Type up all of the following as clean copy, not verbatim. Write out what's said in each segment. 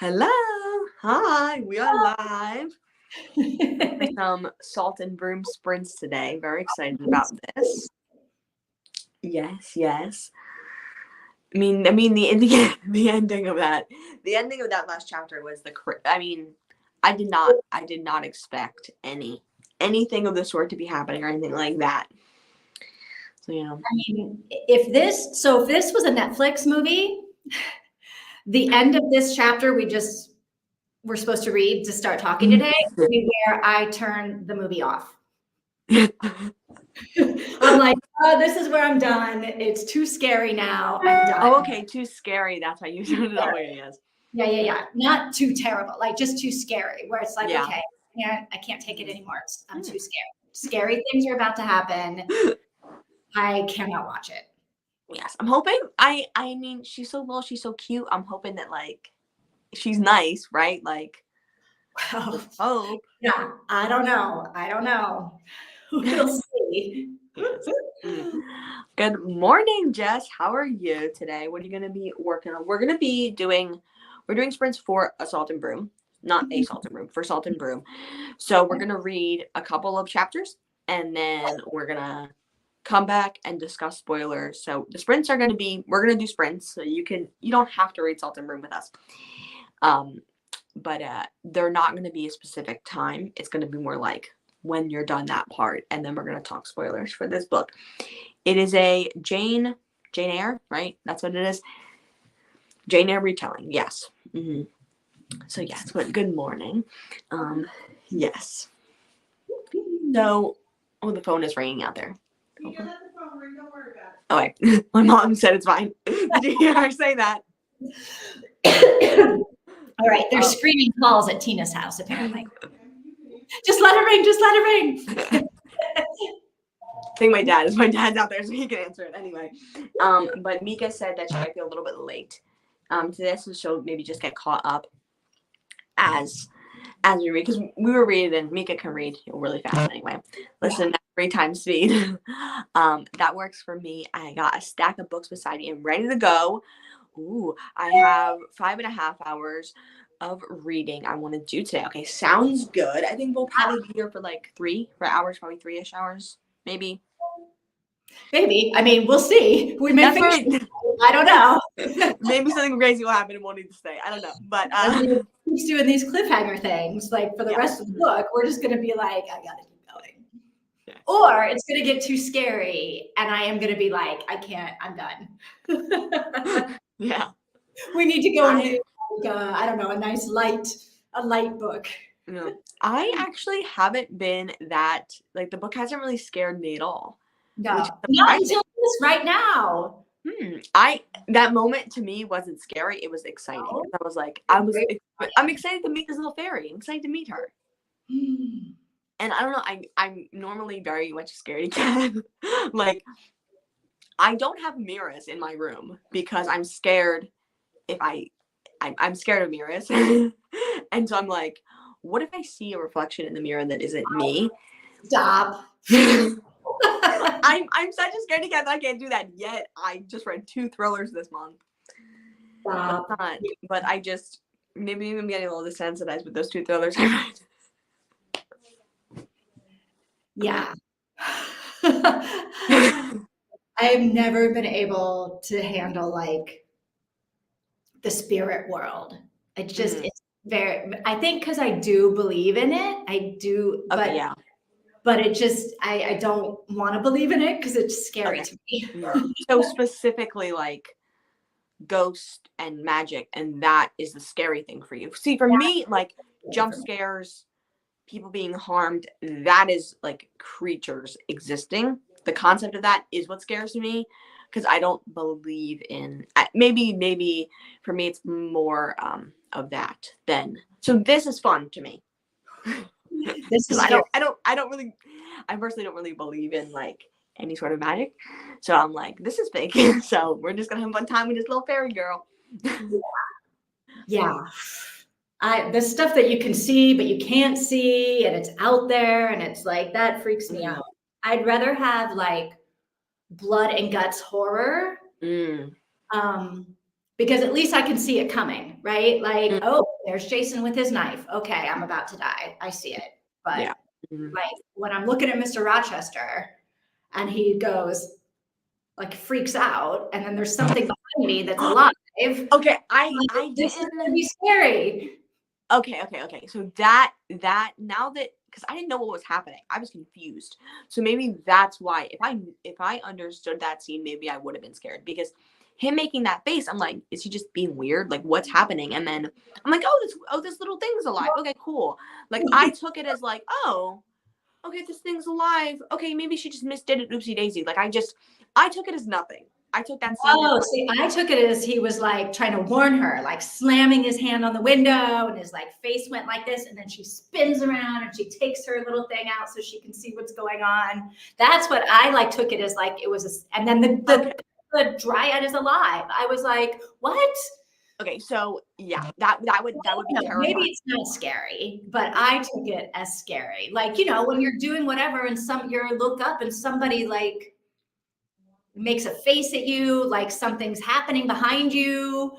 Hello. Hi. We are live for some salt and broom sprints today. Very excited about this. Yes, yes. The ending of that last chapter was I did not expect anything of the sort to be happening or anything like that. So if this was a Netflix movie, the end of this chapter we're supposed to read to start talking today would be where I turn the movie off. I'm like, oh, this is where I'm done. It's too scary now. I'm done. Oh, okay, too scary. That's how you turned it off. Yes. Yeah. Not too terrible, like just too scary. Where it's like, Yeah. Okay, I can't take it anymore. I'm too scared. Scary things are about to happen. I cannot watch it. Yes, I'm hoping. I mean, she's so little, she's so cute. I'm hoping that she's nice, right? Well, hope. Yeah, I don't know. We'll see. Yes. Good morning, Jess. How are you today? What are you going to be working on? We're doing sprints for a salt and broom, not a salt and broom, for salt and broom. So we're going to read a couple of chapters and then we're going to come back and discuss spoilers. So the sprints we're going to do sprints. So you don't have to read salt and broom with us. But they're not going to be a specific time. It's going to be more like when you're done that part, and then we're going to talk spoilers for this book. It is a Jane Eyre, right? That's what it is. Jane Eyre retelling, yes. Mm-hmm. So yes, but good morning. Yes. So, the phone is ringing out there. You can let the phone ring, don't worry about it. Oh, wait. My mom said it's fine. Did you hear her say that? All right, there's screaming calls at Tina's house, apparently. Just let it ring. I think my dad's out there, so he can answer it anyway. But Mika said that she might be a little bit late to this, so she'll maybe just get caught up as we read, because we were reading and Mika can read really fast anyway. Listen at 3 times speed. That works for me. I got a stack of books beside me and ready to go. Ooh, I have 5.5 hours of reading I want to do today. Okay, sounds good. I think we'll probably be here for like 3 hours, probably 3-ish hours, maybe. I mean, we'll see. We may finish. I don't know. Maybe something crazy will happen and we'll need to stay. I don't know. But keeps doing these cliffhanger things. Like for the rest of the book, we're just going to be like, I got to keep going. Yeah. Or it's going to get too scary and I am going to be like, I can't, I'm done. Yeah. We need to go and do, I don't know, a light book. No, I actually haven't been that, the book hasn't really scared me at all. No, not until this right now. That moment to me wasn't scary. It was exciting. No. I was like, I'm excited to meet this little fairy. I'm excited to meet her. And I don't know, I'm normally very much a scaredy cat. I don't have mirrors in my room because I'm scared I'm scared of mirrors. And so I'm like, what if I see a reflection in the mirror that isn't me? Stop. I'm such a scaredy cat that I can't do that yet. I just read 2 thrillers this month. Stop. But I just, maybe I'm getting a little desensitized with those 2 thrillers I read. Yeah. I've never been able to handle the spirit world. It's very, I think because I do believe in it. I do, but yeah. But it just, I don't want to believe in it because it's scary to me. So specifically ghost and magic, and that is the scary thing for you. See, for me, jump scares, people being harmed, that is creatures existing. The concept of that is what scares me, because I don't believe in, maybe for me it's more of that than, so this is fun to me. This is I personally don't really believe in any sort of magic, so I'm like, this is fake. So we're just gonna have a fun time with this little fairy girl. Yeah. The stuff that you can see but you can't see, and it's out there, and it's that freaks me out. I'd rather have blood and guts horror, because at least I can see it coming, right? Like, Mm, oh, there's Jason with his knife. Okay, I'm about to die. I see it. But yeah. Mhm. like when I'm looking at Mr. Rochester and he goes, like freaks out, and then there's something behind me that's alive. Okay, Like, I this is gonna didn't. be scary. Okay. So that now that, because I didn't know what was happening, I was confused. So maybe that's why if I understood that scene, maybe I would have been scared, because him making that face, I'm like, is he just being weird? Like, what's happening? And then I'm like, this little thing's alive. Okay, cool. Like, I took it as like, oh, okay, this thing's alive. Okay, maybe she just misdid it. Oopsie daisy. Like, I took it as nothing. I took that scene as Oh, like, see, I took it as he was like trying to warn her, like slamming his hand on the window, and his like face went like this, and then she spins around and she takes her little thing out so she can see what's going on. That's what I like took it as, like it was and then okay. the dryad is alive. I was like, what? Okay, so yeah, that would be No, maybe terrifying. it's not scary, but I took it as scary. Like, you know, when you're doing whatever and you look up and somebody like makes a face at you, like something's happening behind you.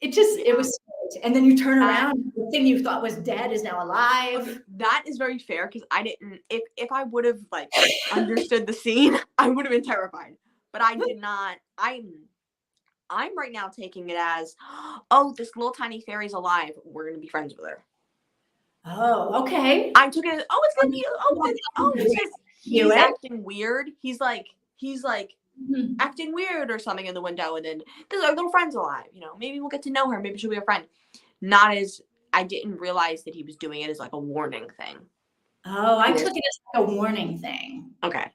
It Yeah. was strange. And then you turn That around, the thing you thought was dead is now okay, alive. that is very fair, because I didn't, if I would have like understood the scene, I would have been terrified. But I did not. I'm right now taking it as, oh, this little tiny fairy's alive. We're gonna be friends with her. Oh, okay. I took it as, oh, it's gonna be, because Do he's it. acting weird. He's like Mhm. acting weird or something in the window, and then this our little friend's alive. Maybe we'll get to know her. Maybe she'll be a friend. Not as I didn't realize that he was doing it as like a warning thing. Oh, I Yes. took it as like a warning thing. Okay,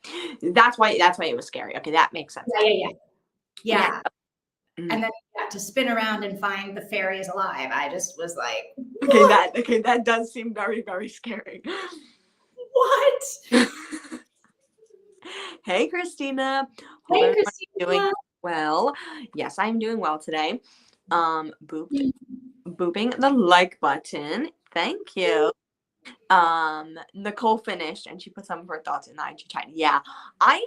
that's why it was scary. Okay, that makes sense. Yeah. Okay. Yeah. Mm. And then you got to spin around and find the fairy is alive. I just was like, Okay, what? that does seem very, very scary. What? Hey, Christina. Hope Hey, everyone's doing Christina. well. Yes, I'm doing well today. Booping the like button. Thank you. Nicole finished and she put some of her thoughts in the IG chat. Yeah, I'm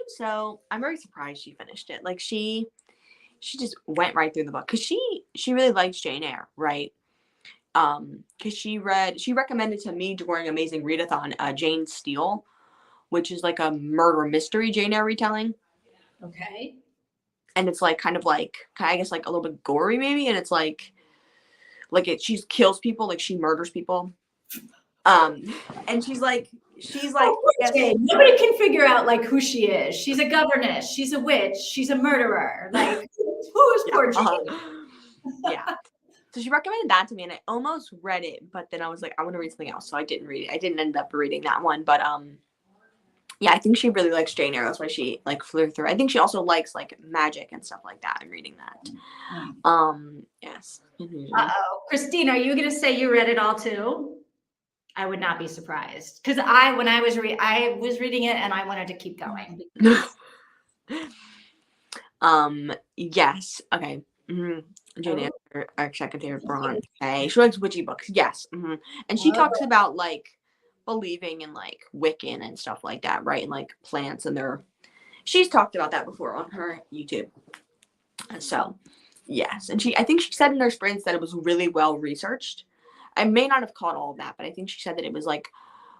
very surprised she finished it. Like, she just went right through the book, because she really likes Jane Eyre, right? Because she recommended to me during Amazing Readathon Jane Steele, which is like a murder mystery Jane Eyre retelling. Okay. And it's like kind of like, I guess, like a little bit gory maybe, and it's like she kills people, like she murders people. And she's like, yes. Okay, nobody can figure out like who she is. She's a governess. She's a witch. She's a murderer. Like, who is Yeah, poor Jane? yeah. So she recommended that to me, and I almost read it, but then I was like, I want to read something else, so I didn't read it. I didn't end up reading that one, but yeah, I think she really likes Jane Eyre. That's why she like flew through. I think she also likes like magic and stuff like that. I'm reading that. Yes. Uh-oh. Christina, are you going to say you read it all too? I would not be surprised. Because when I was reading it and I wanted to keep going. Yes. Okay. Jane Oh, Eyre, our second favorite Bronte. She likes witchy books. Yes. And she talks oh. about like believing in like Wiccan and stuff like that, right? And like plants and she's talked about that before on her YouTube. So yes. And I think she said in her sprints that it was really well researched. I may not have caught all of that, but I think she said that it was like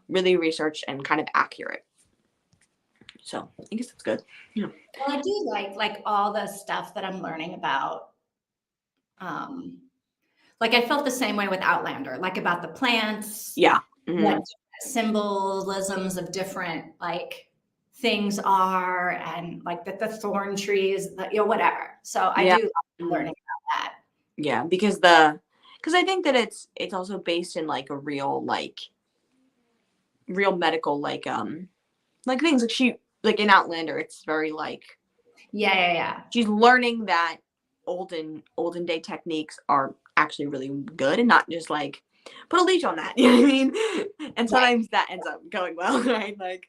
really researched and kind of accurate. So I guess that's good. Yeah. Well, I do like all the stuff that I'm learning about. Like I felt the same way with Outlander, like about the plants, Yeah. what symbolisms of different like things are, and like the thorn trees, whatever. So I Yeah. do like learning about that. Yeah, because I think that it's also based in like a real medical like things like like in Outlander, it's very like Yeah. she's learning that olden day techniques are actually really good, and not just like put a leech on that. You know what I mean? And sometimes that ends up going well, right? Like,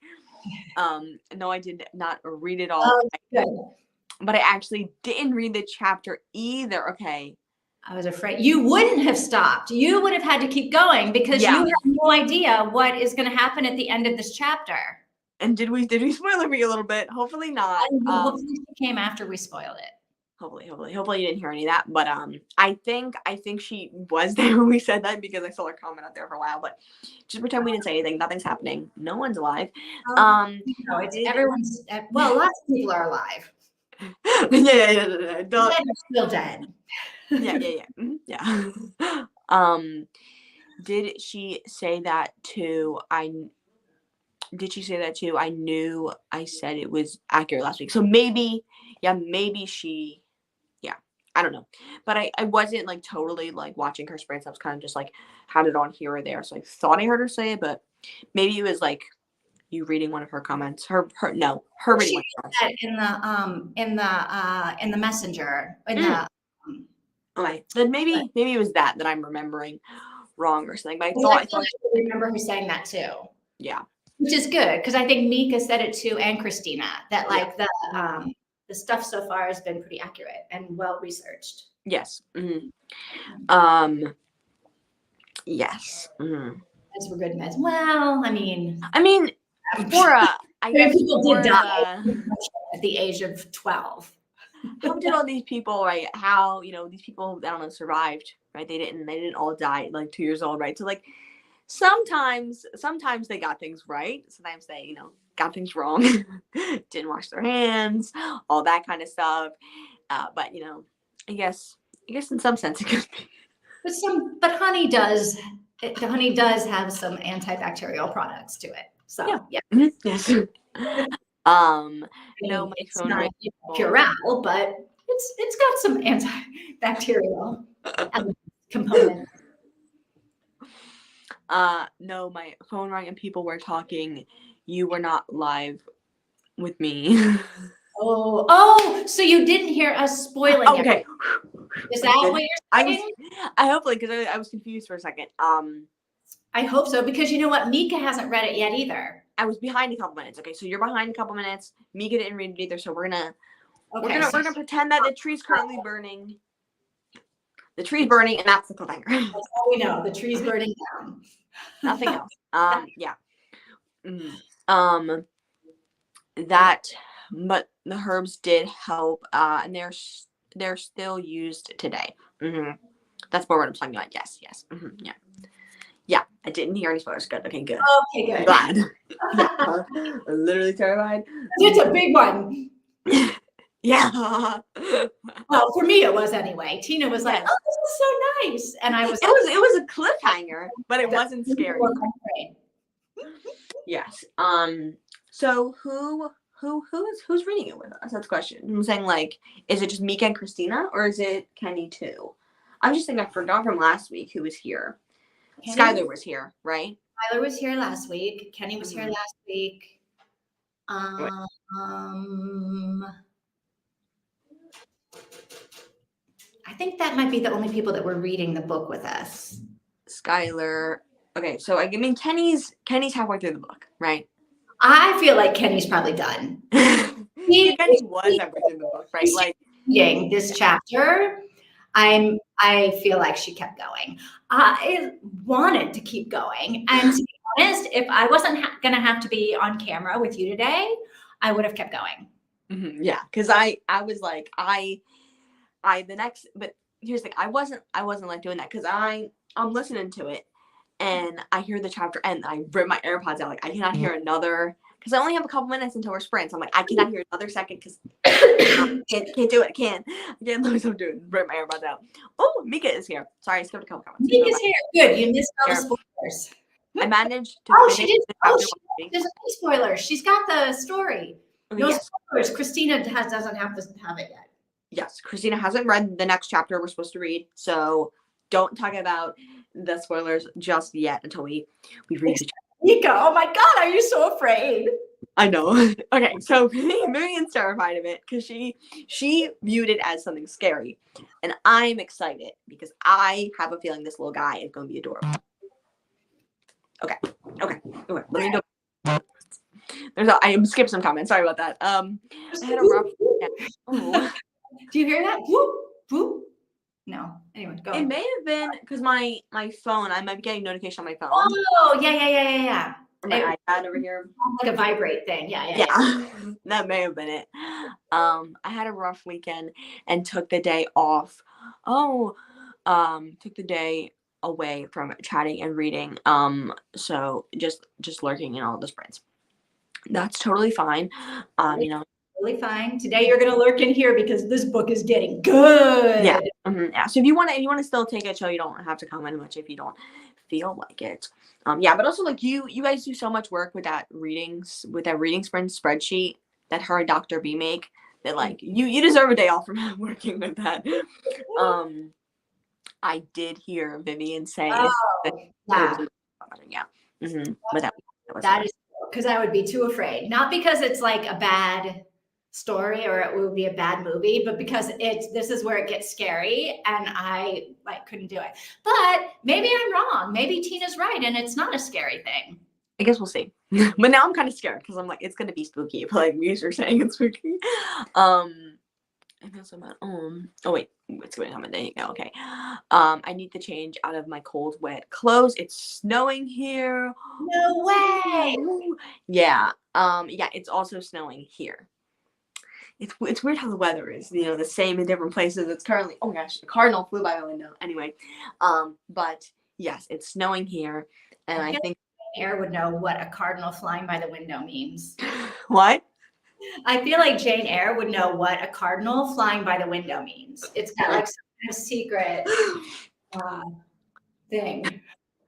no, I did not read it all, Oh, good. but I actually didn't read the chapter either. Okay. I was afraid you wouldn't have stopped. You would have had to keep going because you Yeah. have no idea what is going to happen at the end of this chapter. And did we spoil it for you a little bit? Hopefully not. Hopefully she came after we spoiled it. Hopefully you didn't hear any of that. But I think she was there when we said that because I saw her comment out there for a while. But just pretend we didn't say anything. Nothing's happening. No one's alive. No, it's everyone's. Well, lots of people are alive. Yeah. Dead are still dead. Yeah. Did she say that too? Did she say that too? I knew I said it was accurate last week. So maybe she, I don't know. But I wasn't like totally like watching her sprints. I was kind of just like had it on here or there. So I thought I heard her say it, but maybe it was like you reading one of her comments. Her reading one of her comments. In the messenger. Okay. Then maybe it was that I'm remembering wrong or something. But I thought I remember her saying that too. Yeah. Which is good because I think Mika said it too, and Christina, that like the stuff so far has been pretty accurate and well researched. Yes. Mm-hmm. Yes. Mm-hmm. As we're good meds. Well, I mean, people did die at the age of 12. How did all these people, right? How, these people, I don't know, survived, right? They didn't all die at like 2 years old, right? So like sometimes they got things right. Sometimes they, got things wrong. Didn't wash their hands, all that kind of stuff. But I guess in some sense it could be. But honey does have some antibacterial products to it. So yeah. Mm-hmm. Yes. No, my it's phone not Purell, but it's got some antibacterial components. No, my phone rang and people were talking. You were not live with me. Oh, so you didn't hear us spoiling it. Okay. Is that what you're saying? I hopefully, because I was confused for a second. I hope so, because you know what? Mika hasn't read it yet either. I was behind a couple minutes. Okay, so you're behind a couple minutes. Mika didn't read it either, so we're gonna pretend that the tree's currently burning. The tree's burning, and that's the cliffhanger. That's all we know. The tree's burning down. Nothing else. Yeah. But the herbs did help, and they're still used today. Mm-hmm. That's more what I'm talking about. Yes. Mm-hmm. Yeah. I didn't hear any spoilers. Good. Okay, good. Okay, good. I'm glad. I'm literally terrified. It's a big one. Yeah. Well, for me it was anyway. Tina was like, "Oh, this is so nice," and I was. It was a cliffhanger, but it wasn't scary. Yes. So who's reading it with us? That's the question. I'm saying, like, is it just Mika and Christina, or is it Kenny too? I'm just thinking I forgot from last week who was here. Skylar was here, right? Skylar was here last week. Kenny was here last week. I think that might be the only people that were reading the book with us. Skylar. Okay, so I mean Kenny's halfway through the book, right? I feel like Kenny's probably done. Kenny was halfway through the book, right? Like reading this chapter, I feel like she kept going. I wanted to keep going, and to be honest, if I wasn't gonna have to be on camera with you today, I would have kept going. Mm-hmm, yeah, because I was like but here's the thing, I wasn't like doing that because I'm listening to it and I hear the chapter end and I rip my AirPods out, like I cannot hear another, because I only have a couple minutes until we're sprints. I'm like, I cannot hear another second because can't do it. I can't let myself do it. Rip my AirPods out. Oh, Mika is here. Sorry, I skipped a couple comments. Mika's here. Good. You missed all the spoilers. I managed to. Oh, she did. Oh, there's no spoilers. She's got the story. No spoilers. Christina doesn't have it yet. Yes, Christina hasn't read the next chapter we're supposed to read, so don't talk about the spoilers just yet until we read the chapter. Mika, oh my God, are you so afraid? I know. Okay, so Vivian's terrified of it because she viewed it as something scary, and I'm excited because I have a feeling this little guy is going to be adorable. Okay. Let me go. I skipped some comments. Sorry about that. I had a rough. Oh. Do you hear that? Whoop, whoop. No. Anyway, go. It may have been because my phone. I might be getting notification on my phone. Oh, yeah. my iPad over here. Like a vibrate thing. Yeah. That may have been it. I had a rough weekend and took the day off. Took the day away from chatting and reading. So just lurking in all the sprints. That's totally fine. You know. Totally fine. Today you're gonna lurk in here because this book is getting good. Yeah. Yeah. So if you want to still take it, so you don't have to comment much if you don't feel like it. Yeah, but also like you guys do so much work with that reading sprint spreadsheet that her and Dr. B make that like you deserve a day off from working with that. I did hear Vivian say yeah. But that is because I would be too afraid. Not because it's like a bad story or it would be a bad movie, but because this is where it gets scary and I like couldn't do it. But maybe I'm wrong. Maybe Tina's right and it's not a scary thing. I guess we'll see. But now I'm kind of scared because I'm like, it's gonna be spooky. But like you are saying it's spooky. I feel so bad. Oh wait, it's going to come in. There you go. Okay. I need to change out of my cold, wet clothes. It's snowing here. No way. Yeah. Yeah. It's also snowing here. It's weird how the weather is, the same in different places. It's currently, oh my gosh, a cardinal flew by my window. Anyway, but yes, it's snowing here, and I think Air would know what a cardinal flying by the window means. What? I feel like Jane Eyre would know what a cardinal flying by the window means. It's got like some kind of secret thing.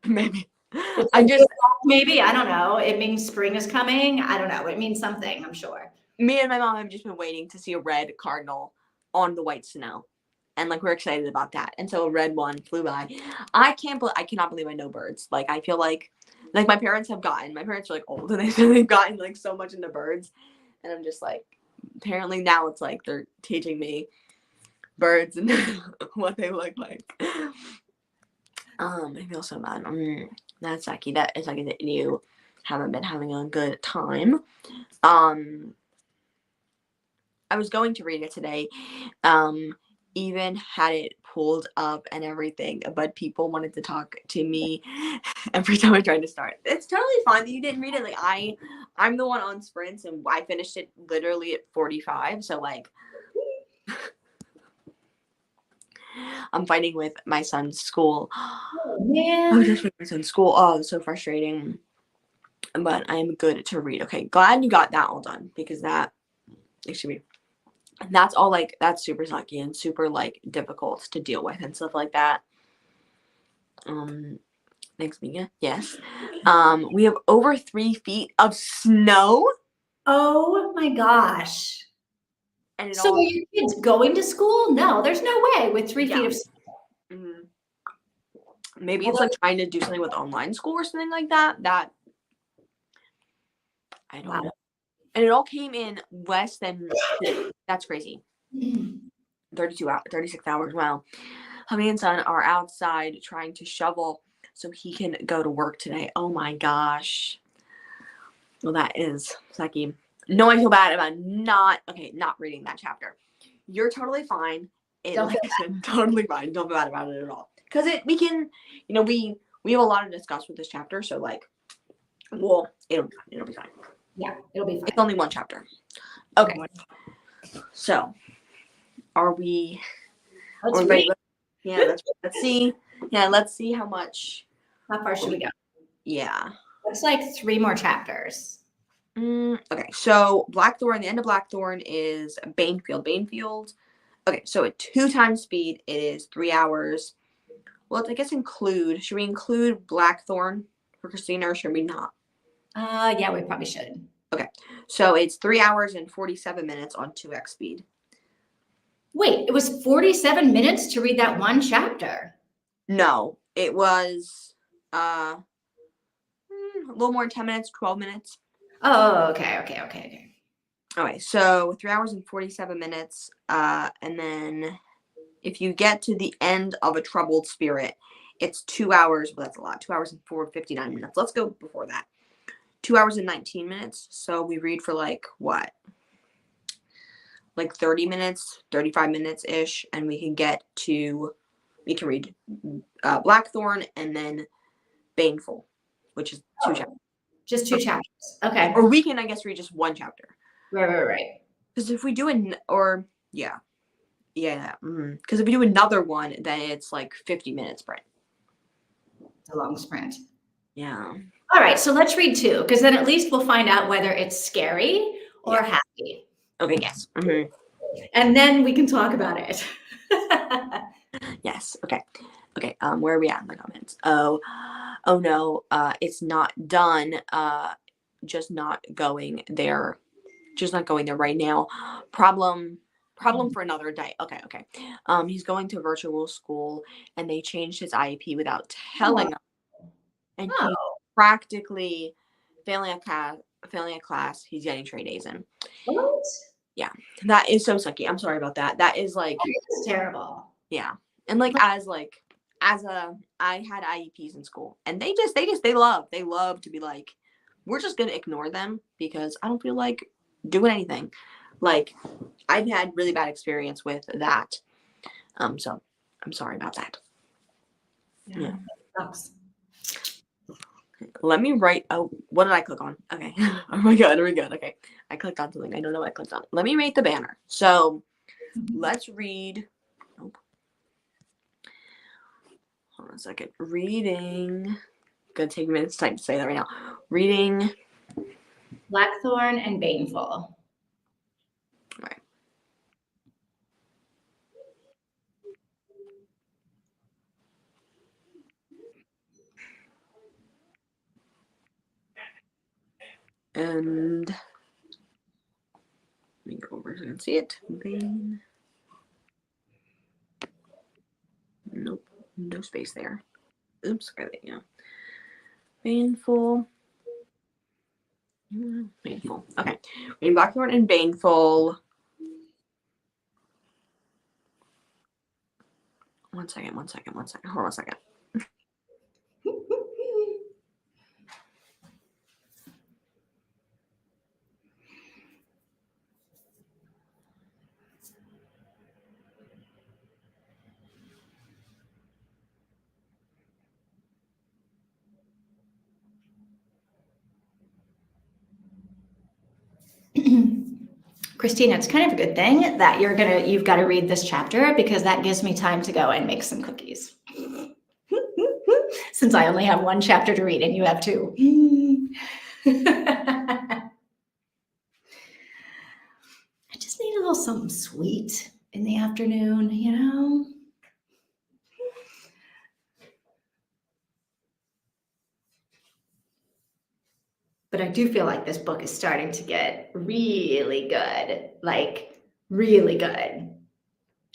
Maybe. Maybe, I don't know. It means spring is coming. I don't know. It means something, I'm sure. Me and my mom have just been waiting to see a red cardinal on the white snow. And like we're excited about that. And so a red one flew by. I cannot believe I know birds. Like I feel like my parents are like old and they've gotten like so much into birds. And I'm just like, apparently now it's like they're teaching me birds and what they look like. I feel so bad. That's sucky. That is like that you haven't been having a good time. I was going to read it today. Even had it pulled up and everything, but people wanted to talk to me every time I tried to start. It's totally fine that you didn't read it. Like I'm the one on sprints and I finished it literally at 45. So like I'm fighting with my son's school. Oh, man. I was just with my son's school. Oh, it's so frustrating. But I am good to read. Okay, glad you got that all done because that's all like that's super sucky and super like difficult to deal with and stuff like that. Thanks, Mika. Yes. We have over 3 feet of snow. Oh my gosh. And so are your kids going to school? No, there's no way with 3 feet of snow. Maybe it's like trying to do something with online school or something like that. That I don't know. And it all came in less than that's crazy. 36 hours. Wow. Hubby and son are outside trying to shovel so he can go to work today. Oh my gosh. Well, that is sucky. No, I feel bad about not reading that chapter. You're totally fine. Totally fine. Don't feel bad about it at all. Because we have a lot to discuss with this chapter. So like, well, it'll be fine. Yeah, it'll be fine. It's only one chapter. Okay. So, are we? Let's read. Yeah, let's see. Yeah, let's see how far should we go? Yeah. Looks like 3 more chapters. Okay, so Blackthorn. The end of Blackthorn is Banefield. Okay, so at 2 times speed, it is 3 hours. Well, I guess should we include Blackthorn for Christina or should we not? Yeah, we probably should. Okay, so it's 3 hours and 47 minutes on 2x speed. Wait, it was 47 minutes to read that one chapter? No, it was a little more than 10 minutes, 12 minutes. Oh, okay. Okay, so 3 hours and 47 minutes, and then if you get to the end of a troubled spirit, it's 2 hours. Well, that's a lot. 2 hours and 59 minutes. Let's go before that. 2 hours and 19 minutes. So we read for like what? Like 30 minutes, 35 minutes ish, and we can read Blackthorn and then Baneful, which is 2 chapters. Just 2 chapters. Okay. Or we can, I guess, read just one chapter. Right. Because if we do because if we do another one, then it's like 50 minutes, right? It's a long sprint. Yeah. All right, so let's read 2, because then at least we'll find out whether it's scary or happy. Okay, yes. Mm-hmm. And then we can talk about it. Yes. Okay. Where are we at in the comments? Oh no, it's not done. Just not going there. Just not going there right now. Problem for another day. Okay. He's going to virtual school and they changed his IEP without telling him. And he's practically failing a class. He's getting straight A's in. What? Yeah. That is so sucky. I'm sorry about that. That is like It's terrible. Yeah. And like I had IEPs in school and they love to be like, we're just gonna ignore them because I don't feel like doing anything. Like I've had really bad experience with that. So I'm sorry about that. Yeah. Sucks. Let me write. Oh, what did I click on? Okay. Oh my god, are we good? Okay. I clicked on something. I don't know what I clicked on. Let me rate the banner. So let's read. Nope. Hold on a second. Reading. Gonna take minutes to type to say that right now. Reading. Blackthorn and Baneful. Right. And let me go over so you can see it. Bane. Nope. No space there. Oops. There we go. Baneful. Baneful. Okay. Reading Blackthorn and Baneful. One second. Hold on a second. Christina, it's kind of a good thing that you've got to read this chapter because that gives me time to go and make some cookies. Since I only have 1 chapter to read and you have 2. I just need a little something sweet in the afternoon, you know? But I do feel like this book is starting to get really good, like really good.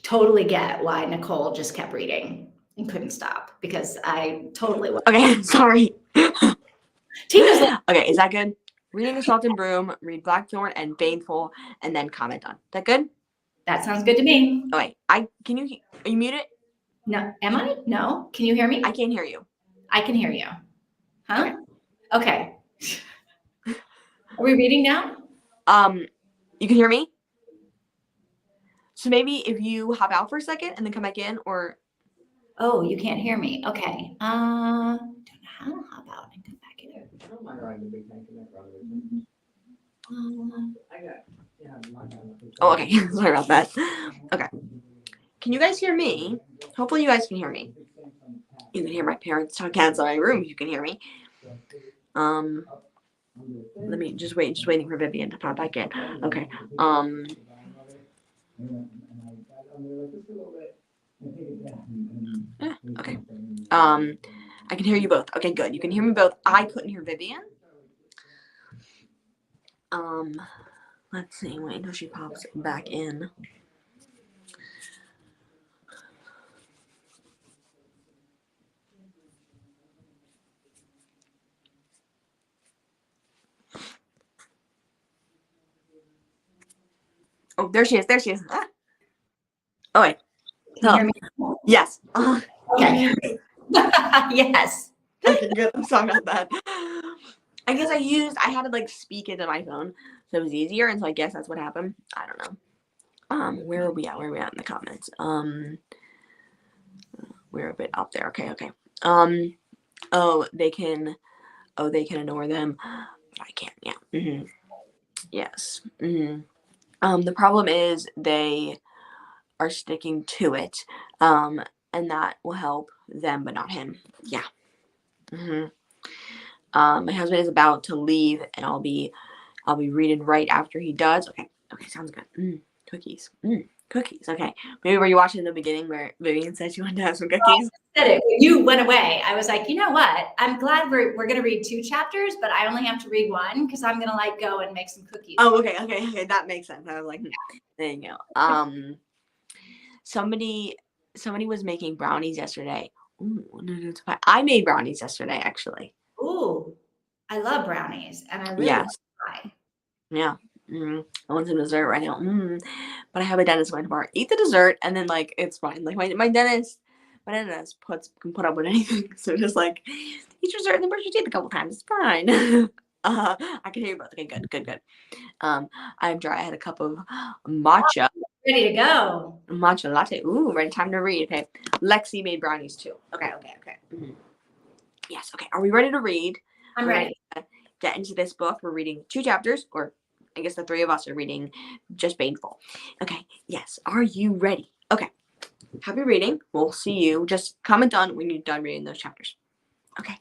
Totally get why Nicole just kept reading and couldn't stop because I totally was. Okay, sorry. Tina's like, okay, is that good? Reading Assault and Broom, read Blackthorn and Baneful, and then comment on. Is that good? That sounds good to me. Oh wait, are you muted? No, am I? No. Can you hear me? I can't hear you. I can hear you. Huh? Okay. Are we reading now? You can hear me? So maybe if you hop out for a second and then come back in, or oh, you can't hear me. Okay. Don't know how to hop out and come back in. oh, okay. Sorry about that. Okay. Can you guys hear me? Hopefully you guys can hear me. You can hear my parents talking outside my room. You can hear me. Let me just waiting for Vivian to pop back in. Okay. Okay. I can hear you both. Okay, good. You can hear me both. I couldn't hear Vivian. Let's see. Wait until she pops back in. Oh, there she is. Ah. Oh wait. Can you hear me? Yes. Okay. Yes. Okay, good. I'm sorry about that. I guess I had to like speak into my phone, so it was easier, and so I guess that's what happened. I don't know. Where are we at? Where are we at in the comments? We're a bit up there. Okay. Oh, they can oh, they can ignore them, but I can't. Yeah. Yes. The problem is they are sticking to it, and that will help them, but not him. Yeah. hmm my husband is about to leave, and I'll be reading right after he does. Okay. Okay. Sounds good. Cookies. Cookies. Okay. Maybe were you watching the beginning where Vivian said she wanted to have some cookies? Said it. When you went away, I was like, you know what? I'm glad we're going to read 2 chapters, but I only have to read 1 because I'm going to like go and make some cookies. Oh, okay. That makes sense. I was like, there you go. Somebody was making brownies yesterday. Ooh, no, I made brownies yesterday, actually. Ooh, I love brownies, and I really love Yes. pie. Yeah. I want some dessert right now. But I have a dentist appointment tomorrow. Eat the dessert, and then like it's fine. Like my dentist can put up with anything. So just like eat your dessert and then brush your teeth a couple times. It's fine. I can hear you both. Okay, good. I'm dry. I had a cup of matcha Ready to go. matcha latte. Ooh, right. Time to read. Okay. Lexi made brownies too. Okay. Yes. Okay. Are we ready to read? I'm We're ready. gonna get into this book. We're reading 2 chapters, or I guess the 3 of us are reading Just Painful. Okay. Yes. Are you ready? Okay. Happy reading. We'll see you. Just comment on when you're done reading those chapters. Okay.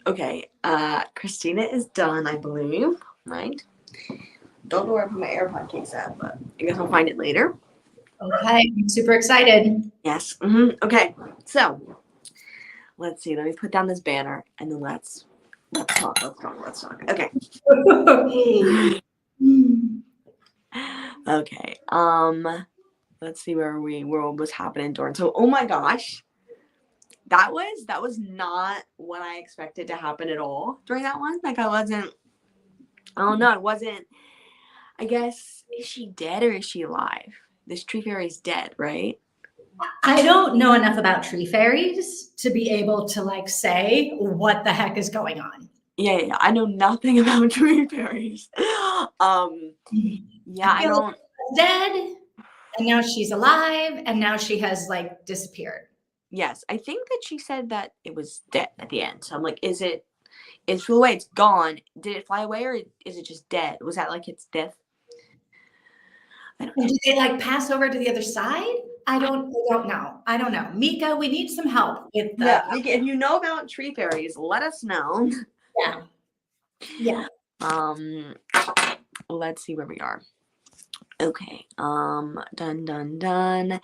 Okay, Christina is done, I believe, right? Don't know where I put my AirPod case at, but I guess I'll find it later. Okay, I'm super excited. Yes. Okay, so let's see. Let me put down this banner, and then let's talk. Let's talk. Okay. Okay. Let's see where was happening during. So, oh my gosh, that was not what I expected to happen at all during that one. Like I wasn't. Oh no, it wasn't. I guess, is she dead or is she alive? This tree fairy's dead, right? I don't know enough about tree fairies to be able to like say what the heck is going on. Yeah. I know nothing about tree fairies. Yeah, I feel like don't. she's dead, and now she's alive, and now she has like disappeared. Yes, I think that she said that it was dead at the end. So I'm like, it flew away, it's gone. Did it fly away or is it just dead? Was that like its death? I don't And know. did they like pass over to the other side? I don't know. I don't know. Mika, we need some help with the Yeah, if you know about tree fairies, let us know. yeah. Yeah. Let's see where we are. Okay. Done.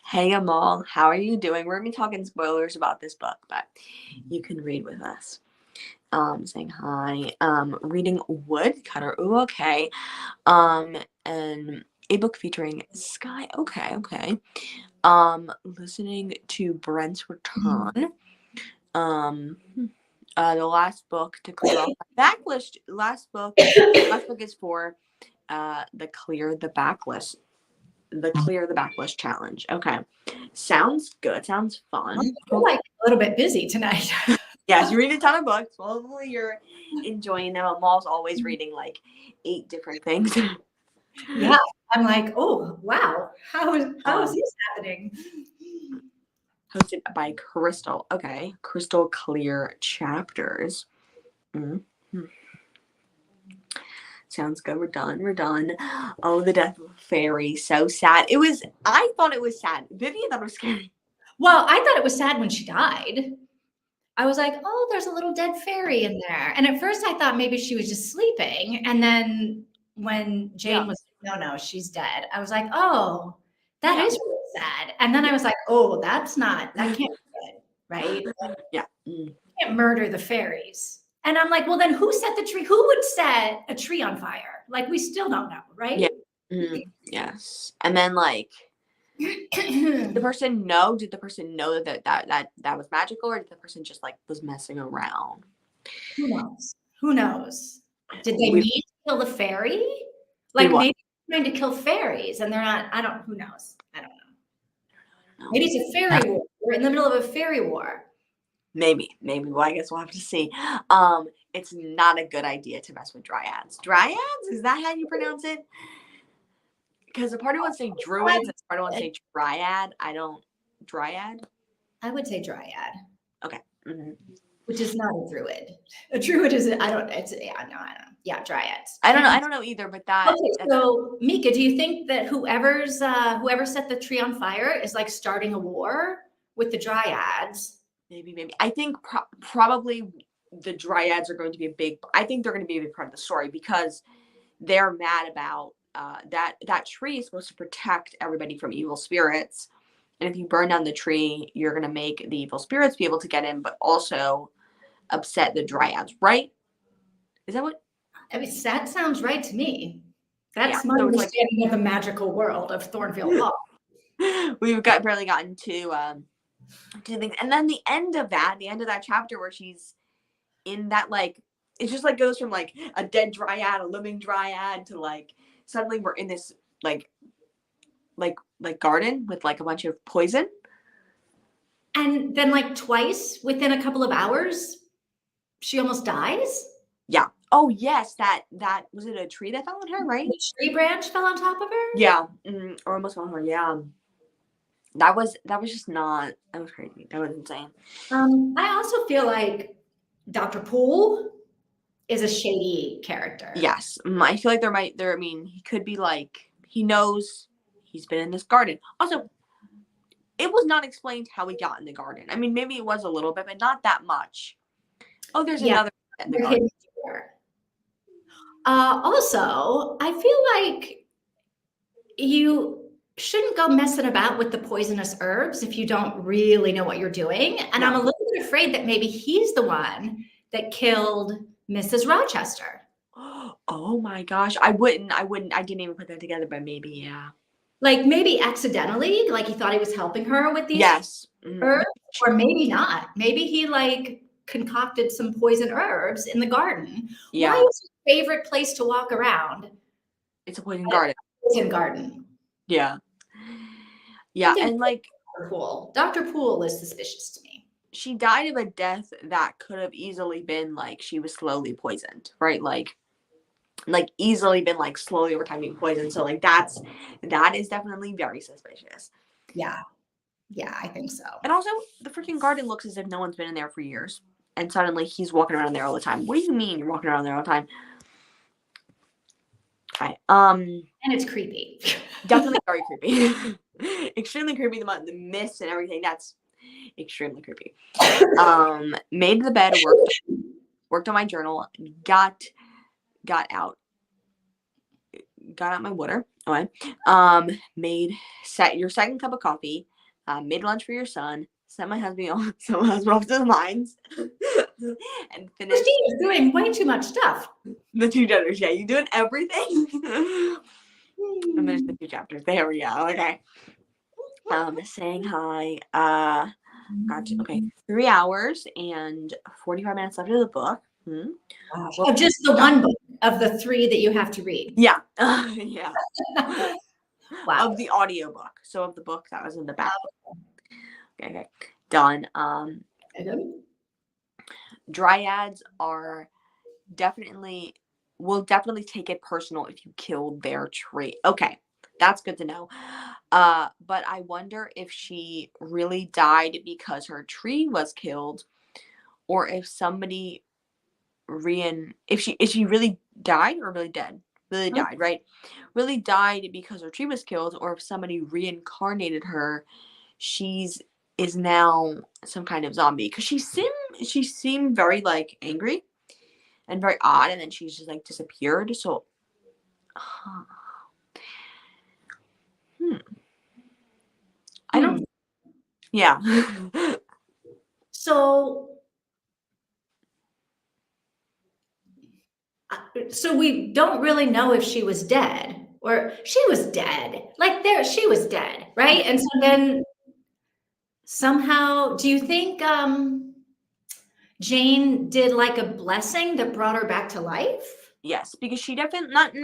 Hey Amal, how are you doing? We're gonna be talking spoilers about this book, but you can read with us. Saying hi. Reading Woodcutter. Ooh, okay. And a book featuring Sky. Okay. Listening to Brent's Return. The last book to clear off my backlist. Last book is for the Clear the Backlist challenge. Okay. Sounds good. Sounds fun. I'm like a little bit busy tonight. Yes, you read a ton of books. Hopefully you're enjoying them. Amal's always reading like 8 different things. Yeah. I'm like, oh wow. How is this happening? Hosted by Crystal. Okay. Crystal Clear Chapters. Mm-hmm. Sounds good. We're done. Oh, the death of a fairy. So sad. I thought it was sad. Vivian thought it was scary. Well, I thought it was sad when she died. I was like, oh, there's a little dead fairy in there. And at first I thought maybe she was just sleeping. And then when Jane was, no, she's dead. I was like, oh, that is really sad. And then I was like, oh, that can't be good, right? Yeah. You can't murder the fairies. And I'm like, well, then who set the tree? Who would set a tree on fire? Like, we still don't know, right? Yeah. Yes. And then like, did the person know that was magical, or did the person just like was messing around? Who knows? Did they need to kill the fairy? Like maybe they're trying to kill fairies and they're not, who knows? I don't know. Maybe it's a fairy war. We're in the middle of a fairy war. Maybe. Well, I guess we'll have to see. It's not a good idea to mess with dryads. Dryads? Is that how you pronounce it? Because the part of one say druids, and the part of one say dryad. Dryad? I would say dryad. Okay. Mm-hmm. Which is not a druid. A druid is, I don't know. Yeah, dryads. I don't know either, but that. Okay, so Mika, do you think that whoever set the tree on fire is like starting a war with the dryads? Maybe. I think probably the dryads are going to be I think they're going to be a big part of the story because they're mad about that tree is supposed to protect everybody from evil spirits. And if you burn down the tree, you're going to make the evil spirits be able to get in, but also upset the dryads, right? Is that what? I mean, that sounds right to me. That's my understanding of the magical world of Thornfield Hall. We've barely gotten to things. And then the end of that chapter where she's in that, like, it just like goes from like a dead dryad, a living dryad to like suddenly we're in this like garden with like a bunch of poison. And then like twice within a couple of hours, she almost dies. Yeah. Oh yes, that was it a tree that fell on her, right? The tree branch fell on top of her? Yeah. Or almost on her, yeah. That was just not, that was crazy. That was insane. I also feel like Dr. Poole is a shady character. Yes. I feel like he could be like, he knows he's been in this garden. Also, it was not explained how he got in the garden. I mean, maybe it was a little bit, but not that much. Oh, there's Yeah, another in the your garden. hidden door. Also, I feel like you shouldn't go messing about with the poisonous herbs if you don't really know what you're doing. And I'm a No. little bit afraid that maybe he's the one that killed Mrs. Rochester. Oh my gosh. I didn't even put that together, but maybe, yeah. Like maybe accidentally, like he thought he was helping her with these Yes. herbs, or maybe not. Maybe he like concocted some poison herbs in the garden. Why Yeah. is your favorite place to walk around It's a poison garden. a poison garden? Yeah. Yeah. Something And like Dr. Poole. Dr. Poole is suspicious to me. she died of a death that could have easily been like she was slowly poisoned, right? Like easily been like slowly over time being poisoned. So like that is definitely very suspicious. Yeah. Yeah, I think so. And also the freaking garden looks as if no one's been in there for years. And suddenly he's walking around there all the time. What do you mean you're walking around there all the time? Okay. And it's creepy. Definitely very creepy. Extremely creepy. The mist and everything. That's extremely creepy. Made the bed, worked on my journal, got out my water. Okay. Made set your second cup of coffee. Made lunch for your son. Sent my husband off to the mines. And finished. She's doing way too much stuff. The 2 chapters. Yeah, you doing everything. I finished the 2 chapters. There we go. Okay. Saying hi. Gotcha. Okay. 3 hours and 45 minutes left of the book. Of just the one book of the 3 that you have to read. Yeah. Yeah. Wow. Of the audiobook. So of the book that was in the back. Okay. Done. Dryads will definitely take it personal if you killed their tree. Okay. That's good to know. But I wonder if she really died because her tree was killed, or if somebody if she really died or really dead. Really died, right? Really died because her tree was killed, or if somebody reincarnated her, is now some kind of zombie. Because she seemed very like angry and very odd, and then she's just like disappeared. So I don't. Yeah. So we don't really know if she was dead or she was dead. Like she was dead, right? And so then somehow, do you think Jane did like a blessing that brought her back to life? Yes, because she definitely not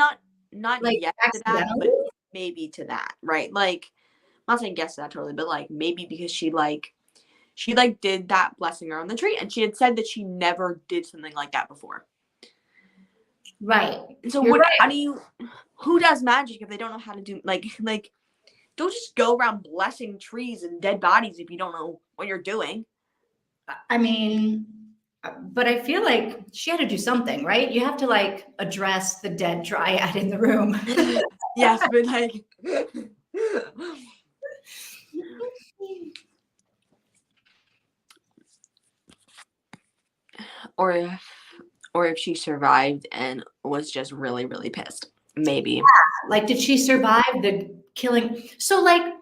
Like yes to that, but maybe to that, right? Like, I'm not saying yes to that totally, but like maybe because she did that blessing her on the tree, and she had said that she never did something like that before. Right. And so You're right. how do you? Who does magic if they don't know how to do like? Don't just go around blessing trees and dead bodies if you don't know what you're doing. I mean, but I feel like she had to do something, right? You have to like address the dead dryad in the room. Yes, but like or if she survived and was just really, really pissed. Maybe. Yeah. Like, did she survive the killing? So like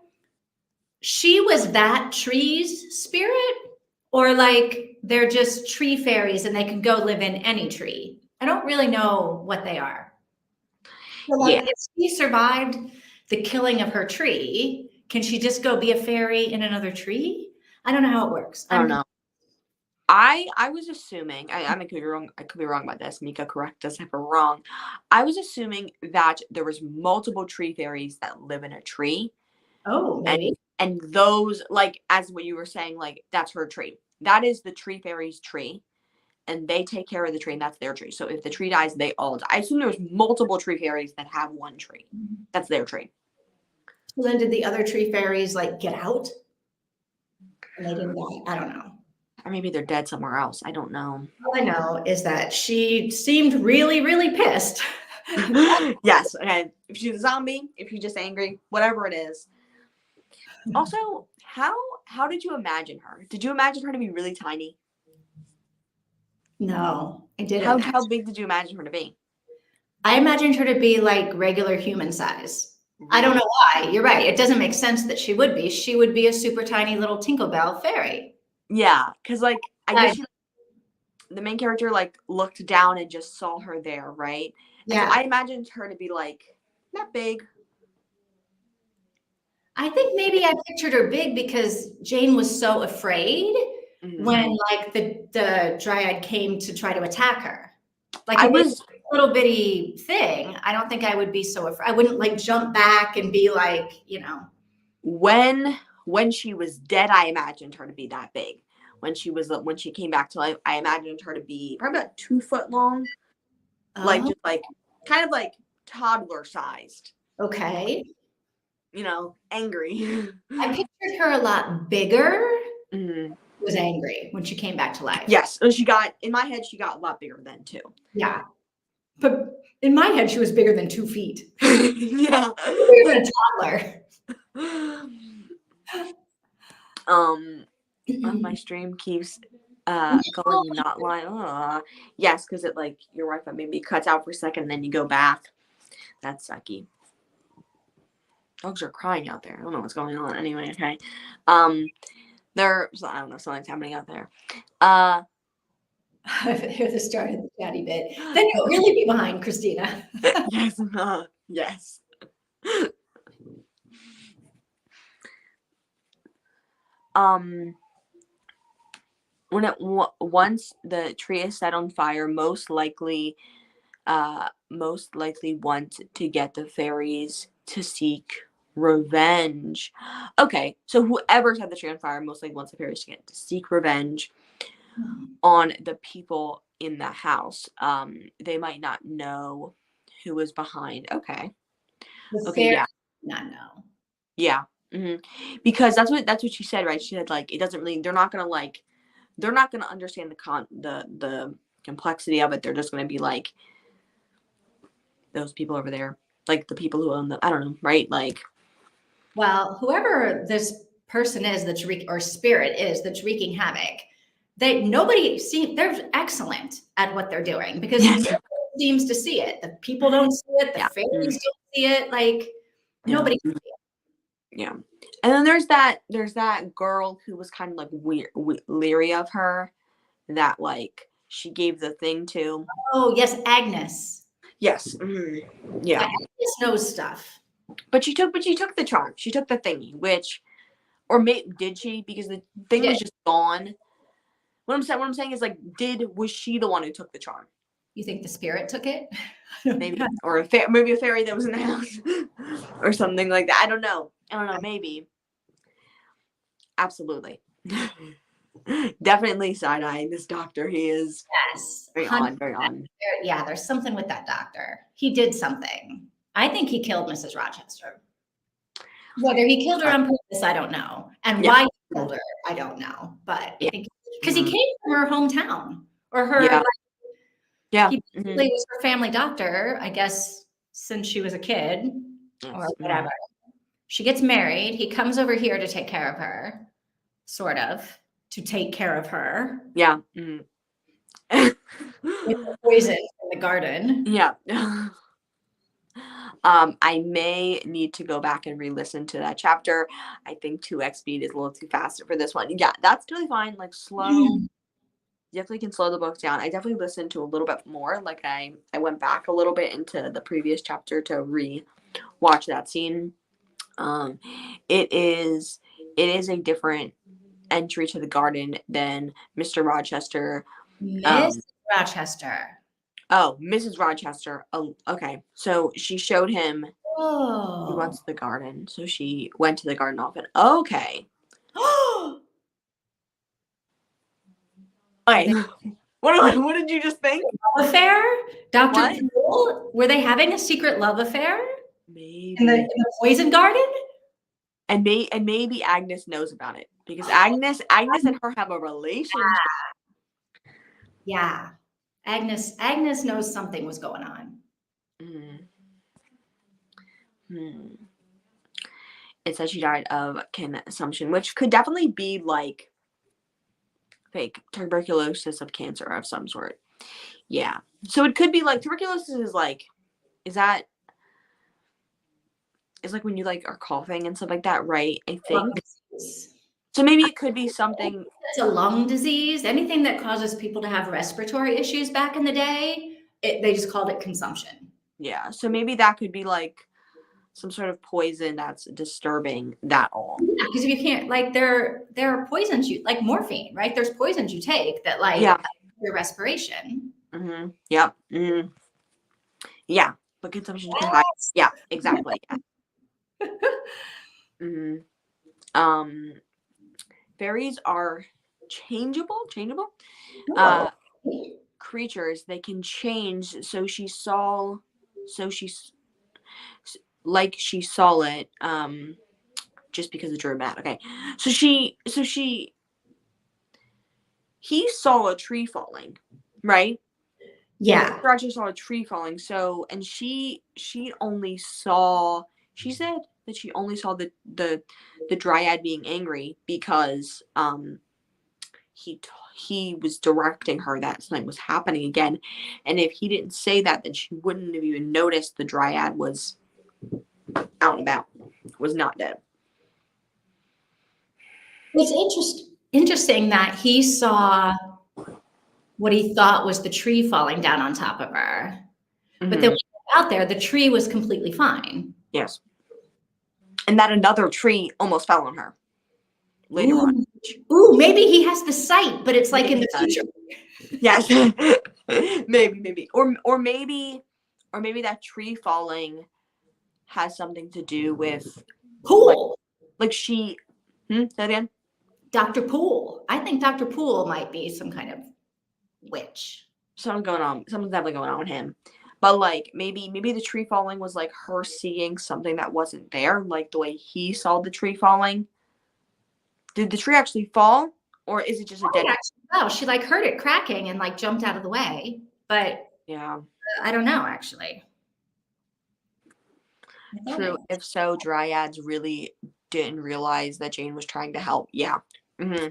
she was that tree's spirit, or like they're just tree fairies and they can go live in any tree. I don't really know what they are. So like, if she survived the killing of her tree, can she just go be a fairy in another tree? I don't know how it works. I don't know. I was assuming, I could be wrong. I could be wrong about this. Mika, correct us if we're wrong. I was assuming that there was multiple tree fairies that live in a tree. Oh, maybe. And those, like, as what you were saying, like, that's her tree. That is the tree fairy's tree. And they take care of the tree, and that's their tree. So if the tree dies, they all die. I assume there's multiple tree fairies that have one tree. That's their tree. Well, then did the other tree fairies like get out? And they didn't die. I don't know. Or maybe they're dead somewhere else. I don't know. All I know is that she seemed really, really pissed. Yes. Okay. If she's a zombie, if she's just angry, whatever it is. Also, how did you imagine her? Did you imagine her to be really tiny? No, I didn't. How big did you imagine her to be? I imagined her to be like regular human size. I don't Really? know why. You're right. It doesn't make sense that she would be. She would be a super tiny little Tinkerbell fairy. Yeah, because like I guess I, the main character like looked down and just saw her there, right? And so yeah. I imagined her to be like not big. I think maybe I pictured her big because Jane was so afraid Mhm. when like the dryad came to try to attack her. Like I if it's was a little bitty thing, I don't think I would be so afraid. I wouldn't like jump back and be like, when she was dead, I imagined her to be that big. When she came back to life, I imagined her to be probably about 2 foot long, like oh, just like kind of like toddler sized, okay. angry. I pictured her a lot bigger. Mhm. Was angry when she came back to life. Yes, so in my head, she got a lot bigger then too. Yeah. But in my head, she was bigger than 2 feet. Yeah. Bigger than a toddler. My stream keeps going not live. Yes, because it like your Wi-Fi maybe cuts out for a second and then you go back. That's sucky. Dogs are crying out there. I don't know what's going on. Anyway, okay. I don't know, something's happening out there. Hear the start of the chatty bit. Then you'll really be behind, Christina. Yes, yes. Once the tree is set on fire, most likely want to get the fairies to seek revenge. Okay, so whoever set the tree on fire most likely wants the fairies to seek revenge on the people in the house. They might not know who was behind. Okay. The Okay, fairy yeah. not know. Yeah. Because that's what she said, right? She said like it doesn't really they're not gonna understand the complexity of it. They're just gonna be like those people over there, like the people who own I don't know, right? Like, Well, whoever this person is that's or spirit is that's wreaking havoc, they're excellent at what they're doing because yes, nobody seems to see it. The people don't see it, the yeah, fairies don't see it, like yeah, nobody. yeah. And then there's that girl who was kind of like weird, leery of her, that like she gave the thing to. Oh, yes, Agnes. Yes, yeah. Agnes knows stuff. But she took the charm. She took the thingy, which, did she? Because the She thing did. was just gone. What I'm saying is like, was she the one who took the charm? You think the spirit took it? Maybe, or maybe a fairy that was in the house, or something like that. I don't know. Maybe. Absolutely. Definitely side-eyeing this doctor. He is Yes. very on, very on. Yeah, there's something with that doctor. He did something. I think he killed Mrs. Rochester. Whether he killed her on purpose, I don't know. And Yeah. why he killed her, I don't know. But I Yeah. think because he came from her hometown or her, Yeah. like, Yeah. he basically was her family doctor, I guess, since she was a kid or whatever. She gets married. He comes over here to take care of her, sort of, to take care of her. Yeah. With poison in the garden. Yeah. I may need to go back and re-listen to that chapter. I think 2x speed is a little too fast for this one. Yeah, that's totally fine. Like slow. You definitely can slow the books down. I definitely listened to a little bit more. Like I went back a little bit into the previous chapter to re-watch that scene. It is a different entry to the garden than Mr. Rochester. Miss Rochester. Oh, Mrs. Rochester. Oh, okay. So she showed him he Oh. wants the garden. So she went to the garden often. Okay. Okay. What did you just think? Love affair? Dr. What? Poole? Were they having a secret love affair? Maybe. In the poison garden? And maybe Agnes knows about it because Agnes and her have a relationship. Yeah. Agnes knows something was going on. It says she died of consumption, which could definitely be like fake tuberculosis of cancer of some sort. Yeah. So it could be like tuberculosis is like, is that, is like when you like are coughing and stuff like that, right? I think. So maybe it could be something. It's a lung disease. Anything that causes people to have respiratory issues back in the day, they just called it consumption. Yeah. So maybe that could be like some sort of poison that's disturbing that all. Yeah, because you can't like there are poisons you like morphine, right? There's poisons you take that like Yeah. your respiration. Mm-hmm. Yep. Mm-hmm. Yeah. But consumption can hide. Yeah. Exactly. Yeah. Mm-hmm. Fairies are changeable creatures. They can change. So she saw it just because of dramatic. Okay. So he saw a tree falling, right? Yeah. Roger saw a tree falling. So, and she only saw, she said that she only saw the dryad being angry because he was directing her that something was happening again, and if he didn't say that, then she wouldn't have even noticed the dryad was out and about, was not dead. It's interesting that he saw what he thought was the tree falling down on top of her, but then when he got out there, the tree was completely fine. Yes, and that another tree almost fell on her later on. Ooh, maybe he has the sight, but it's like in the future. Yes. maybe. Or maybe that tree falling has something to do with Poole. Like she say that again? Dr. Poole. I think Dr. Poole might be some kind of witch. Something's definitely going on with him. But like maybe the tree falling was like her seeing something that wasn't there, like the way he saw the tree falling. Did the tree actually fall, or is it just a dead? No, she like heard it cracking and like jumped out of the way. But yeah, I don't know actually. True. If so, dryads really didn't realize that Jane was trying to help. Yeah. Mm-hmm.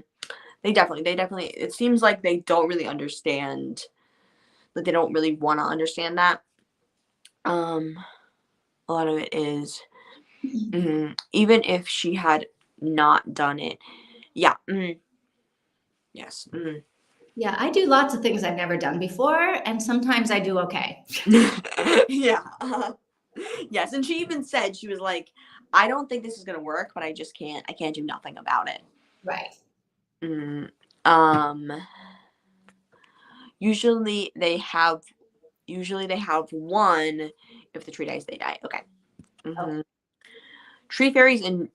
They definitely. It seems like they don't really understand. That they don't really want to understand that. A lot of it is, even if she had not done it. Yeah. Yes. Yeah, I do lots of things I've never done before, and sometimes I do okay. Yeah. Yes, and she even said, she was like, I don't think this is gonna work, but I can't do nothing about it. Right. Usually they have one. If the tree dies, they die. Okay. Okay. Tree fairies and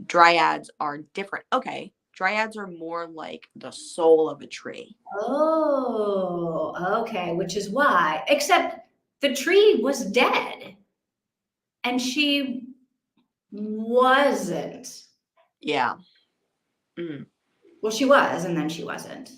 dryads are different. Okay. Dryads are more like the soul of a tree. Oh, okay. Which is why, except the tree was dead and she wasn't. Yeah. Well, she was, and then she wasn't.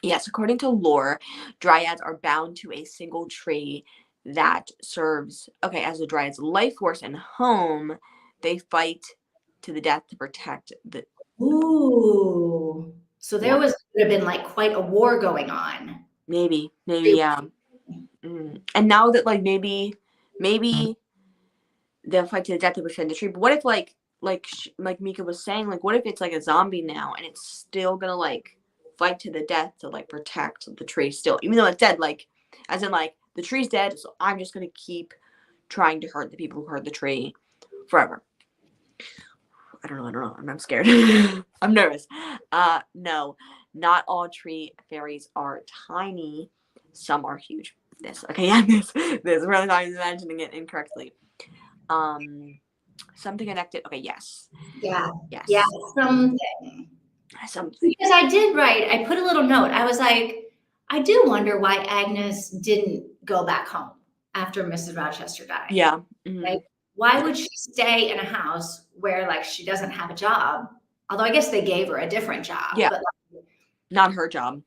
Yes, according to lore, dryads are bound to a single tree that serves, as the dryad's life force and home. They fight to the death to protect the. Ooh. So there would have been like quite a war going on. Maybe, yeah. And now that like maybe they'll fight to the death to protect the tree. But what if like Mika was saying, like what if it's like a zombie now and it's still gonna like fight to the death to like protect the tree still, even though it's dead, like as in like the tree's dead, so I'm just gonna keep trying to hurt the people who hurt the tree forever. I don't know. I'm scared. I'm nervous. No, not all tree fairies are tiny. Some are huge. This really not imagining it incorrectly. Something connected. Okay, yes. Yeah. Something. Because I did write, I put a little note. I was like, I do wonder why Agnes didn't go back home after Mrs. Rochester died. Yeah. Like, why would she stay in a house where like she doesn't have a job? Although I guess they gave her a different job. Yeah. But like, not her job.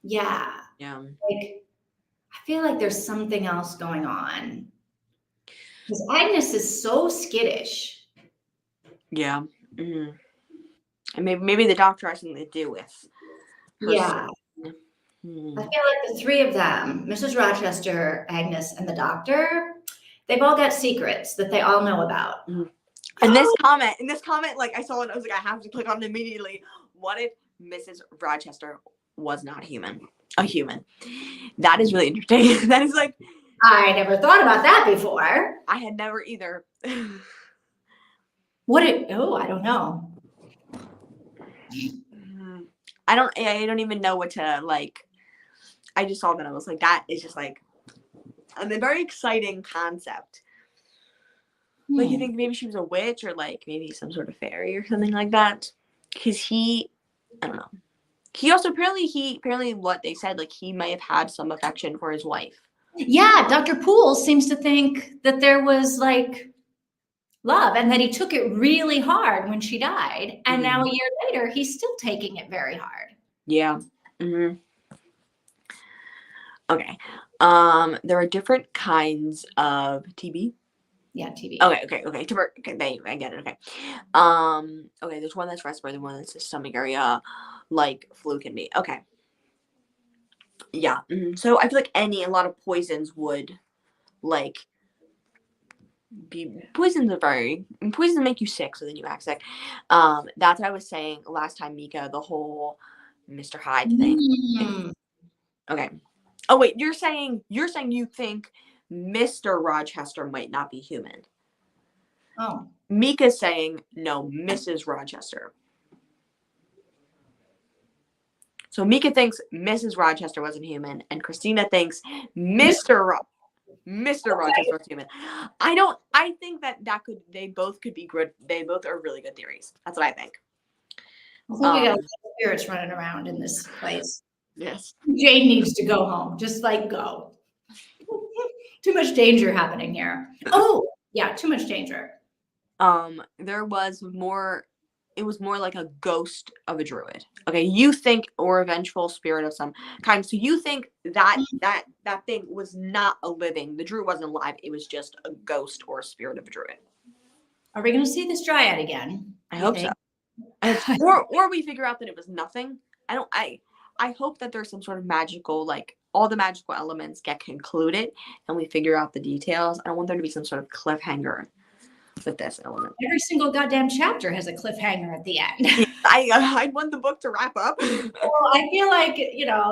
Yeah. Yeah. Like, I feel like there's something else going on. Because Agnes is so skittish. Yeah. And maybe the doctor has something to do with her. Yeah. Hmm. I feel like the three of them, Mrs. Rochester, Agnes, and the doctor, they've all got secrets that they all know about. And this comment, like I saw it, I was like, I have to click on it immediately. What if Mrs. Rochester was not a human? That is really interesting. That is like, I never thought about that before. I had never either. I don't know. I don't even know what to like. I just saw that. I was like, that is just like a very exciting concept. Like, you think maybe she was a witch or like maybe some sort of fairy or something like that? Because I don't know. He also apparently what they said, like he might have had some affection for his wife. Yeah, Dr. Poole seems to think that there was like love and that he took it really hard when she died. And now a year later, he's still taking it very hard. Yeah. Mm-hmm. Okay. There are different kinds of TB. Yeah, TB. Okay. I get it. Okay. Okay, there's one that's respiratory, one that's the stomach area, like flu can be. Okay. Yeah. So I feel like a lot of poisons would like poisons make you sick, so then you act sick. That's what I was saying last time, Mika, the whole Mr. Hyde thing. Okay. Oh wait, you're saying you think Mr. Rochester might not be human. Oh. Mika's saying no, Mrs. Rochester. So Mika thinks Mrs. Rochester wasn't human, and Christina thinks Mr. Rochester was human. I think that they both could be good. They both are really good theories. That's what I think. I think we got a lot of spirits running around in this place. Yes. Jane needs to go home. Just like go. Too much danger happening here. Oh, yeah, too much danger. There was more. It was more like a ghost of a druid. Okay, you think, or a vengeful spirit of some kind. So you think that thing was not a living. The druid wasn't alive. It was just a ghost or a spirit of a druid. Are we going to see this dryad again? I hope so. Or we figure out that it was nothing. I hope that there's some sort of magical, like all the magical elements get concluded and we figure out the details. I don't want there to be some sort of cliffhanger with this element. Every single goddamn chapter has a cliffhanger at the end. I want the book to wrap up. Well, I feel like,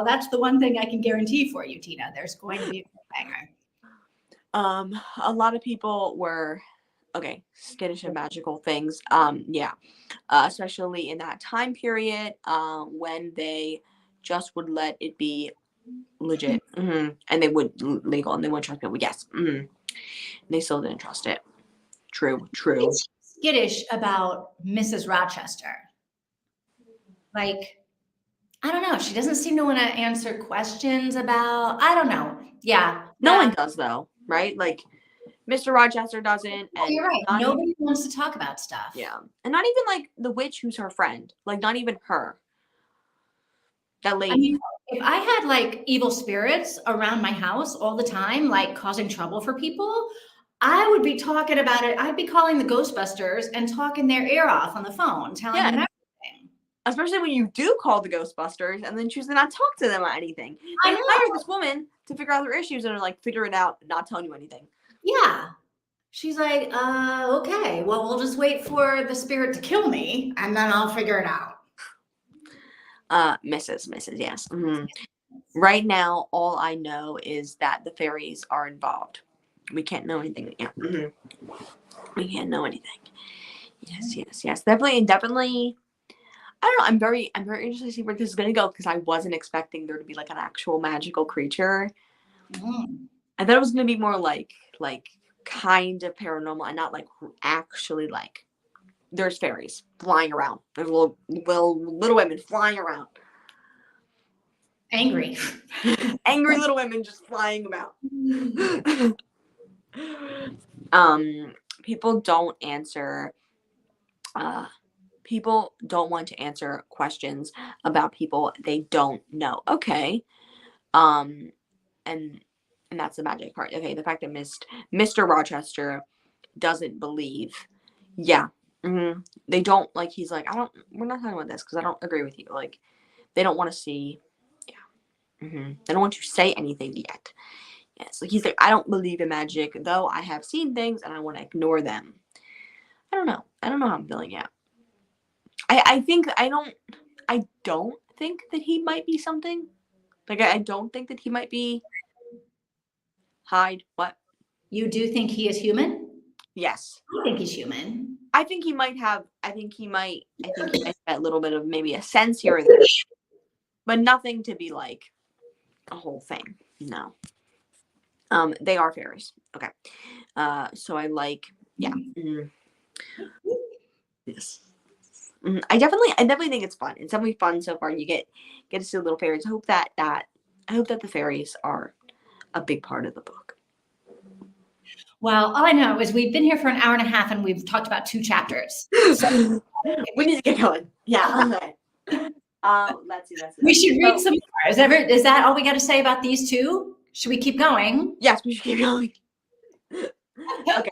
that's the one thing I can guarantee for you, Tina. There's going to be a cliffhanger. A lot of people were skittish of magical things. Especially in that time period, when they just would let it be legit, and they would legal, and they wouldn't trust people. Yes, they still didn't trust it. True. It's skittish about Mrs. Rochester. Like, I don't know. She doesn't seem to want to answer questions about. I don't know. Yeah, no one does though, right? Like, Mr. Rochester doesn't. And you're right. Nobody wants to talk about stuff. Yeah. And not even like the witch who's her friend. Like, not even her. That lady. I mean, if I had like evil spirits around my house all the time, like causing trouble for people, I would be talking about it. I'd be calling the Ghostbusters and talking their ear off on the phone, telling them everything. Especially when you do call the Ghostbusters and then choose to not talk to them about anything. They hired this woman to figure out their issues and are like, figure it out, not telling you anything. Yeah. She's like, okay, well, we'll just wait for the spirit to kill me and then I'll figure it out. Mrs., yes. Right now, all I know is that the fairies are involved. We can't know anything. Yeah. We can't know anything. Yes. Definitely. I don't know. I'm very interested to see where this is going to go because I wasn't expecting there to be like an actual magical creature. I thought it was going to be more like kind of paranormal and not like actually like there's fairies flying around. There's little women flying around. Angry little women just flying about. People don't want to answer questions about people they don't know. Okay. And that's the magic part. Okay, the fact that Mr. Rochester doesn't believe. Yeah, They don't like. He's like, I don't. We're not talking about this because I don't agree with you. Like, they don't want to see. Yeah. They don't want you to say anything yet. Yes. Like he's like, I don't believe in magic, though I have seen things and I want to ignore them. I don't know. I don't know how I'm feeling yet. I think I don't think that he might be something. Like I don't think that he might be Hyde. What? You do think he is human? Yes. I think he's human. I think he might have. I think he might have a little bit of maybe a sense here or there, but nothing to be like a whole thing. No. They are fairies. Okay. So I like. Yeah. Yes. I definitely think it's fun. It's definitely fun so far. You get to see the little fairies. I hope that the fairies are a big part of the book. Well, all I know is we've been here for an hour and a half and we've talked about 2 chapters. So We need to get going. Yeah. Okay. Let's see. we should read some more. Is that all we got to say about these 2? Should we keep going? Yes, we should keep going. Okay.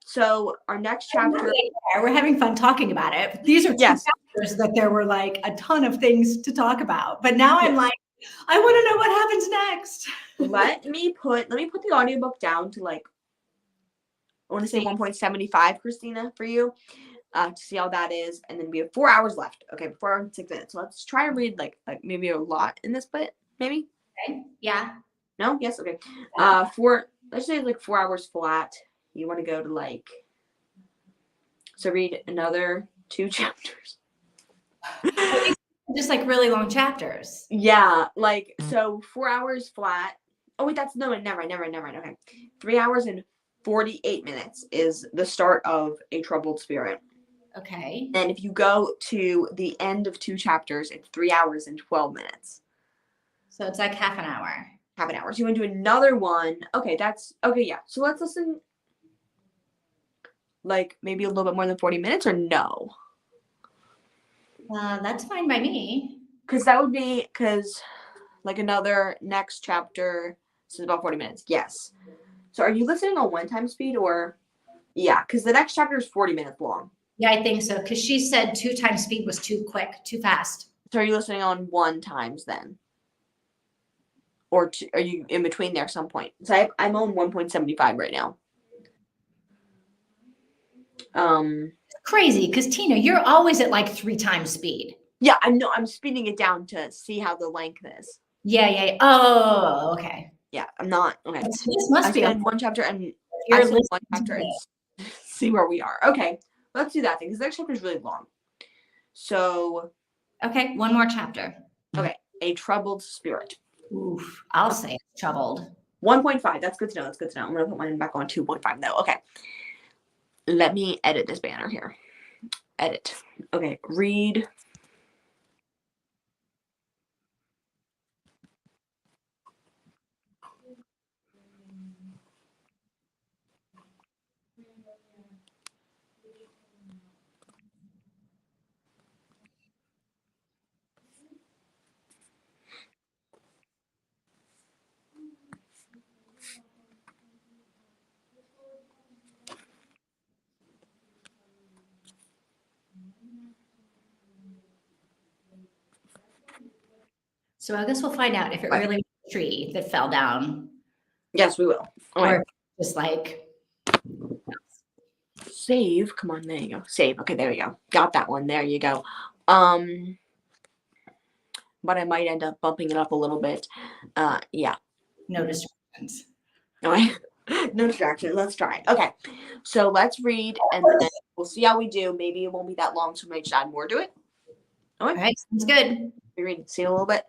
So our next chapter. We're having fun talking about it. These are 2 Yes. chapters that there were like a ton of things to talk about. But now I'm like, I want to know what happens next. Let me put the audiobook down to like, I want to say 1.75, Christina, for you, to see how that is. And then we have 4 hours left. Okay, 4 hours and 6 minutes. So let's try to read like maybe a lot in this bit, maybe? Okay. Yeah. No? Yes, okay. Let's say like 4 hours flat. You want to go to like, so read another 2 chapters. Just like really long chapters. Yeah, like, so 4 hours flat. Oh wait, that's never mind. Okay. 3 hours and 48 minutes is the start of A Troubled Spirit. Okay. And if you go to the end of 2 chapters, it's 3 hours and 12 minutes. So it's like half an hour. Half an hour. So you want to do another one. Okay, yeah. So let's listen like maybe a little bit more than 40 minutes or no? That's fine by me. Because like another next chapter is about 40 minutes. Yes. So are you listening on 1 time speed or? Yeah, because the next chapter is 40 minutes long. Yeah, I think so. Because she said 2 times speed was too quick, too fast. So are you listening on 1 times then? Or are you in between there at some point? So I'm on 1.75 right now. Crazy, because Tina, you're always at like 3 times speed. Yeah, I know. I'm speeding it down to see how the length is. Yeah. Oh, okay. Yeah, I'm not. Okay. So this must be 1 chapter and you're I said 1 listening chapter to and it. see where we are. Okay, let's do that thing because the next chapter is really long. So. Okay, 1 more chapter. Okay, A Troubled Spirit. Oof, I'll say it's troubled. 1.5. That's good to know. I'm gonna put mine back on 2.5 though. Okay. Let me edit this banner here. Edit. Okay, read. So I guess we'll find out if it really was a tree that fell down. Yes, we will. Or just like save. Come on, there you go. Save. Okay, there you go. Got that one. There you go. But I might end up bumping it up a little bit. Yeah. No distractions. All right. No distraction. Let's try it. Okay. So let's read and then we'll see how we do. Maybe it won't be that long, so we might just add more to it. All right. Sounds good. We read. See a little bit.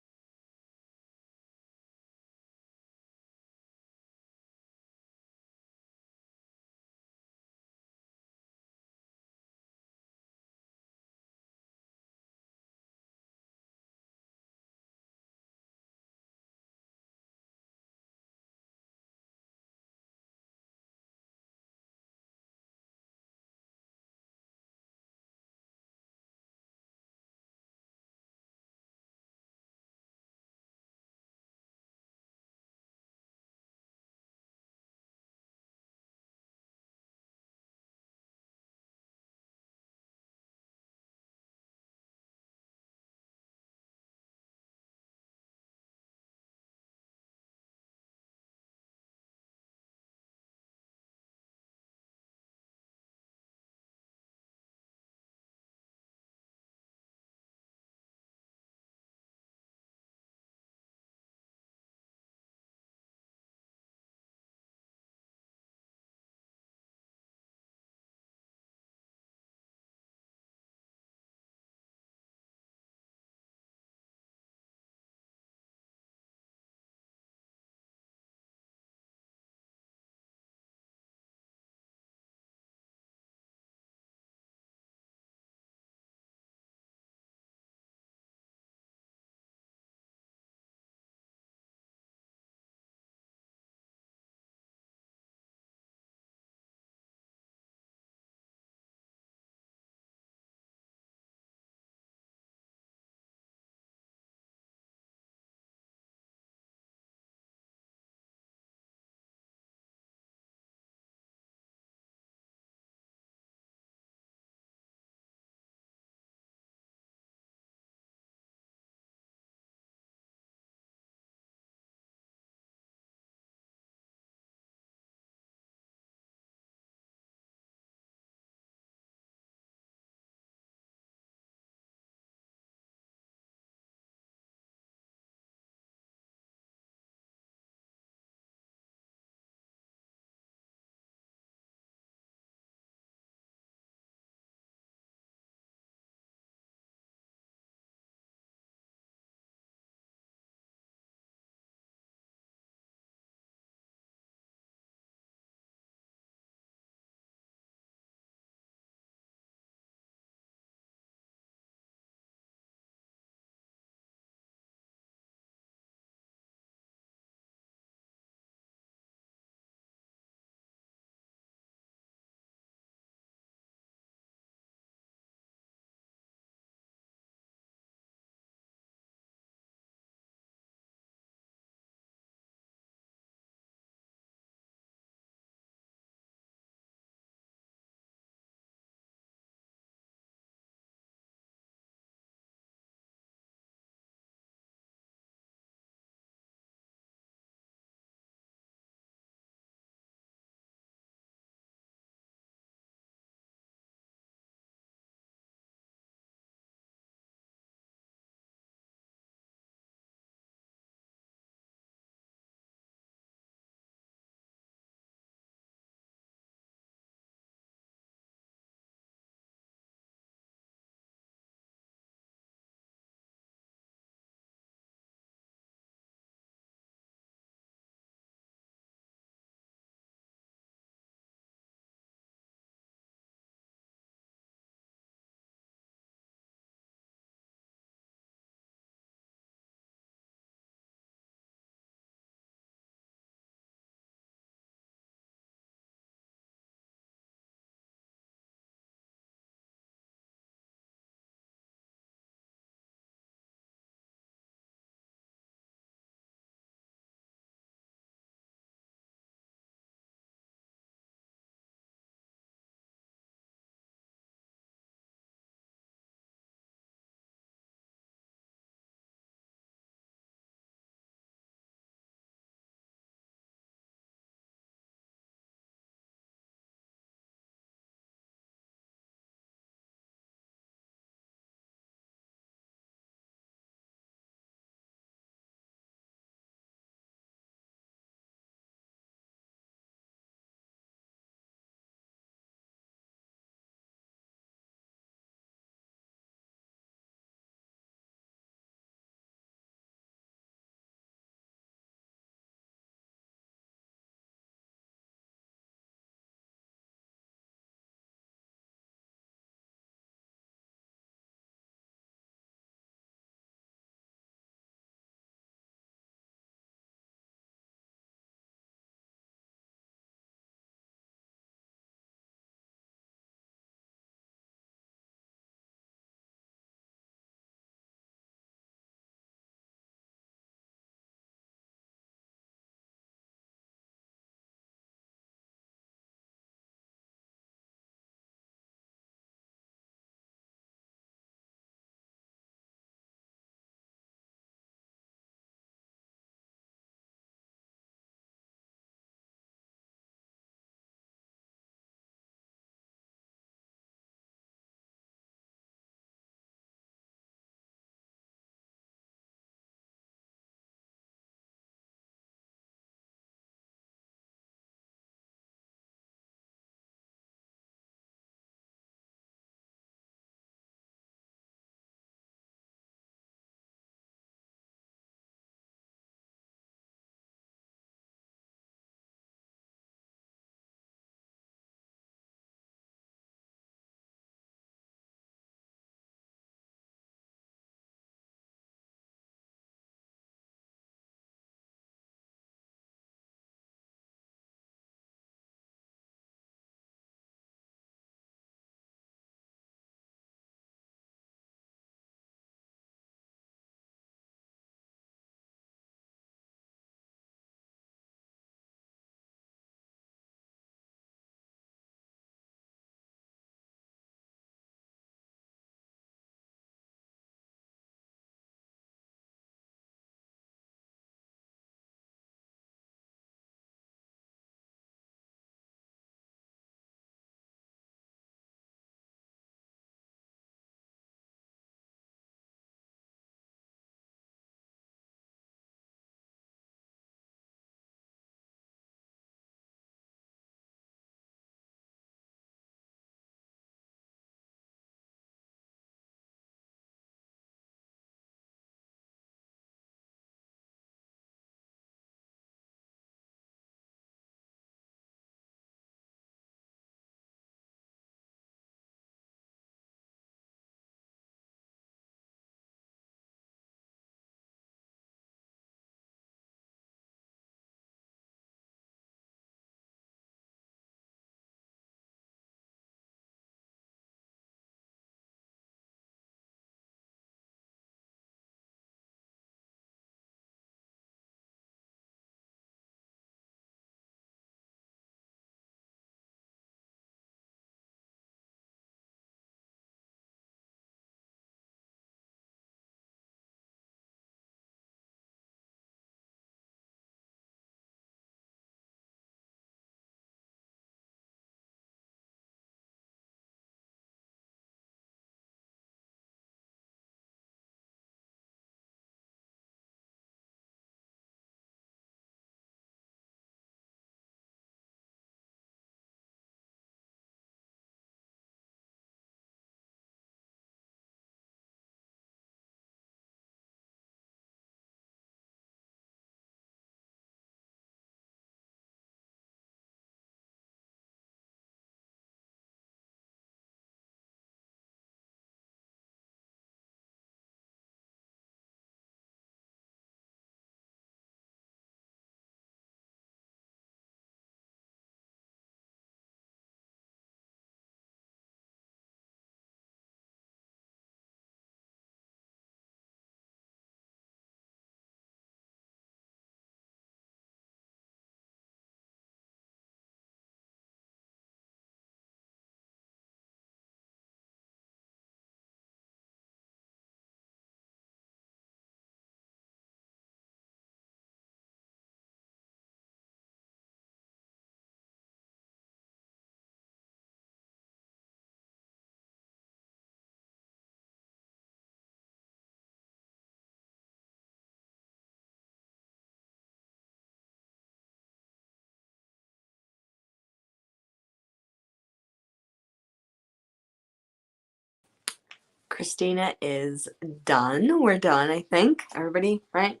Christina is done. We're done, I think. Everybody, right?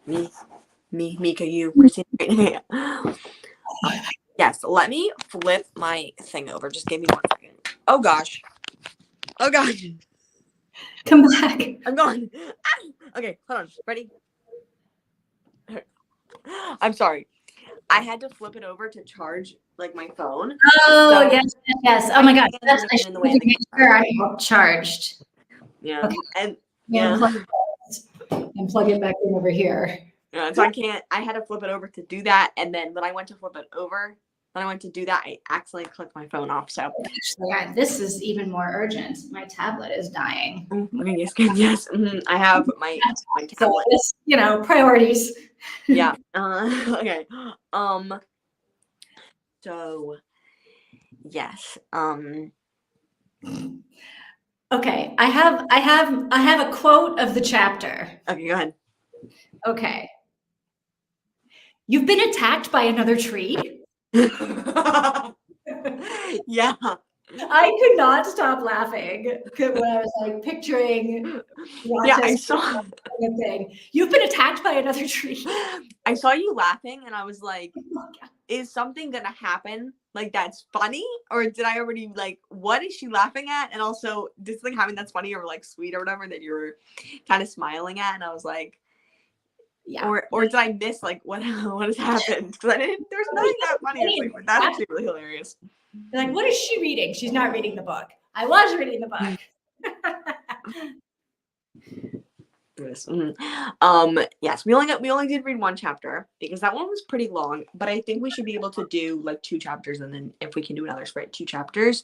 Me, Mika, you, Christina. Yes, let me flip my thing over. Just give me 1 second. Oh gosh. Oh gosh. Come back. I'm gone. Okay, hold on. Ready? I'm sorry. I had to flip it over to charge like my phone. Oh, So yes. Oh my gosh. hands would have I been should in the way of the make sure I'm charged. Yeah. Okay. And Yeah. yeah. And plug it back in over here. Yeah, so I had to flip it over to do that. And then when I went to flip it over, when I went to do that, I accidentally clicked my phone off. So Actually, this is even more urgent. My tablet is dying. okay, yes. I have my tablet. So this, priorities. Yeah. Okay. So yes. Okay. I have a quote of the chapter. Okay, go ahead. Okay. You've been attacked by another tree? Yeah. I could not stop laughing when I was like picturing Yeah, I saw thing. You've been attacked by another tree. I saw you laughing and I was like, is something gonna happen like that's funny? Or did I already like what is she laughing at? And also did something happen that's funny or like sweet or whatever that you were kind of smiling at? And I was like, yeah. Or did I miss like what has happened? Because there's nothing that funny. It's like, but that's actually really hilarious. They're like, what is she reading? She's not reading the book. I was reading the book. Yes. Yes, we only did read 1 chapter because that one was pretty long, but I think we should be able to do like 2 chapters and then if we can do another spread 2 chapters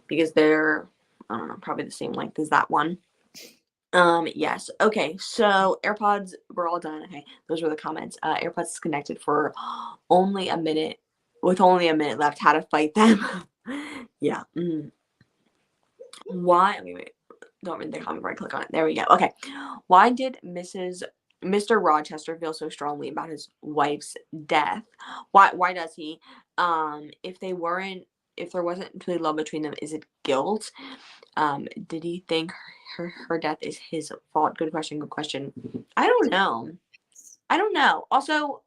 because they're I don't know, probably the same length as that one. Yes. Okay. So AirPods, we're all done. Okay. Those were the comments. AirPods disconnected for only a minute with only a minute left. How to fight them. Yeah. Why? Wait. Don't read the comment before I click on it. There we go. Okay. Why did Mr. Rochester feel so strongly about his wife's death? Why does he? If there wasn't truly love between them, is it guilt? Did he think her death is his fault? Good question. I don't know. Also,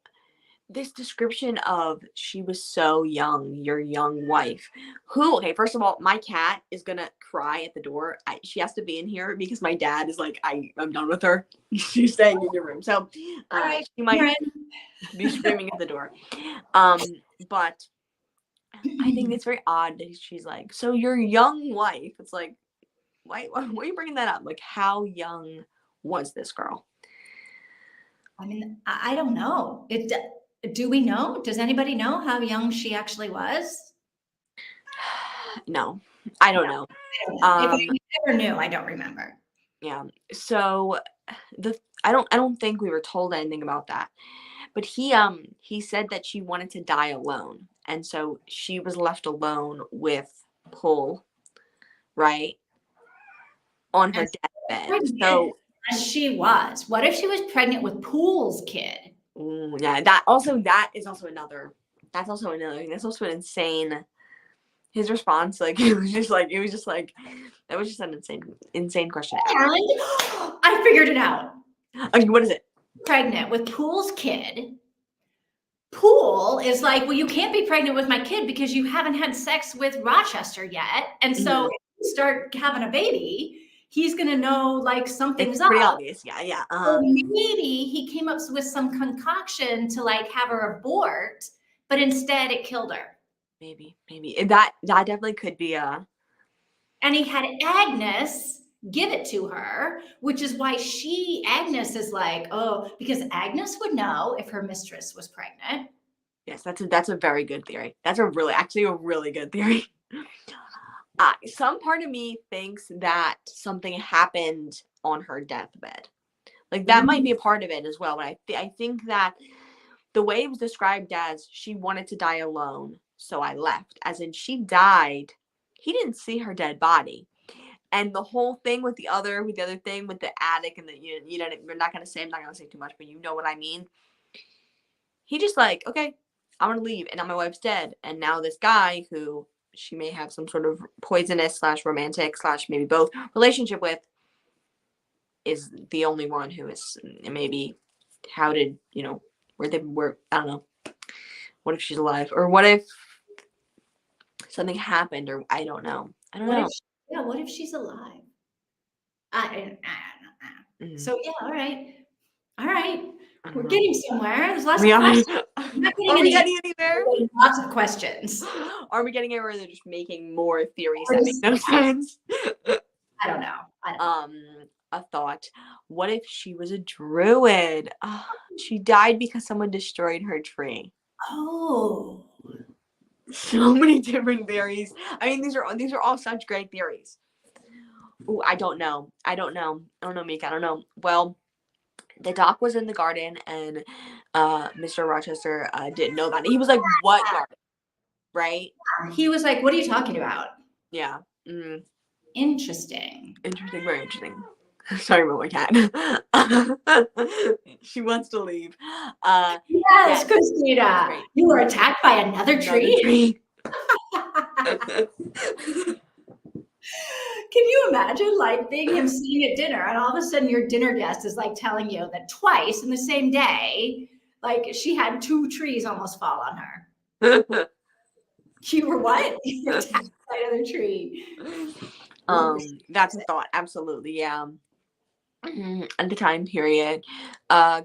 this description of she was so young, your young wife. Okay, first of all, my cat is gonna cry at the door. She has to be in here because my dad is like, I'm done with her. She's staying in your room. So she might be screaming at the door. But I think it's very odd that she's like, so your young wife. It's like, why are you bringing that up? Like, how young was this girl? I mean, I don't know. Do we know? Does anybody know how young she actually was? No, I don't know. If I ever knew, I don't remember. Yeah. So I don't think we were told anything about that. But he said that she wanted to die alone. And so she was left alone with Paul, right? On her deathbed. So she was. What if she was pregnant with Pool's kid? Yeah, that's also another thing. That's also an insane his response, like it was just like that was just an insane question. And I figured it out. Okay, what is it? Pregnant with Pool's kid. Pool is like, well, you can't be pregnant with my kid because you haven't had sex with Rochester yet. And so if you start having a baby, he's going to know like something's pretty obvious. Yeah. So maybe he came up with some concoction to like have her abort, but instead it killed her. Maybe. That definitely could be and he had Agnes give it to her, which is why Agnes is like, oh, because Agnes would know if her mistress was pregnant. Yes, that's a very good theory. That's actually a really good theory. Some part of me thinks that something happened on her deathbed. Like that might be a part of it as well. But I think that the way it was described as she wanted to die alone, so I left. As in she died, he didn't see her dead body. And the whole thing with the other thing with the attic and you know, I'm not gonna say too much, but you know what I mean. He just like, okay, I'm gonna leave, and now my wife's dead, and now this guy who she may have some sort of poisonous / romantic / maybe both relationship with is the only one who is maybe how did, where they were, I don't know. What if she's alive? Or what if something happened? Or I don't know. I don't know. What if she's alive? I don't know. Mhm. So yeah, all right. I don't We're know. getting somewhere. There's lots We of are. questions. I'm not Are we getting getting anywhere? lots of questions. Are we getting anywhere? They're just making more theories Or that make just- no sense. I don't know. A thought. What if she was a druid? She died because someone destroyed her tree. Oh. So many different theories. I mean, these are all such great theories. Ooh, I don't know, Mika. I don't know. Well, the doc was in the garden, and Mr. Rochester didn't know about it. He was like, "What garden?" Right? He was like, what are you talking about? Yeah. Mm. Interesting. Interesting. Very interesting. Sorry about my cat. She wants to leave. Yes, Christina. Great. You were attacked by another tree? Can you imagine like being him sitting at dinner and all of a sudden your dinner guest is like telling you that twice in the same day, like she had 2 trees almost fall on her. You were what? You were attacked by another tree. That's a thought. Absolutely. Yeah. At the time period,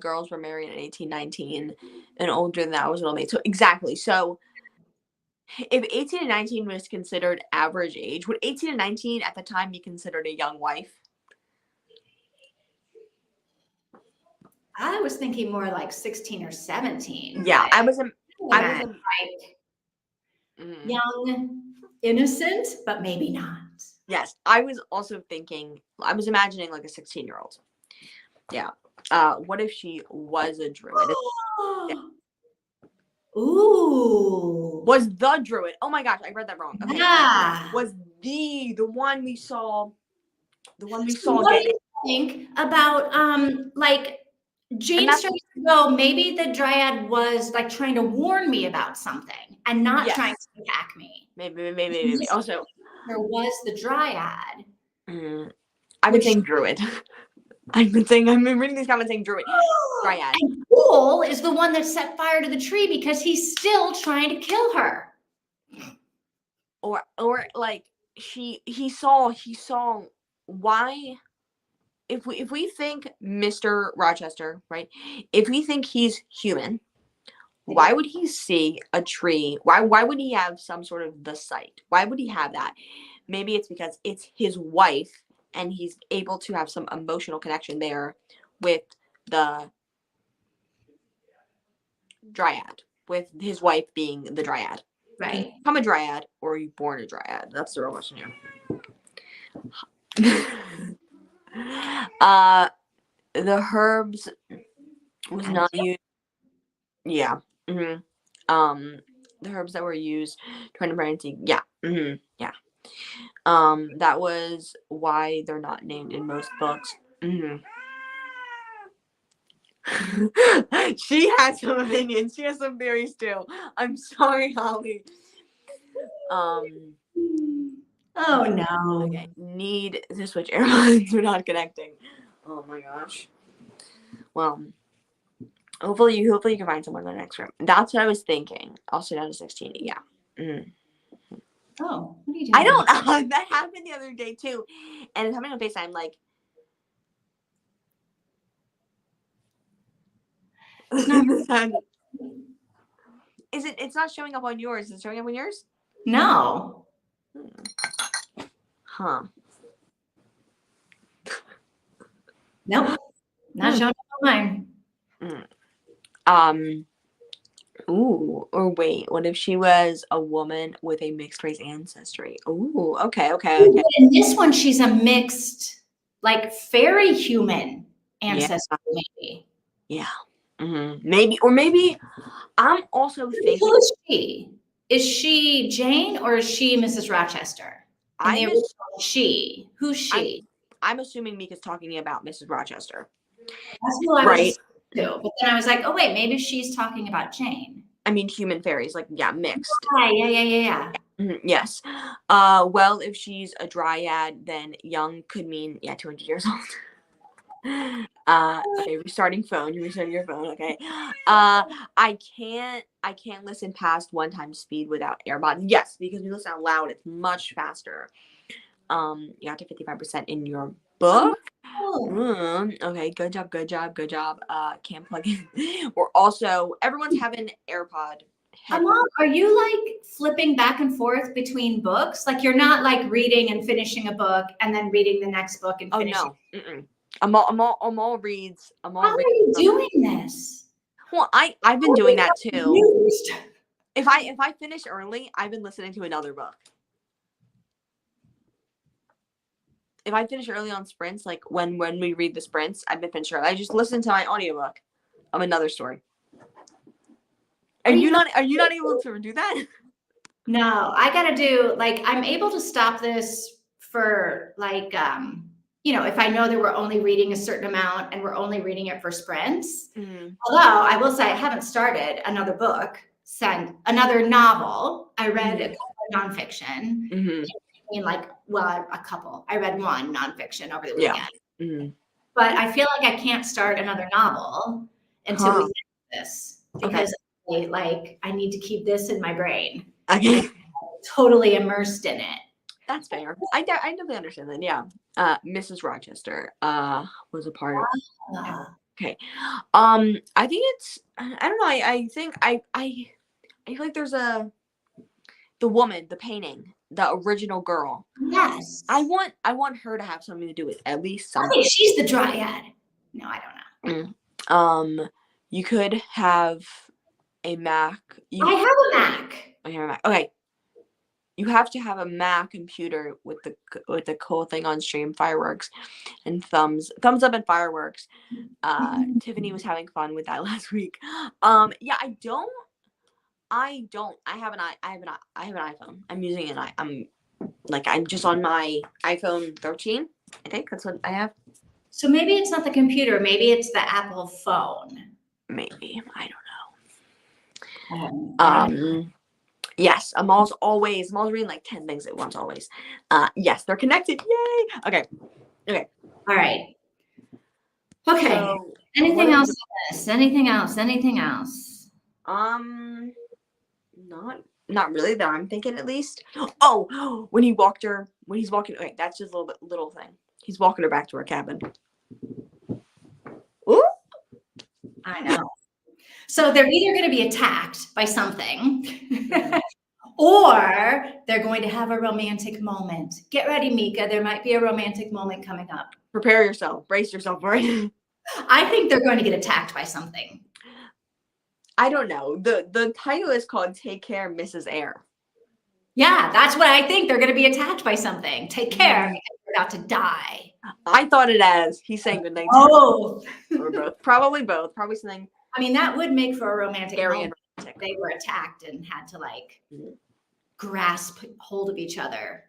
girls were married in 1819, and older than that was an old maid. So exactly. So if 18 and 19 was considered average age, would 18 and 19 at the time be considered a young wife? I was thinking more like 16 or 17. Yeah, I was like young, innocent, but maybe not. Yes, I was also thinking. I was imagining like a 16-year-old. Yeah. What if she was a druid? Ooh. Was the druid? Oh my gosh, I read that wrong. Okay. Yeah. Was the one we saw? The one we So saw what get do you think about like Jane that's- starts to go, maybe the dryad was like trying to warn me about something and not Yes. trying to attack me. Maybe. Also, There was the dryad. I've been saying druid. I'm reading these comments saying druid. Dryad. And Fool is the one that set fire to the tree because he's still trying to kill her. Or like he saw why if we think Mr. Rochester, right? If we think he's human, why would he see a tree? Why would he have some sort of the sight? Why would he have that? Maybe it's because it's his wife and he's able to have some emotional connection there with the dryad, with his wife being the dryad. Right. Can you become a dryad or are you born a dryad? That's the real question here. The herbs was not used. Yeah. Mm-hmm. The herbs that were used trying to pregnancy. Yeah. Mm-hmm. Yeah. That was why they're not named in most books. Mm-hmm. She has some opinions. She has some theories too. I'm sorry, Holly. Oh no. Okay. Need to switch airlines. We're not connecting. Oh my gosh. Well, hopefully you can find someone in the next room. That's what I was thinking. I'll sit down to 16. Yeah. Mm. Oh, what are you doing? I don't know. That happened the other day too. And it's happening on FaceTime. Like, it's not showing up on yours. Is it showing up on yours? No. Huh. Nope. Not showing up on mine. Ooh, or wait, what if she was a woman with a mixed race ancestry? Ooh, okay. In this one, she's a mixed, like fairy human ancestor, maybe. Yeah. Mm-hmm. Maybe I'm also thinking. Who is she? Is she Jane or is she Mrs. Rochester? Who's she? I'm assuming Mika's talking about Mrs. Rochester. That's who I was too. But then I was like, oh wait, maybe she's talking about Jane. I mean, human fairies, like mixed. Yeah. Yes. Well, if she's a dryad, then young could mean 200 years old. Okay, restarting phone. You're restarting your phone. Okay. I can't listen past 1 time speed without AirPods. Yes, because when you listen out loud, it's much faster. You got to 55% in your book. Okay, good job, good job, good job. Can't plug in. We're also everyone's having AirPod head. Amal, are you like flipping back and forth between books? Like you're not like reading and finishing a book and then reading the next book and Oh finishing. no. Mm-mm. Amal reads. How are you doing this? Well, I've been doing that too. Confused. If I finish early, I've been listening to another book. If I finish early on sprints, like when we read the sprints, I've been finished early. I just listen to my audiobook of another story. Are you not able to do that? No, I gotta do like I'm able to stop this for like if I know that we're only reading a certain amount and we're only reading it for sprints. Although I will say I haven't started another book, another novel. I read a couple of nonfiction. I mean, a couple. I read one nonfiction over the weekend. But I feel like I can't start another novel until we get this because I need to keep this in my brain. Okay. Totally immersed in it. That's fair. I definitely understand that. Yeah. Mrs. Rochester was a part of. Okay. I think it's. I don't know. I think I feel like there's the woman, the painting, the original girl. Yes. I want her to have something to do with at least something. I think she's the dryad. No, I don't know. You could have a Mac. I have a Mac. I have a Mac. Okay. You have to have a Mac computer with the cool thing on stream, fireworks, and thumbs up and fireworks. Tiffany was having fun with that last week. Yeah, I don't. I have an iPhone. I'm using an I'm just on my iPhone 13. I think that's what I have. So maybe it's not the computer. Maybe it's the Apple phone. Maybe. I don't know. Yes, Amal's reading like 10 things at once always. Yes, they're connected. Yay! Okay. All right. Okay. So, anything else on this? Anything else? Not really that I'm thinking at least. Oh, when he's walking. Okay, that's just a little thing. He's walking her back to her cabin. Ooh. I know. So they're either going to be attacked by something or they're going to have a romantic moment. Get ready, Mika. There might be a romantic moment coming up. Prepare yourself. Brace yourself for it. I think they're going to get attacked by something. I don't know. The title is called Take Care, Mrs. Air. Yeah, that's what I think. They're going to be attacked by something. Take care. They're about to die. I thought it as he's saying good night. Oh. Or both. Probably both. Probably something. I mean, that would make for a romantic moment. Romantic. They were attacked and had to grasp hold of each other.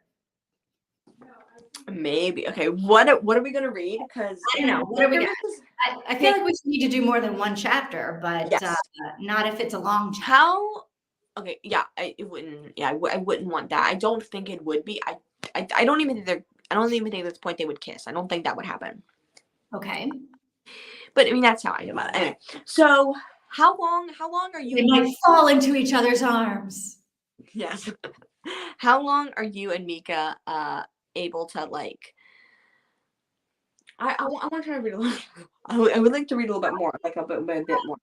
Maybe. Okay. What are we gonna read? Because I don't know. What are we gonna? I feel like we need to do more than one chapter, but yes. Not if it's a long chapter. How? Okay. Yeah. I wouldn't want that. I don't think it would be. I don't even think at this point they would kiss. I don't think that would happen. Okay. But I mean, that's how I feel about it. Anyway, so how long are you? They might fall into each other's arms. Yes. How long are you and Mika able to I want to try to read a little. I would like to read a little bit more, a bit more.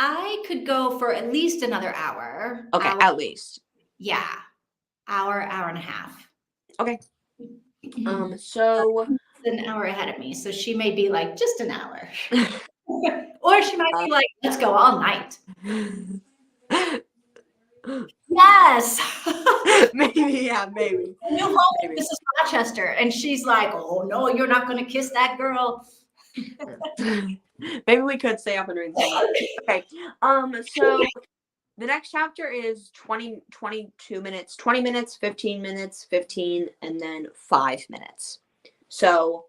I could go for at least another hour. Okay, at least. Yeah, hour and a half. Okay. So an hour ahead of me, so she may be like just an hour, or she might be like, let's go all night. Yes. Maybe. New home, Mrs. Rochester, and she's like, oh no, you're not going to kiss that girl. Maybe we could stay up and read something. Okay. So the next chapter is 22 minutes, 20 minutes, 15 minutes, 15, and then 5 minutes. So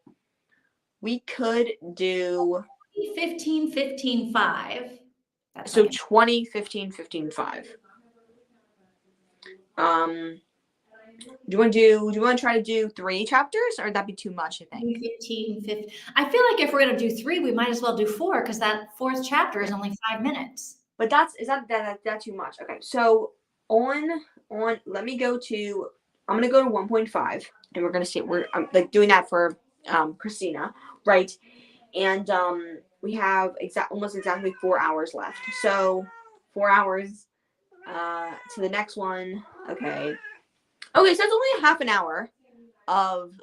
we could do 15, 15, 5. So 20, 15, 15, 5. Do you want to try to do 3 chapters, or would that be too much, I think? 15, 15. I feel like if we're going to do 3, we might as well do 4 because that 4th chapter is only 5 minutes. But is that too much? Okay, so on let me go to, I'm gonna go to 1.5, and we're gonna see, we're like doing that for Christina, right? And we have almost exactly 4 hours left. So 4 hours to the next one. Okay. Okay, so that's only half an hour of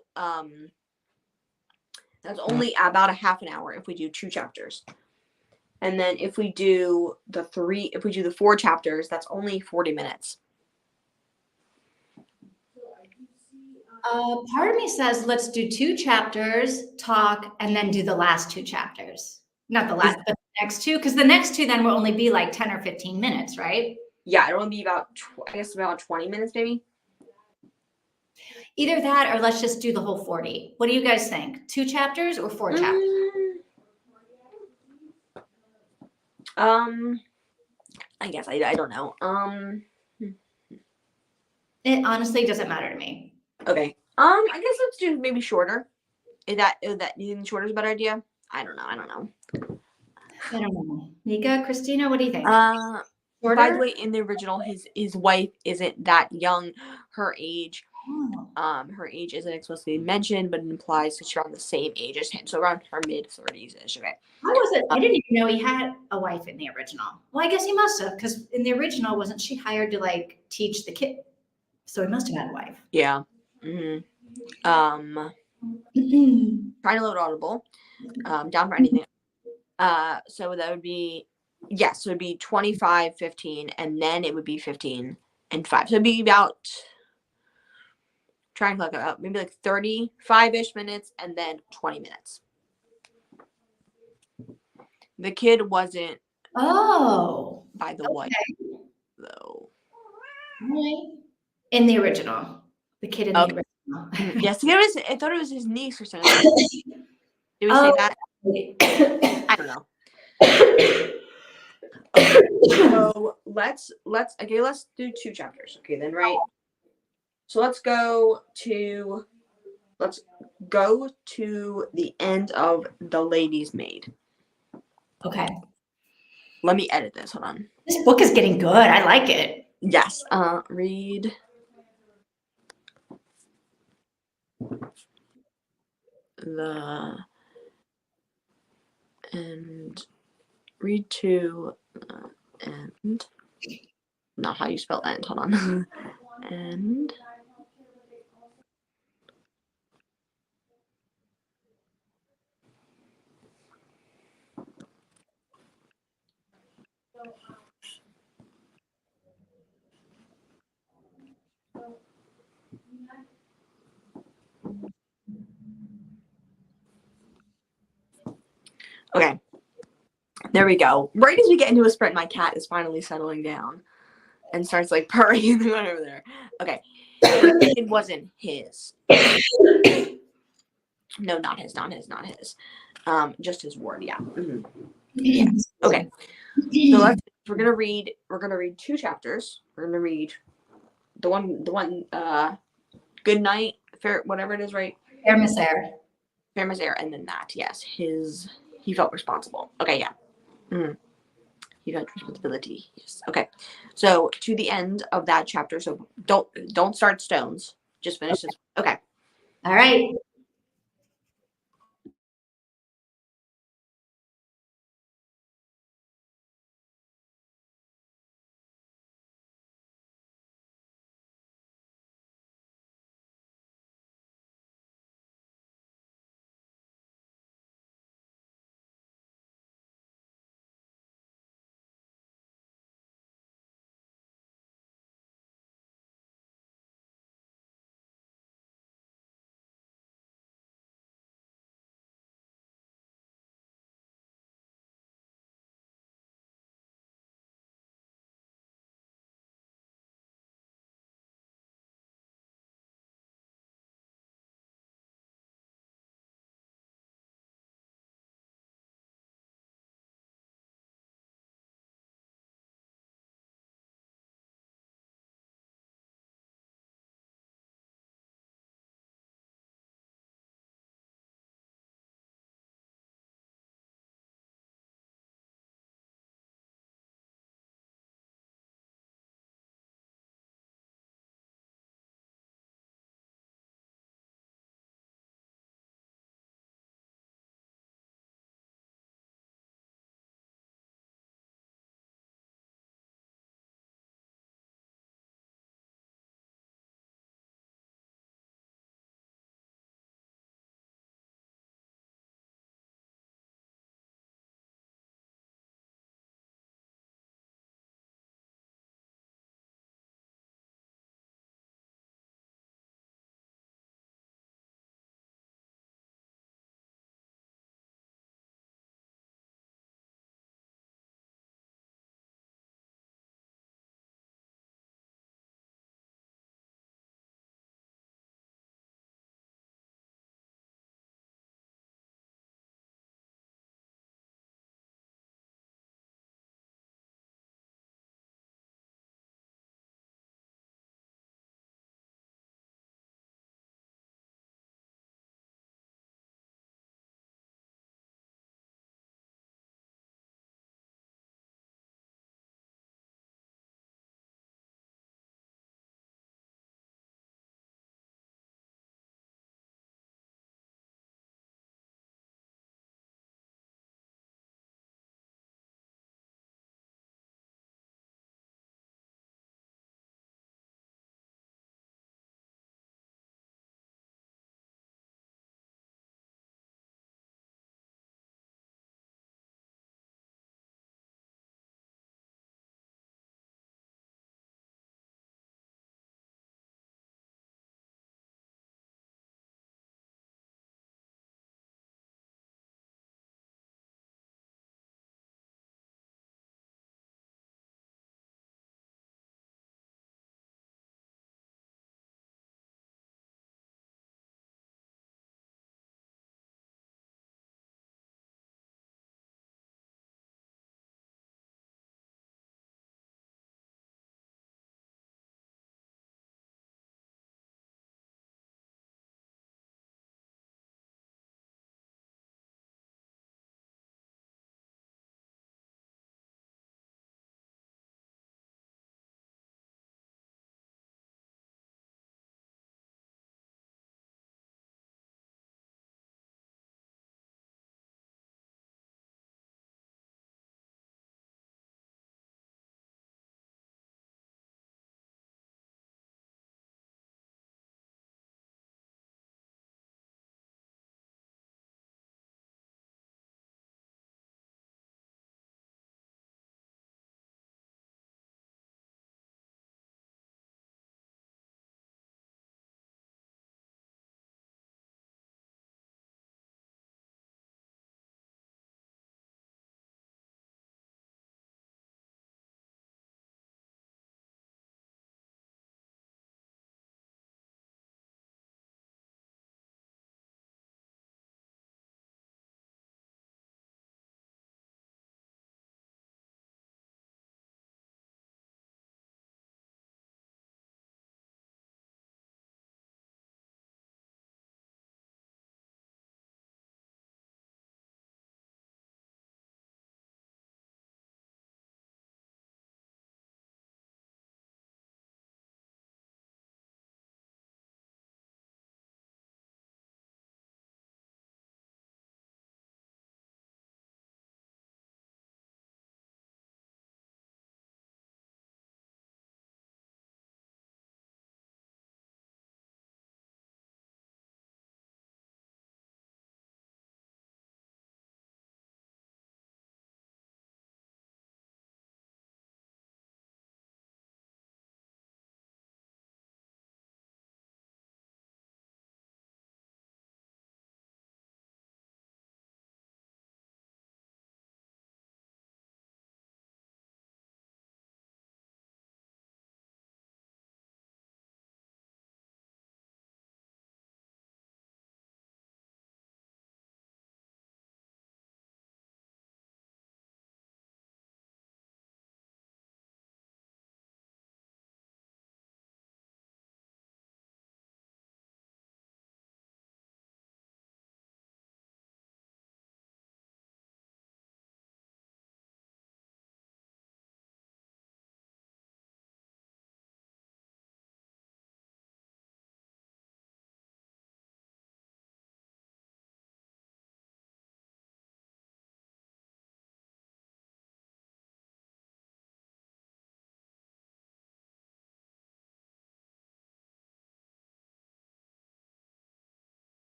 that's only about a half an hour if we do 2 chapters. And then if we do the 4 chapters, that's only 40 minutes. Part of me says let's do 2 chapters, talk, and then do the last 2 chapters. Not the last, but the next 2, because the next 2 then will only be like 10 or 15 minutes, right? Yeah, it'll only be about, I guess, about 20 minutes maybe. Either that or let's just do the whole 40. What do you guys think? 2 chapters or 4 chapters? I guess I don't know. It honestly doesn't matter to me. Okay. I guess let's do maybe shorter. Is that you think shorter is a better idea? I don't know. I don't know. Nika, Christina, what do you think? Shorter? By the way, in the original, his wife isn't that young. Her age, her age isn't explicitly mentioned, but it implies that she's around the same age as him, so around her mid-30s ish. Okay. I didn't even know he had a wife in the original. Well, I guess he must have, because in the original, wasn't she hired to like teach the kid? So he must have had a wife. Yeah. Mm-hmm. Trying to load Audible. Down for anything. So that would be, yes, so it'd be 25, 15, and then it would be 15 and 5. So it'd be about, trying to look it up, maybe like 35-ish minutes and then 20 minutes. The kid wasn't by the wife, though. Right. In the original. The kid in the original. Yes, I thought it was his niece or something. Did we say that? I don't know. Okay, so let's do 2 chapters. Okay, then, right? So let's go to the end of The Lady's Maid. Okay. Let me edit this. Hold on. This book is getting good. I like it. Yes. Read the end. Read to end. Not how you spell end. Hold on. End. Okay. There we go. Right as we get into a sprint, my cat is finally settling down and starts like purring and going over there. Okay. It wasn't his. No, not his. Just his ward. Yeah. Mm-hmm. Yes. Okay. So we're gonna read 2 chapters. We're gonna read the one Good Night, Fair, whatever it is, right? Fair Misere, and then that. Yes, he felt responsible. Okay, yeah. Mm. He felt responsibility. Yes. Okay. So to the end of that chapter. So don't start stones. Just finish this. Okay. All right.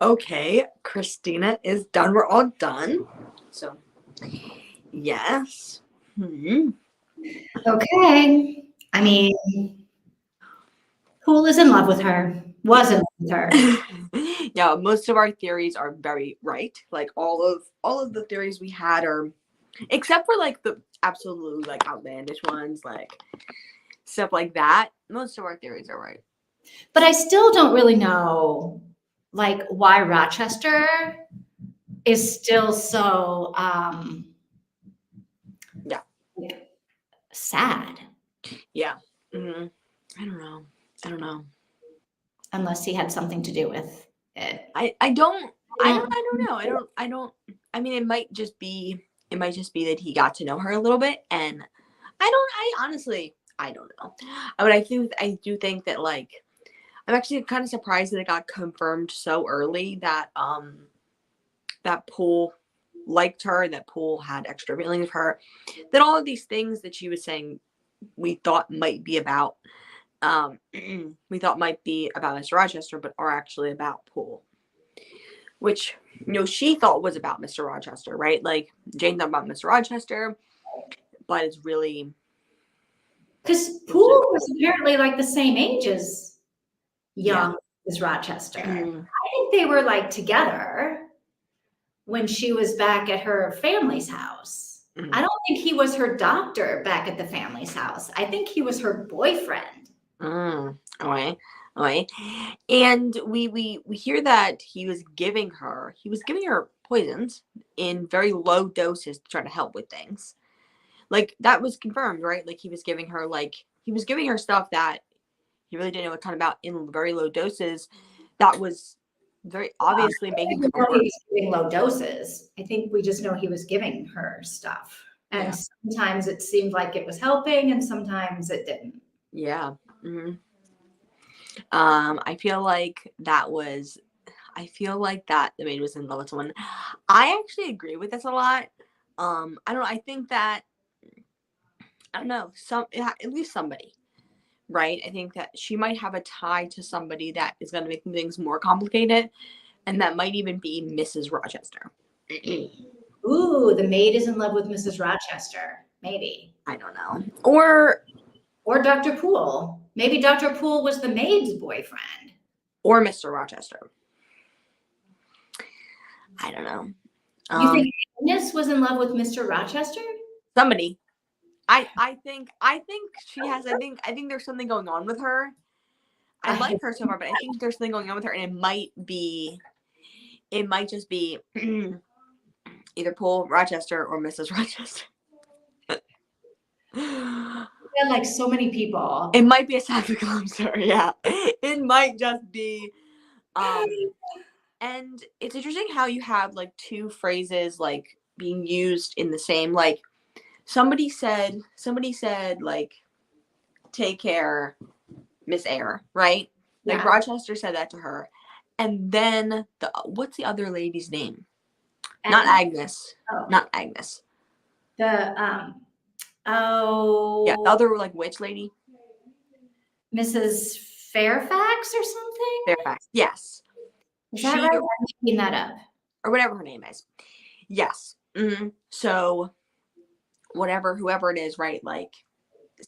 Okay, Christina is done. We're all done. So, yes. Okay. I mean, Poole is in love with her. Was in love with her. Yeah, most of our theories are very right. Like all of the theories we had are, except for like the absolute like outlandish ones, like stuff like that. Most of our theories are right. But I still don't really know, like, why Rochester is still so Yeah. sad. Yeah. Mm-hmm. I don't know. I don't know. Unless he had something to do with it. I don't know. I mean, it might just be that he got to know her a little bit, and I honestly I don't know. But I do think that, like, I'm actually kind of surprised that it got confirmed so early that that Poole liked her, that Poole had extra feelings for her, that all of these things that she was saying we thought might be about we thought might be about Mr. Rochester, but are actually about Poole. Which, she thought was about Mr. Rochester, right? Like, Jane thought about Mr. Rochester, but it's really... Because Poole was apparently like the same age as young as Rochester. Mm-hmm. I think they were like together when she was back at her family's house. Mm-hmm. I don't think he was her doctor back at the family's house. I think he was her boyfriend. Okay. And we hear that he was giving her poisons in very low doses to try to help with things. Like, that was confirmed, right? Like, he was giving her stuff that he really didn't know a ton about in very low doses. That was very obviously making her worse. He was giving low doses. I think we just know he was giving her stuff. And sometimes it seemed like it was helping and sometimes it didn't. Yeah. Mm-hmm. I feel like the maid was in love with someone. I actually agree with this a lot. I don't know. I think that, I don't know, at least somebody, right? I think that she might have a tie to somebody that is going to make things more complicated, and that might even be Mrs. Rochester. Ooh, the maid is in love with Mrs. Rochester. Maybe. I don't know. Or Dr. Poole. Maybe Dr. Poole was the maid's boyfriend. Or Mr. Rochester. I don't know. You think Agnes was in love with Mr. Rochester? Somebody. I think she has. I think there's something going on with her. I like her so far, but I think there's something going on with her, and it might just be either Poole, Rochester, or Mrs. Rochester. Had like so many people. It might be a sapphic club story, yeah. It might just be and it's interesting how you have like two phrases like being used in the same, like somebody said like, take care, Miss Eyre, right? Like, Rochester said that to her. And then what's the other lady's name? Not Agnes. Oh. Not Agnes. The other like witch lady. Mrs. Fairfax or something? Fairfax. Yes. Is that right? I'm making that up. Or whatever her name is. Yes. Mm-hmm. So whoever it is, right? Like,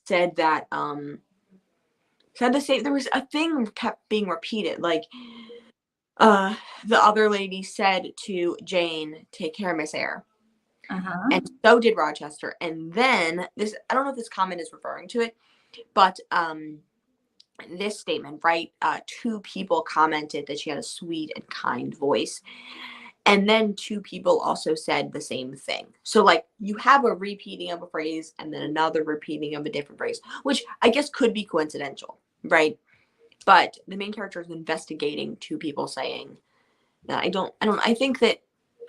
said that said the same. There was a thing kept being repeated. Like, the other lady said to Jane, take care, Miss Eyre. And so did Rochester. And then this, I don't know if this comment is referring to it, but this statement, right? Two people commented that she had a sweet and kind voice. And then two people also said the same thing. So, like, you have a repeating of a phrase and then another repeating of a different phrase, which I guess could be coincidental, right? But the main character is investigating two people saying that. I think that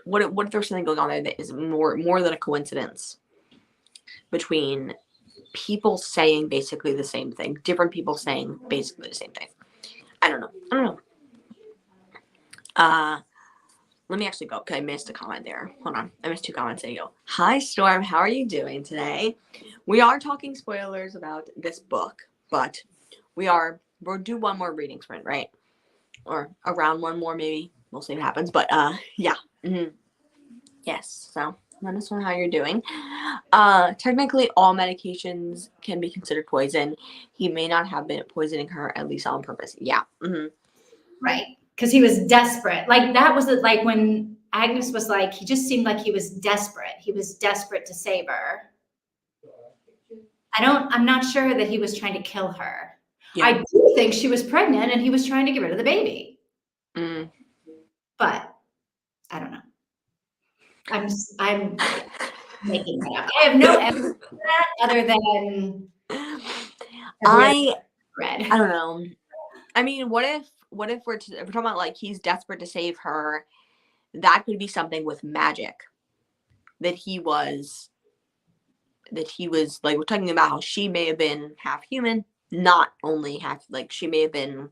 what if there's something going on there that is more than a coincidence between people saying basically the same thing, different people saying basically the same thing. I don't know. Let me actually go, because I missed a comment there. Hold on. I missed two comments. There you go. Hi, Storm. How are you doing today? We are talking spoilers about this book, but we'll do one more reading sprint, right? Or around one more, maybe we'll see what happens. But yeah. Yes. So let us know how you're doing. Technically, all medications can be considered poison. He may not have been poisoning her, at least on purpose. Yeah. Right. Because he was desperate. Like that was like when Agnes was like, he just seemed like he was desperate. He was desperate to save her. I'm not sure that he was trying to kill her. Yeah. I do think she was pregnant and he was trying to get rid of the baby. But I don't know. I'm making that up. I have no evidence for that other than I read. don't know. I mean, what if we're talking about like he's desperate to save her? That could be something with magic. That he was like, we're talking about how she may have been half human, not only half, like she may have been,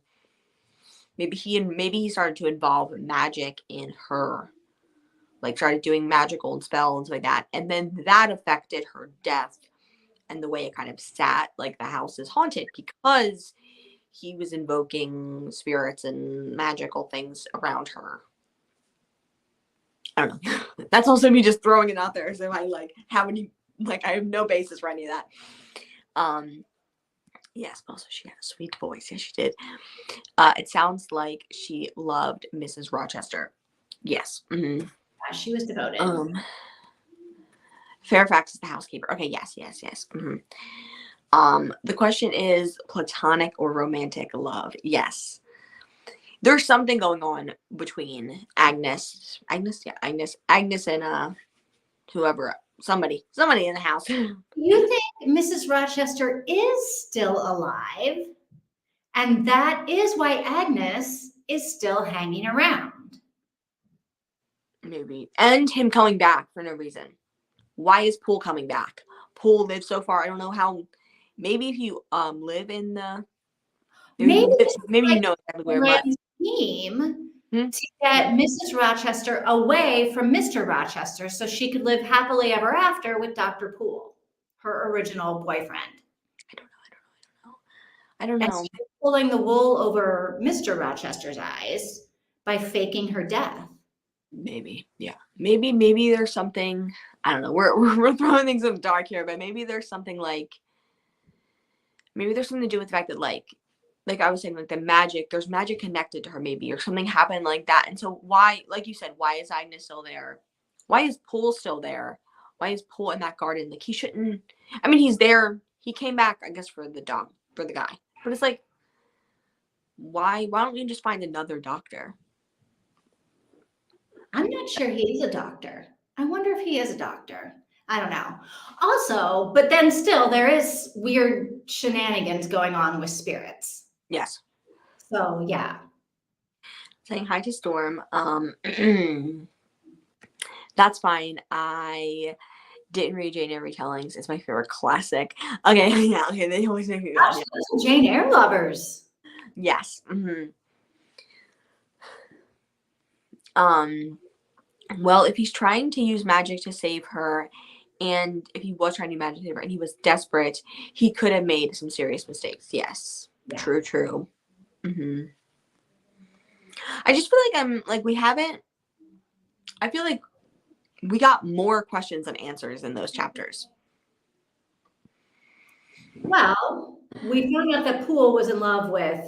maybe he started to involve magic in her, like started doing magical spells like that, and then that affected her death and the way it kind of sat, like the house is haunted because he was invoking spirits and magical things around her. I don't know. That's also me just throwing it out there. So I like have any, like I have no basis for any of that. Yes, but also she had a sweet voice. Yes, she did. It sounds like she loved Mrs. Rochester. Yes. Yeah, she was devoted. Fairfax is the housekeeper. Okay, yes. The question is platonic or romantic love. Yes. There's something going on between Agnes and whoever, somebody in the house. You think Mrs. Rochester is still alive, and that is why Agnes is still hanging around. Maybe. And him coming back for no reason. Why is Poole coming back? Poole lives so far. I don't know how. Maybe if you live in the maybe you know exactly where, but team to get Mrs. Rochester away from Mr. Rochester so she could live happily ever after with Dr. Poole, her original boyfriend. I don't know. And she's pulling the wool over Mr. Rochester's eyes by faking her death. Maybe, yeah. Maybe there's something. I don't know. We're throwing things in the dark here, but maybe there's something like. Maybe there's something to do with the fact that like I was saying, like the magic. There's magic connected to her, maybe, or something happened like that. And so why, like you said, why is Agnes still there? Why is Poole still there? Why is Poole in that garden? Like he shouldn't. I mean, he's there. He came back, I guess, for the guy. But it's like, why don't you just find another doctor? I'm not sure he is a doctor. I wonder if he is a doctor. I don't know. Also, but then still, there is weird shenanigans going on with spirits. Yes. So, yeah. Saying hi to Storm. That's fine. I didn't read Jane Eyre retellings. It's my favorite classic. Okay, yeah, okay. They always make me Gosh, those Jane Eyre lovers. Yes. Well, if he's trying to use magic to save her, and if he was trying to use magic to save her, and he was desperate, he could have made some serious mistakes. Yes. Yeah. True. I just feel like I feel like we got more questions than answers in those chapters. Well, we found out that Poole was in love with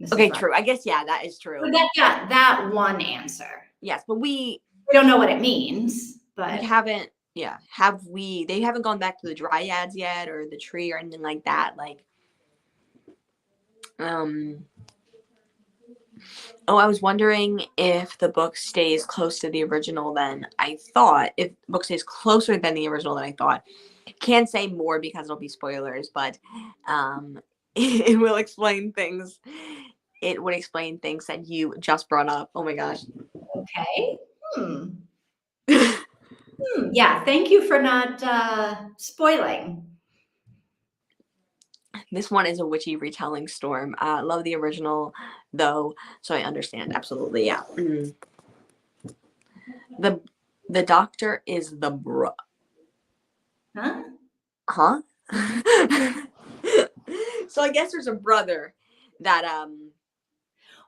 Mrs. Okay, true. I guess, yeah, that is true. We got that one answer. Yes, but we don't know what it means, but we haven't, yeah. They haven't gone back to the dryads yet or the tree or anything like that. Like, I was wondering if the book stays close to the original than I thought. If the book stays closer than the original than I thought. Can't say more because it'll be spoilers, but it will explain things. It would explain things that you just brought up. Oh my gosh. Okay. Yeah, thank you for not spoiling. This one is a witchy retelling, Storm. Love the original, though, so I understand. Absolutely, yeah. The doctor is the bro. Huh? So I guess there's a brother that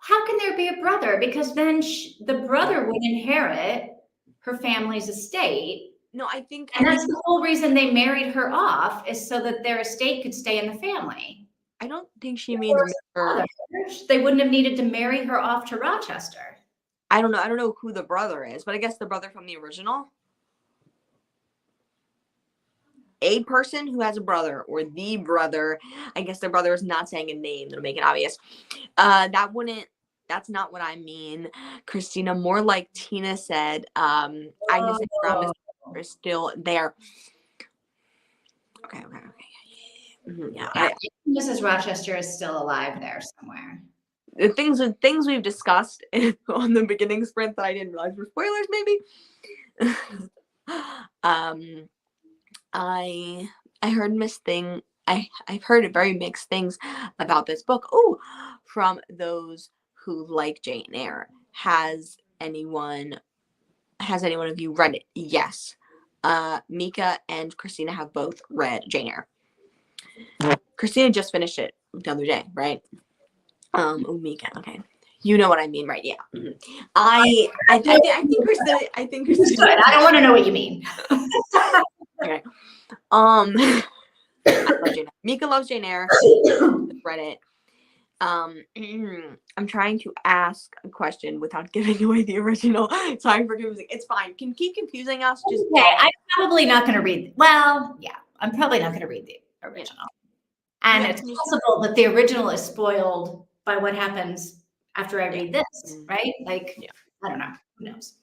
how can there be a brother? Because then the brother would inherit her family's estate. No, I think that's the whole reason they married her off, is so that their estate could stay in the family. I don't think she means her. They wouldn't have needed to marry her off to Rochester. I don't know. I don't know who the brother is, but I guess the brother from the original. A person who has a brother, or the brother. I guess the brother is not saying a name that'll make it obvious. That's not what I mean, Christina. More like Tina said. Agnes and Grandma are still there. Okay. Yeah, Mrs. Rochester is still alive there somewhere. The things we've discussed on the beginning sprint that I didn't realize were spoilers, maybe. I heard I've heard very mixed things about this book. Oh, from those who like Jane Eyre. Has anyone of you read it? Yes. Mika and Christina have both read Jane Eyre. Christina just finished it the other day, right? Mika, okay. You know what I mean, right? Yeah. I think Christina. I don't want to know what you mean. Okay. I love Jane Eyre. Mika loves Jane Eyre. Read it. I'm trying to ask a question without giving away the original. Sorry for confusing. It's fine. Can keep confusing us. Just I'm probably not going to read. Well, yeah, I'm probably not going to read the original. And it's possible that the original is spoiled by what happens after I read this, right? Like, I don't know. Who knows?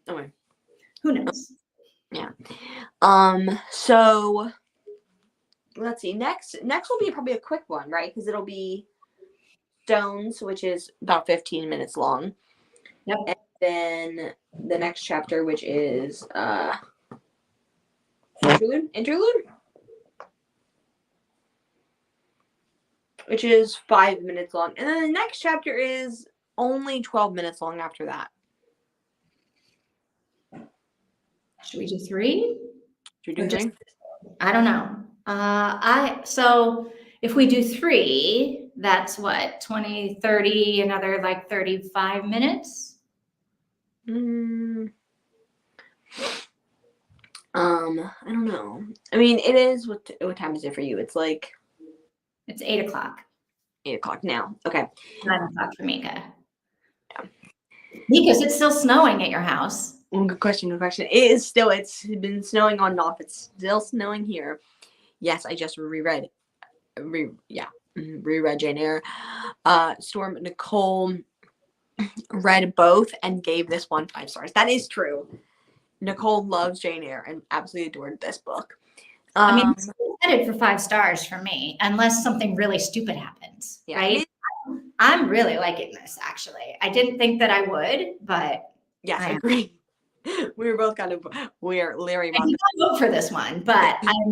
Okay. Who knows? Yeah. So let's see. Next will be probably a quick one, right? Because it'll be Stones, which is about 15 minutes long. Yep. And then the next chapter, which is interlude, which is 5 minutes long. And then the next chapter is only 12 minutes long after that. Should we do 3? Should we do 3? I don't know. So if we do 3, that's what, 20, 30, another like 35 minutes? I don't know. I mean, it is, what time is it for you? It's like... It's 8 o'clock. 8 o'clock now. Okay. 9 o'clock for Mika. Yeah. Mika, is it still snowing at your house? Good question. It's been snowing on and off. It's still snowing here. Yes, I just reread Jane Eyre. Storm Nicole read both and gave this one 5 stars. That is true. Nicole loves Jane Eyre and absolutely adored this book. I mean, it's headed for 5 stars for me, unless something really stupid happens, right? I'm really liking this, actually. I didn't think that I would, but yes, I agree. We were both we're leery about this. I vote for this one, but I'm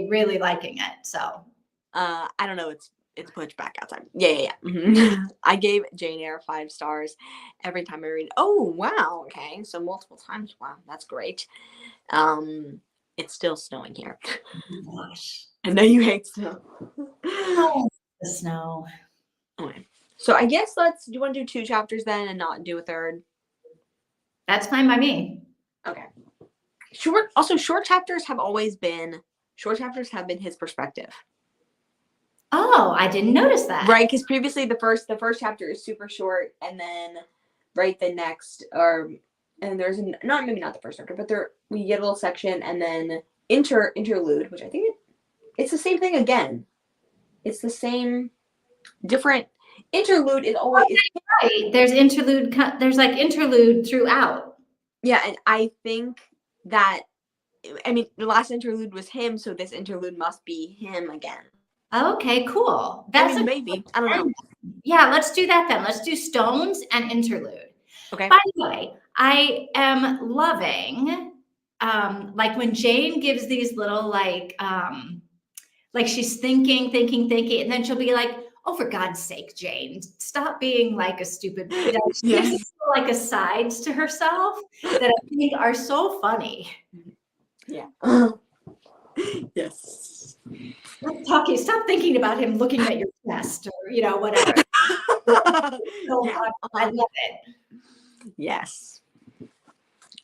really liking it. So I don't know. It's pushed back outside. Yeah. Mm-hmm. I gave Jane Eyre 5 stars every time I read. Oh wow, okay, so multiple times. Wow, that's great. It's still snowing here. Oh, gosh, I know you hate snow. Oh, the snow. Okay, so I guess do you want to do 2 chapters then and not do a 3rd? That's fine by me. Okay. Short chapters have been his perspective. Oh, I didn't notice that. Right, because previously the first chapter is super short, and then the next, and there's maybe not the first chapter, but we get a little section, and then interlude, which I think it's the same thing again. It's the same, different. Interlude is always right. There's interlude. There's like interlude throughout. Yeah, and I think that, I mean, the last interlude was him, so this interlude must be him again. Okay, cool. That's maybe. I don't know. Yeah, let's do that then. Let's do Stones and interlude. Okay. By the way, I am loving, like when Jane gives these little like she's thinking, and then she'll be like, "Oh, for God's sake, Jane, stop being like a stupid." She gives these like asides to herself that I think are so funny. Yeah. Yes. Stop thinking about him looking at your chest or whatever. So Yeah. much. I love it. Yes.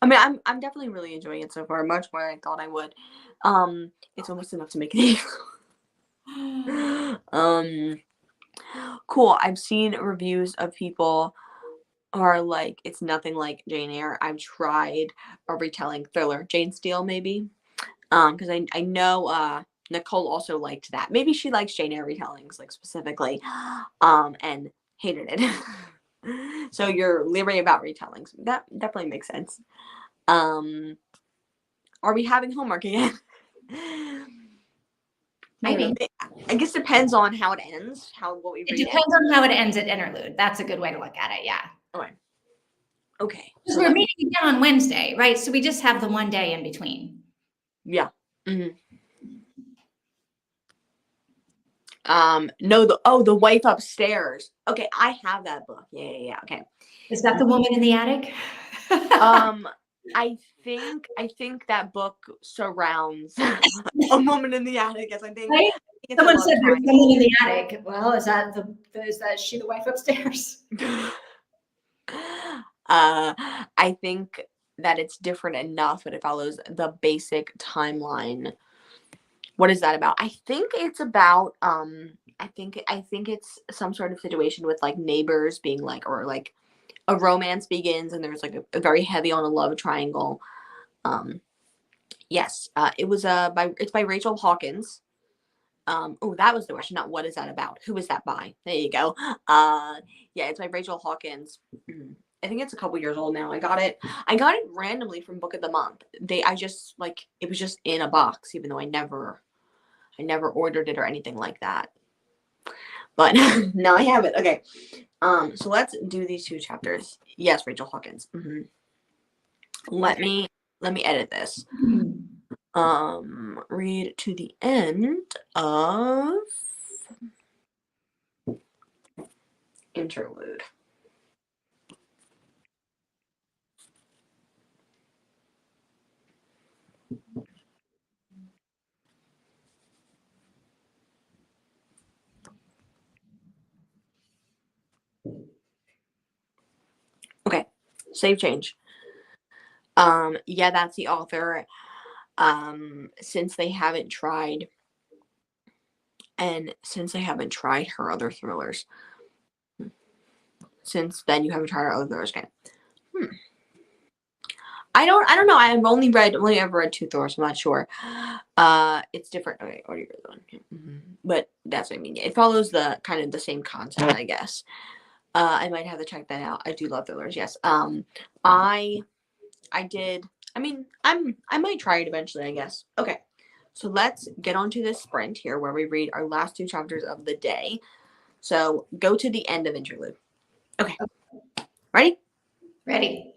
I mean, I'm definitely really enjoying it so far, much more than I thought I would. It's almost enough to make it. um, cool. I've seen reviews of people who are like, it's nothing like Jane Eyre. I've tried a retelling thriller, Jane Steele, maybe. Because I know Nicole also liked that. Maybe she likes Jane Eyre retellings, like specifically, and hated it. So you're leery about retellings. That definitely makes sense. Um, are we having homework again? I Maybe. I guess depends on how it ends, how what we It read. depends on how it ends at interlude. That's a good way to look at it. Yeah. Okay. Okay. Because So we're meeting again on Wednesday, right? So we just have the one day in between. yeah. Mhm. No, the wife upstairs. Okay, I have that book. Yeah. Okay. Is that the woman in the attic? Um, I think that book surrounds a woman in the attic. Yes, Right? I think it's a Someone love said there's someone in triangle. the attic. Well, is that she the wife upstairs? I think that it's different enough, but it follows the basic timeline. What is that about? I think it's about I think it's some sort of situation with like neighbors being like, or like a romance begins and there's like a very heavy on a love triangle. Um yes, it was it's by Rachel Hawkins. Oh, that was the question, not what is that about. Who is that by? There you go. Uh yeah, it's by Rachel Hawkins. I think it's a couple years old now. I got it randomly from Book of the Month. I just like it was just in a box, even though I never ordered it or anything like that. But now I have it. Okay. So let's do these two chapters. Yes, Rachel Hawkins. Let Okay. me let me edit this. Hmm. Read to the end of interlude. Okay. Save change. Yeah, that's the author. Since they haven't tried her other thrillers. Since then you haven't tried her other thrillers again. I don't know. I've only ever read two Thors. I'm not sure. It's different. Okay, already read one. But that's what I mean. It follows the kind of the same concept, I guess. I might have to check that out. I do love thrillers. Yes. I did. I mean, I might try it eventually, I guess. Okay. So let's get on to this sprint here where we read our last two chapters of the day. So go to the end of interlude. Okay. Ready? Ready.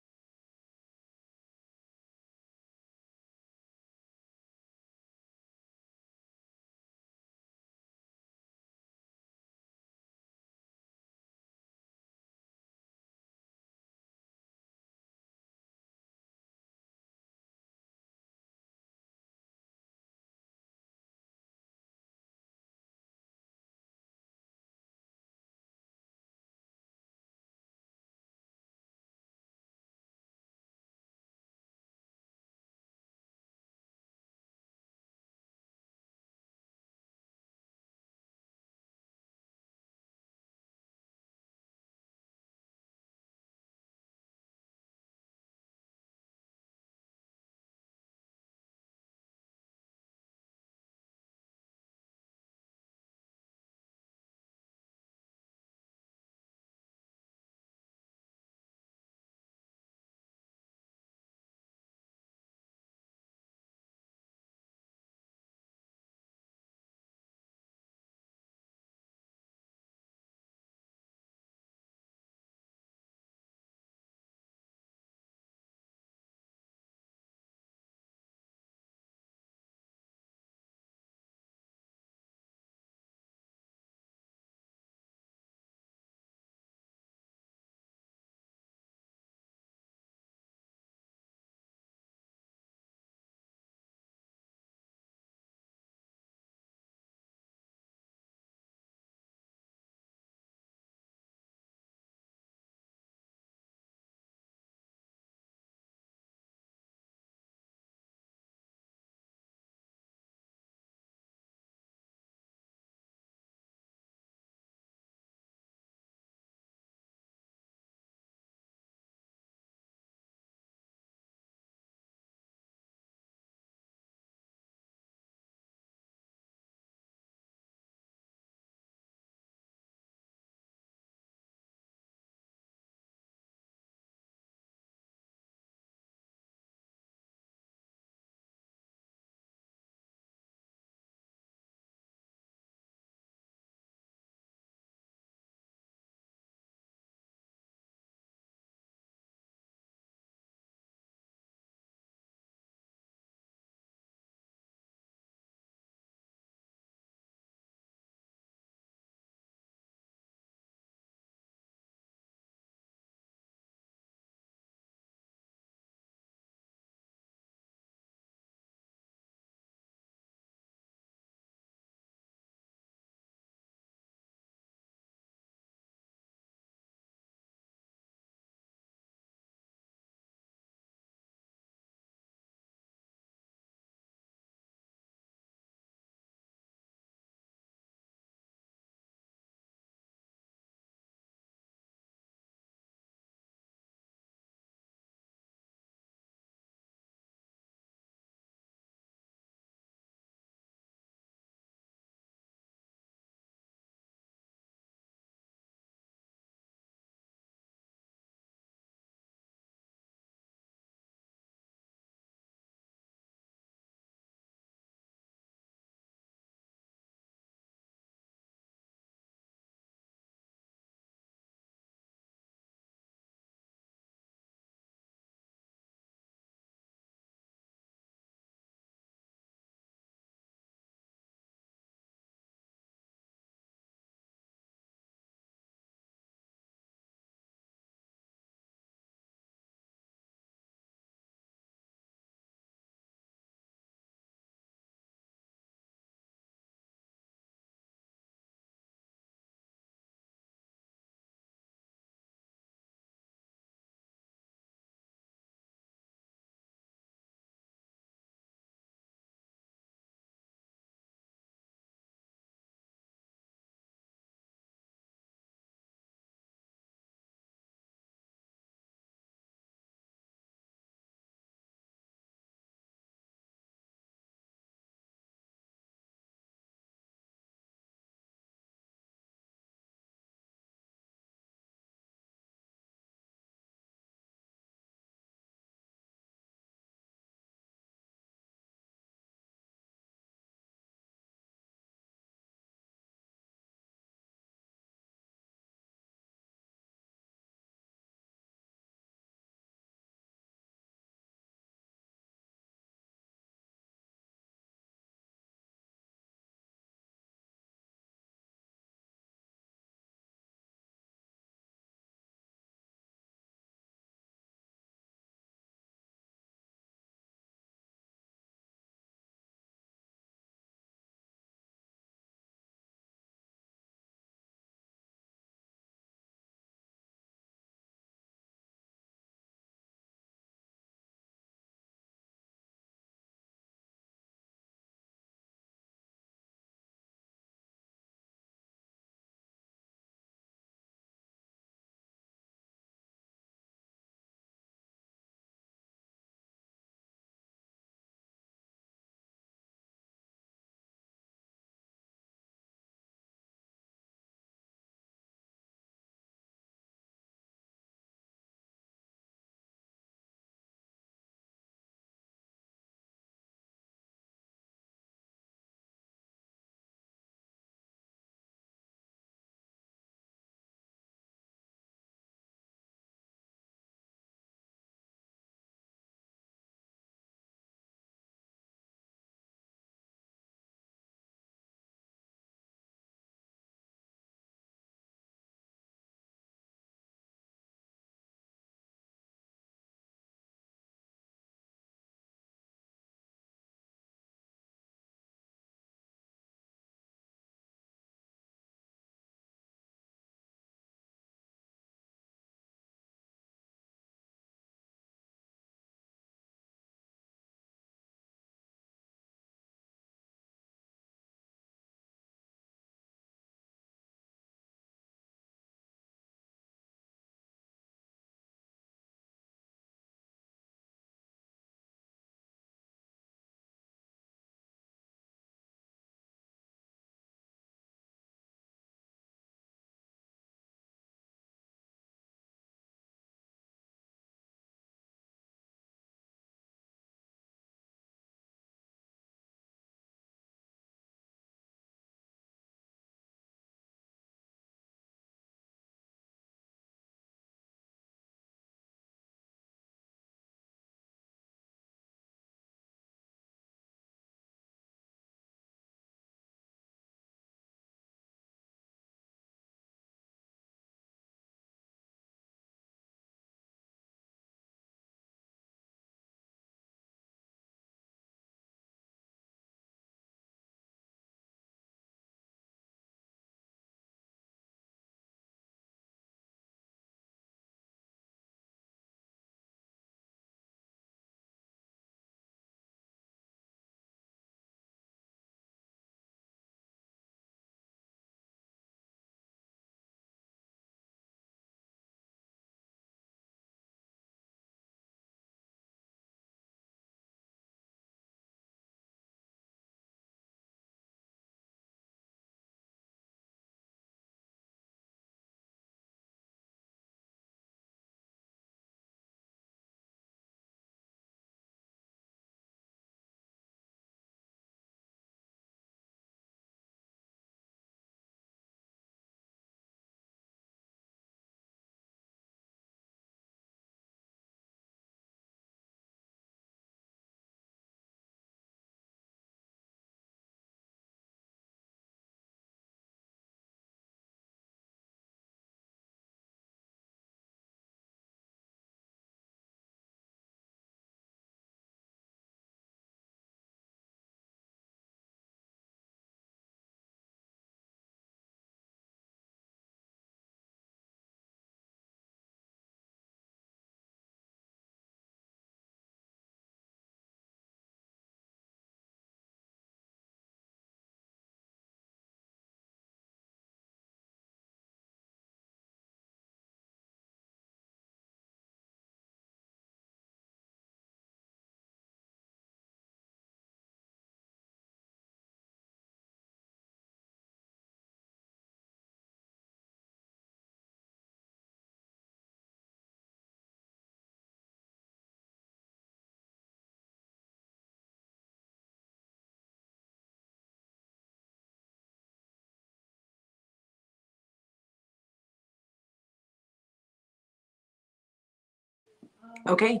Okay.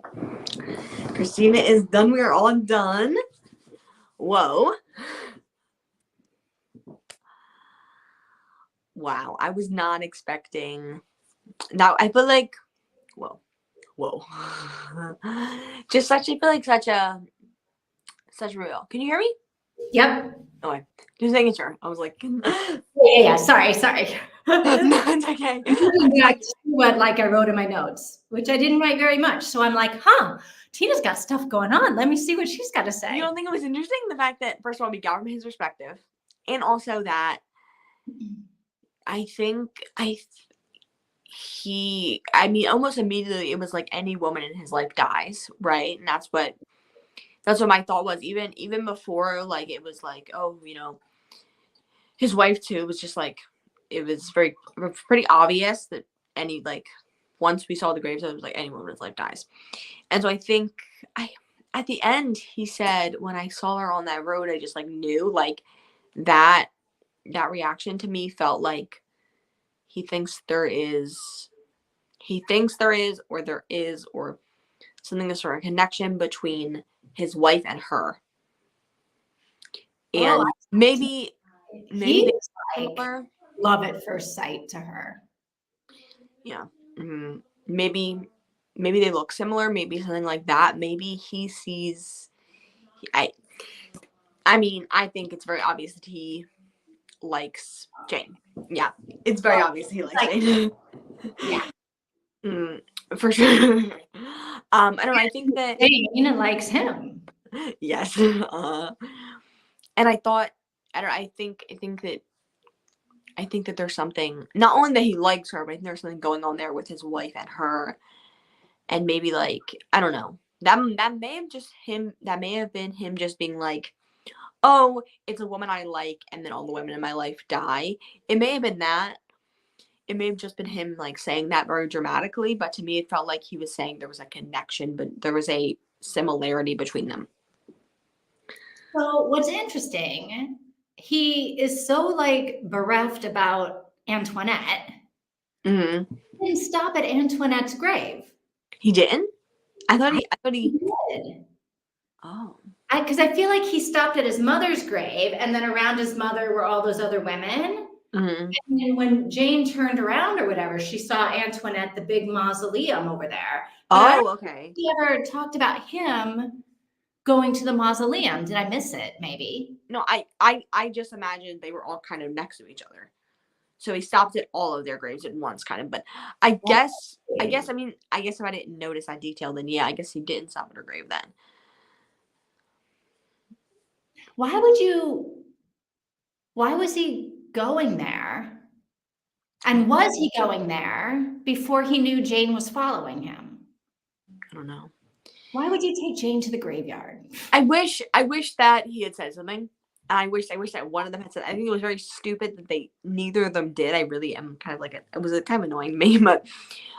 Christina is done. We are all done. Whoa. Wow. I was not expecting. Now, I feel like, whoa. I feel like such real. Can you hear me? Yep. Okay. Just making sure. I was like, Yeah. Sorry. no, it's okay. Back to what I wrote in my notes, which I didn't write very much. So I'm like, Tina's got stuff going on. Let me see what she's got to say. You don't think it was interesting? The fact that, first of all, we got from his perspective. And also that I think almost immediately it was like any woman in his life dies, right? And that's what my thought was. Even before, like, it was like, oh, his wife too, was just like, it was pretty obvious that once we saw the graves, it was like any woman in his life dies. And so I think at the end, he said, when I saw her on that road, I just knew that reaction to me felt like he thinks there is, or there is, or something, a sort of connection between his wife and her. And maybe he's love at first sight to her. Yeah. Mm-hmm. Maybe they look similar, maybe something like that. Maybe he sees, I think it's very obvious that he likes Jane. Yeah, it's very obvious he likes Jane. Yeah. For sure. I don't know. I think that Jane likes him. Yes. And I thought, I think that there's something, not only that he likes her, but I think there's something going on there with his wife and her. And maybe I don't know. That may have been him just being like, oh, it's a woman I like, and then all the women in my life die. It may have been that. It may have just been him saying that very dramatically, but to me it felt like he was saying there was a connection, but there was a similarity between them. So what's interesting, he is so bereft about Antoinette. Mm-hmm. He didn't stop at Antoinette's grave. He didn't? I thought he did. Oh. Because I feel like he stopped at his mother's grave, and then around his mother were all those other women. Mm-hmm. And then when Jane turned around or whatever, she saw Antoinette, the big mausoleum over there. But Okay. He ever talked about him going to the mausoleum. Did I miss it? Maybe. No, I just imagined they were all kind of next to each other. So he stopped at all of their graves at once, kind of. But I guess if I didn't notice that detail, then yeah, I guess he didn't stop at her grave then. Why was he going there? And was he going there before he knew Jane was following him? I don't know. Why would you take Jane to the graveyard? I wish that he had said something. I wish that one of them had said. I think it was very stupid that neither of them did. I really am kind of it was kind of annoying me, but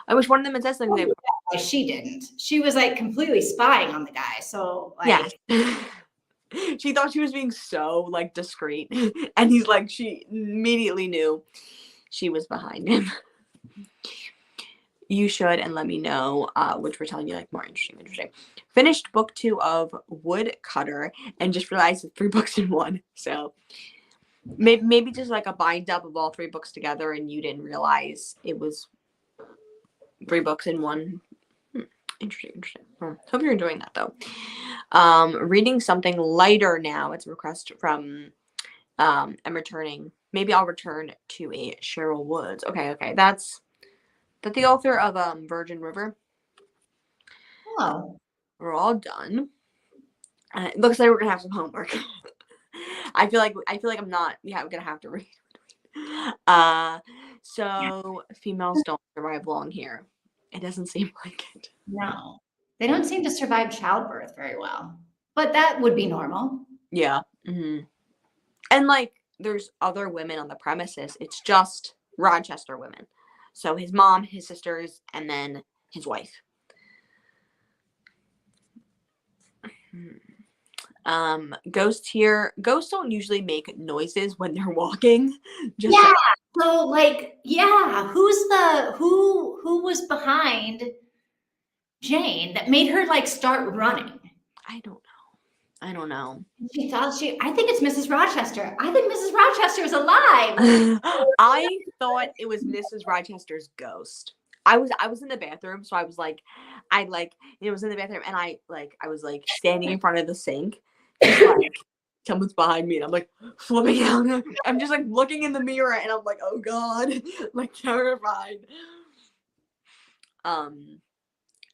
I wish one of them had said something. She didn't. She was completely spying on the guy. So yeah. She thought she was being so discreet, and he's she immediately knew she was behind him. You should, and let me know which we're telling you more interesting. Finished book 2 of Woodcutter, and just realized it's 3 books in one. So maybe just a bind up of all 3 books together, and you didn't realize it was 3 books in one. Interesting. Hope you're enjoying that though. Reading something lighter now. It's a request from I'm returning. Maybe I'll return to a Cheryl Woods. Okay. That's the author of Virgin River. Oh. We're all done. It looks like we're gonna have some homework. I feel like I'm not. Yeah, we're gonna have to read. So females don't survive long here. It doesn't seem like it. No, they don't seem to survive childbirth very well. But that would be normal. Yeah. Mm-hmm. And there's other women on the premises. It's just Rochester women. So his mom, his sisters, and then his wife. Ghosts here. Ghosts don't usually make noises when they're walking. So who was behind Jane that made her like start running? I don't know. She thought I think it's Mrs. Rochester. I think Mrs. Rochester is alive. I thought it was Mrs. Rochester's ghost. I was in the bathroom, so I was like, was in the bathroom, and I was like standing in front of the sink, just like someone's behind me, and I'm like flipping out. I'm just like looking in the mirror, and I'm like, oh god, like terrified.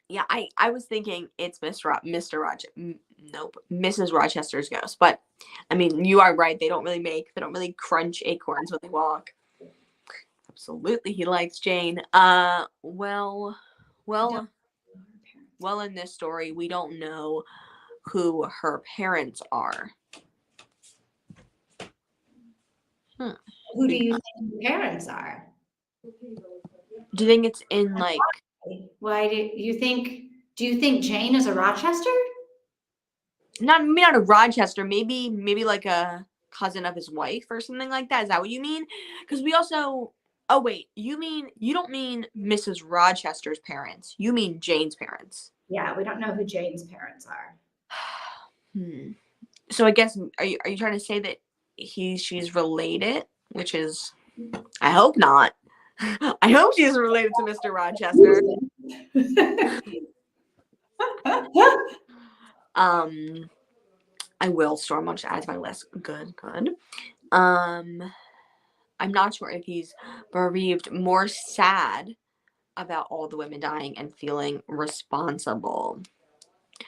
Yeah, I was thinking it's Mr. Rochester. Nope, Mrs. Rochester's ghost. But I mean, you are right. They don't really crunch acorns when they walk. Absolutely, he likes Jane. Well, in this story, we don't know who her parents are. Who do you think her parents are? Do you think it's in like? Why do you think? Do you think Jane is a Rochester? Not a Rochester. Maybe like a cousin of his wife or something like that. Is that what you mean? Because we also. Oh wait, you don't mean Mrs. Rochester's parents. You mean Jane's parents. Yeah, we don't know who Jane's parents are. So I guess are you trying to say that she's related? Which is, I hope not. I hope she's related to Mr. Rochester. I will storm on to add to my list. Good. I'm not sure if he's bereaved, more sad about all the women dying and feeling responsible.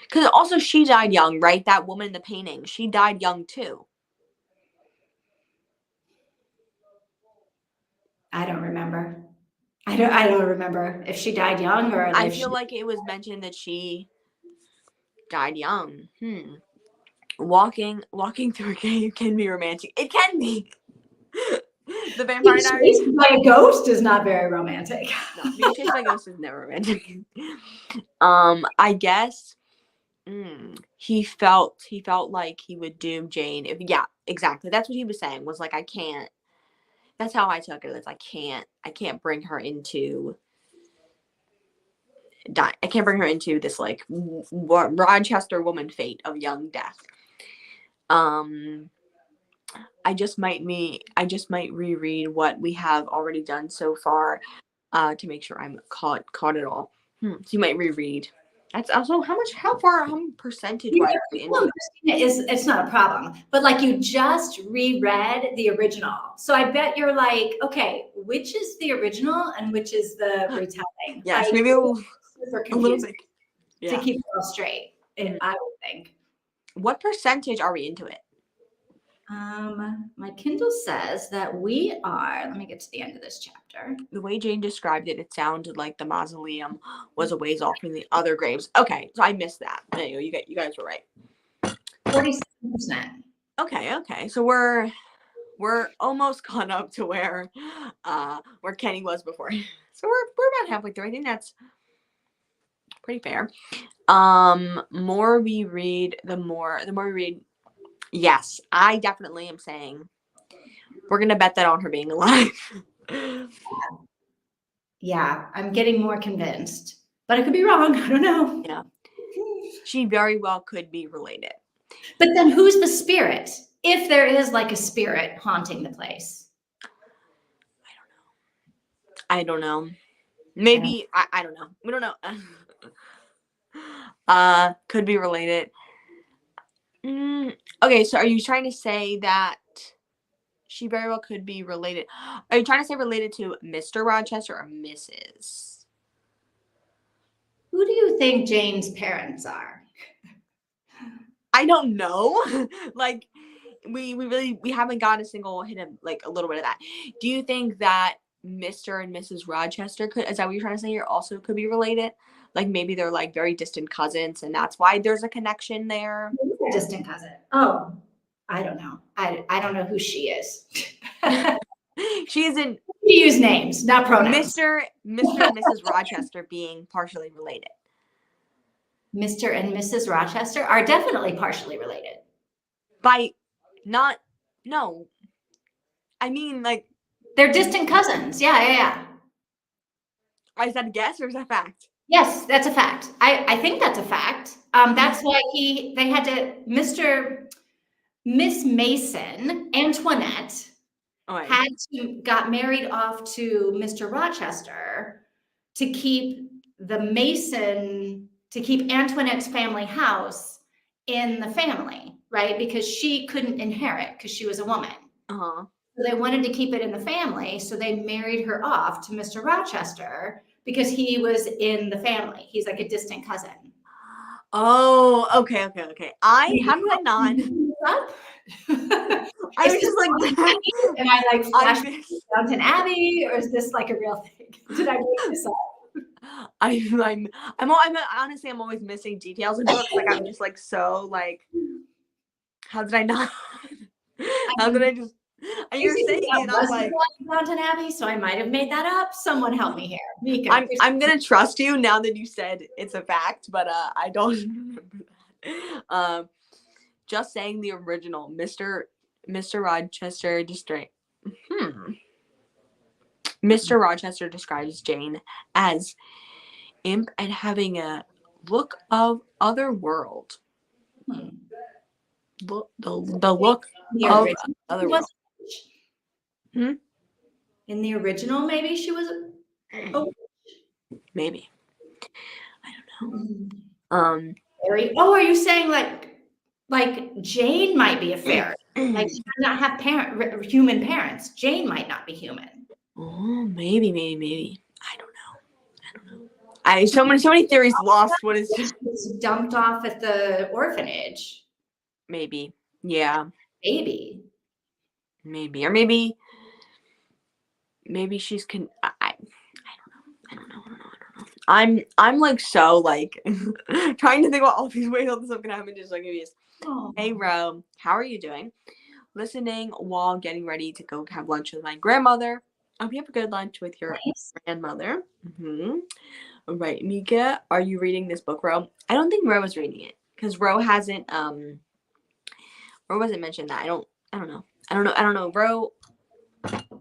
Because also she died young, right? That woman in the painting, she died young too. I don't remember. I don't remember if she died young or. I feel like it was mentioned that she died young. Walking through a cave can be romantic. It can be. The Vampire Diaries by a ghost is not very romantic. No, being chased by a ghost is never romantic. I guess he felt like he would doom Jane. Yeah, exactly. That's what he was saying. Was like, I can't. That's how I took it. It's I can't bring her into. I can't bring her into this like Rochester woman fate of young death. I just might reread what we have already done so far, to make sure I'm caught it all. So you might reread. That's also how percentage wise it's not a problem, but like you just reread the original, so I bet you're like, okay, which is the original and which is the retelling? Yes, maybe a little bit. Yeah. To keep it all straight, I would think. What percentage are we into it? My Kindle says that we are, let me get to the end of this chapter. The way Jane described it, it sounded like the mausoleum was a ways off from the other graves. Okay, so I missed that. There you go. You guys were right. 47%. Okay. So we're almost caught up to where Kenny was before. So we're about halfway through. I think that's pretty fair. More we read, the more we read. Yes, I definitely am saying we're gonna bet that on her being alive. Yeah, I'm getting more convinced, but I could be wrong. I don't know. Yeah, she very well could be related. But then, who's the spirit? If there is like a spirit haunting the place, I don't know. Maybe I don't know. We don't know. Could be related. Okay, so are you trying to say that she very well could be related? Are you trying to say related to Mr. Rochester or Mrs.? Who do you think Jane's parents are? I don't know. Like, we haven't got a single hit of like a little bit of that. Do you think that Mr. and Mrs. Rochester is that what you're trying to say here, also could be related? Like maybe they're like very distant cousins and that's why there's a connection there. Distant cousin. Oh, I don't know. I don't know who she is. She isn't. You use names, not pronouns. Mr. and Mrs. Rochester being partially related. Mr. and Mrs. Rochester are definitely partially related. No. I mean, like. They're distant cousins. Yeah. Is that a guess or is that fact? Yes, that's a fact. I think that's a fact. That's why they had to, Miss Mason, Antoinette, Okay. had to got married off to Mr. Rochester to keep to keep Antoinette's family house in the family, right? Because she couldn't inherit because she was a woman. Uh-huh. So they wanted to keep it in the family, so they married her off to Mr. Rochester because he was in the family. He's like a distant cousin. Oh, okay. How did I not? Up? I Is was this just like, am I like I flashing miss. Downton Abbey, or is this like a real thing? Did I make this up? I'm honestly, I'm always missing details in books. Like, I'm just like so like, how did I not? I How did mean, I just? And you're saying basically, it, that and I'm was the like, plot of Downton Abbey, so I might have made that up. Someone help me here. Mika, I'm gonna trust you now that you said it's a fact, but I don't remember that. Just saying the original, Mr. Rochester describes Mr. Rochester describes Jane as imp and having a look of other world. hmm. The look The of original, she other was world. Hmm? in the original, maybe she was oh, Maybe. mhm. Um Fairy. Oh, are you saying like Jane might be a fairy? Like she might not have human parents. Jane might not be human. oh, maybe. I don't know. I so many theories lost. What is She was dumped off at the orphanage. maybe? Yeah, Baby. maybe, or maybe she's I don't know. I'm like so like trying to think about all these ways all this stuff can happen. Just like maybe just, Oh, hey Ro, how are you doing? Listening while getting ready to go have lunch with my grandmother. I hope you have a good lunch with your nice. grandmother. All right, Mika, are you reading this book, Ro? I don't think Ro is reading it because Ro hasn't mentioned that. I don't know.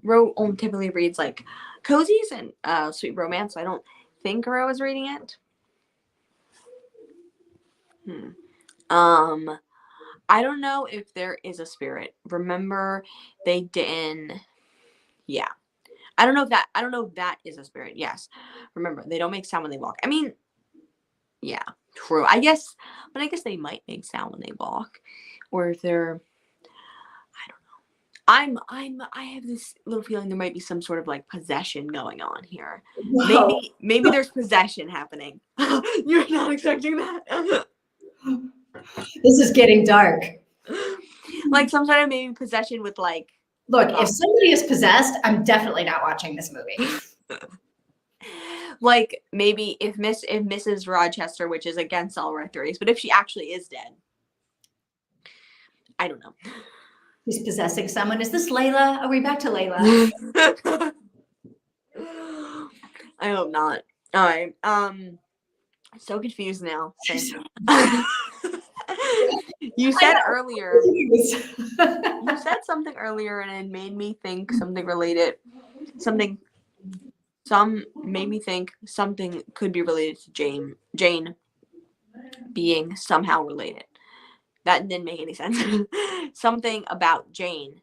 Ro only typically reads like cozies and sweet romance, so I don't think Ro is reading it. I don't know if there is a spirit. Remember, they didn't. Yeah, I don't know if that is a spirit. Yes, remember they don't make sound when they walk. I mean, yeah, true. I guess they might make sound when they walk, or if they're. I don't know. I have this little feeling there might be some sort of like possession going on here. Whoa. Maybe there's possession happening. You're not expecting that. This is getting dark. Like some sort of maybe possession with like. Look, if somebody is possessed, I'm definitely not watching this movie. Like maybe if Mrs. Rochester, which is against all our theories, but if she actually is dead, I don't know. Who's possessing someone? Is this Layla? Are we back to Layla? I hope not. All right. So confused now. You said earlier. You said something earlier, and it made me think something related. Some made me think something could be related to Jane being somehow related. That didn't make any sense. Something about Jane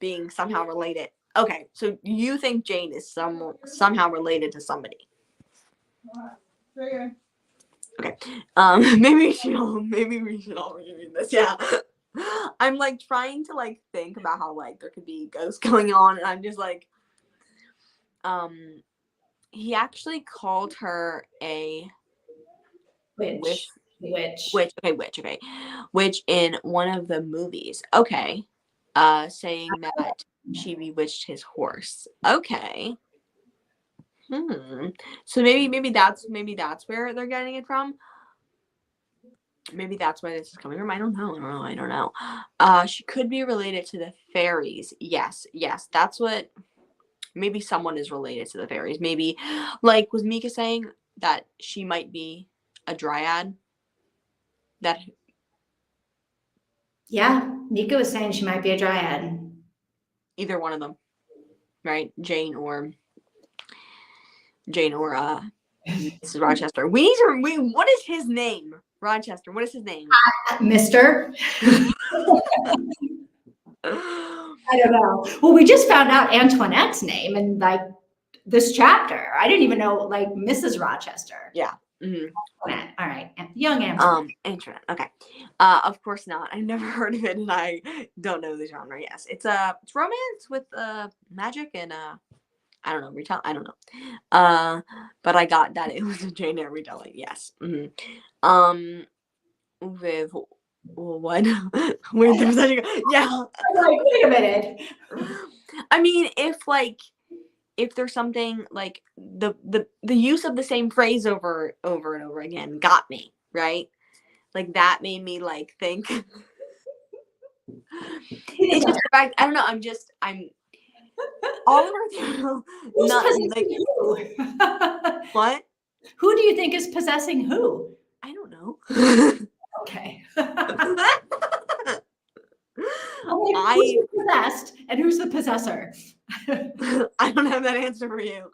being somehow related. Okay, so you think Jane is somehow related to somebody? Okay. Maybe we should all read this. Yeah. I'm like trying to like think about how like there could be ghosts going on, and I'm just like, he actually called her a Witch. witch in one of the movies. Okay, saying that she bewitched his horse. Okay. So maybe that's where they're getting it from. Maybe that's why this is coming from. I don't know. She could be related to the fairies. Yes, that's what. Maybe someone is related to the fairies. Maybe, like, was Mika saying that she might be a dryad? That Yeah, Mika was saying she might be a dryad. either one of them, right? Jane or Mrs. Rochester. What is his name? Rochester. What is his name? Mister. I don't know. Well, we just found out Antoinette's name in like this chapter. I didn't even know like Mrs. Rochester. Yeah. Mm-hmm. Antoinette. All right. Young Antoinette. Antoinette. Okay. Of course not. I've never heard of it, and I don't know the genre. Yes, it's romance with magic and I don't know, I don't know. But I got that it was a Jane Eyre retelling. Yes. Mm-hmm. With what? Where there's such a yeah. I'm like, wait a minute. I mean, if there's something like the use of the same phrase over and over again got me, right? Like that made me like think. It's just the fact, I don't know, I'm Oliver Through not like who? what? Who do you think is possessing who? I don't know. Okay. Who's possessed and who's the possessor? I don't have that answer for you.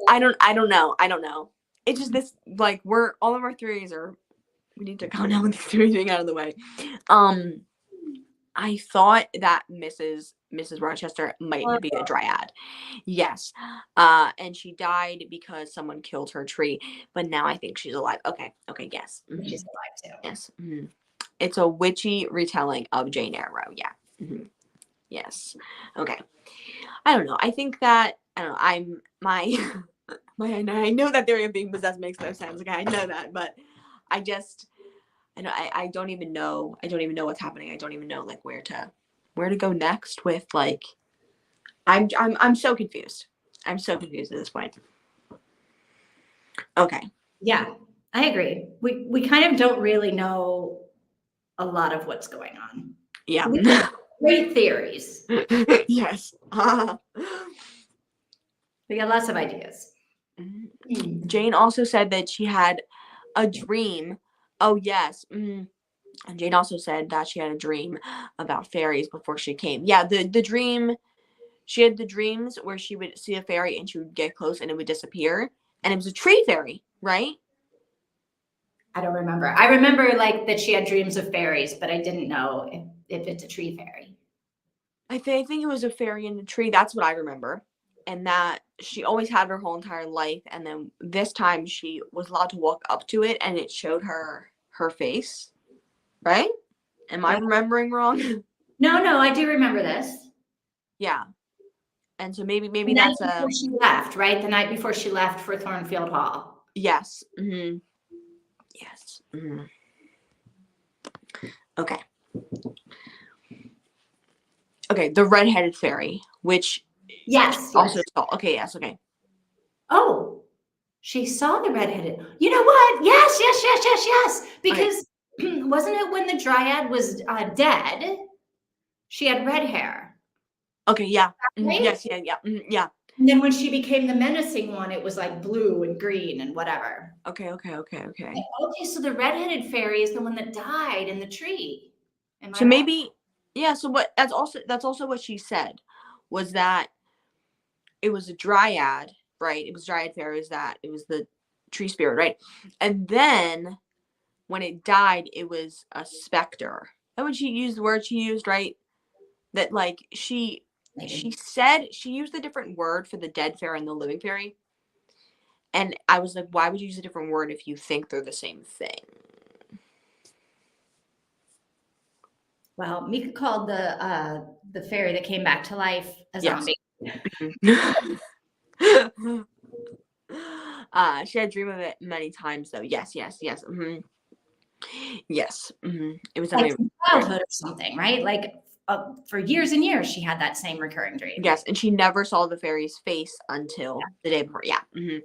I don't know. It's just this like we're all of our theories are we need to calm down with the theories being out of the way. I thought that Mrs. Rochester might be a dryad. Yes. And she died because someone killed her tree, but now I think she's alive. Okay, yes. Mm-hmm. She's alive too. Yes. Mm-hmm. It's a witchy retelling of Jane Eyre. Yeah. Mm-hmm. Yes. Okay. I don't know. I think that I don't know. I know that theory of being possessed makes no sense. Okay, I know that, but I don't even know. I don't even know what's happening. I don't even know like where to go next with like. I'm so confused. I'm so confused at this point. Okay. Yeah, I agree. We kind of don't really know a lot of what's going on. Yeah. Great theories. Yes. We got lots of ideas. Jane also said that she had a dream. Oh, yes. And Jane also said that she had a dream about fairies before she came. Yeah, the dream, she had the dreams where she would see a fairy and she would get close and it would disappear. And it was a tree fairy, right? I don't remember. I remember like that she had dreams of fairies, but I didn't know if it's a tree fairy. I think it was a fairy in a tree. That's what I remember. And that she always had her whole entire life. And then this time she was allowed to walk up to it and it showed her face. Right? Am I remembering wrong? No, I do remember this. Yeah. And so maybe that's before she left, right? The night before she left for Thornfield Hall. Yes. Mm-hmm. Yes. Mm-hmm. Okay. Okay, the red-headed fairy, which yes. Also saw. Okay, yes, okay. Oh, she saw the red-headed. You know what? Yes. Because wasn't it when the dryad was dead? She had red hair. Okay, yeah. Right? Yes, yeah. Yeah. And then when she became the menacing one, it was like blue and green and whatever. Okay. Okay, so the red-headed fairy is the one that died in the tree. So maybe, yeah. So what? That's also what she said, was that it was a dryad, right? It was dryad fairy. It was the tree spirit, right? And then when it died, it was a specter. That when she used the word she used, right? That like she said she used a different word for the dead fairy and the living fairy. And I was like, why would you use a different word if you think they're the same thing? Well, Mika called the fairy that came back to life a zombie. She had a dream of it many times, though. Yes. Mm-hmm. Yes. Mm-hmm. It was like childhood or something, right? Like for years and years, she had that same recurring dream. Yes, and she never saw the fairy's face until the day before. Yeah. Mm-hmm.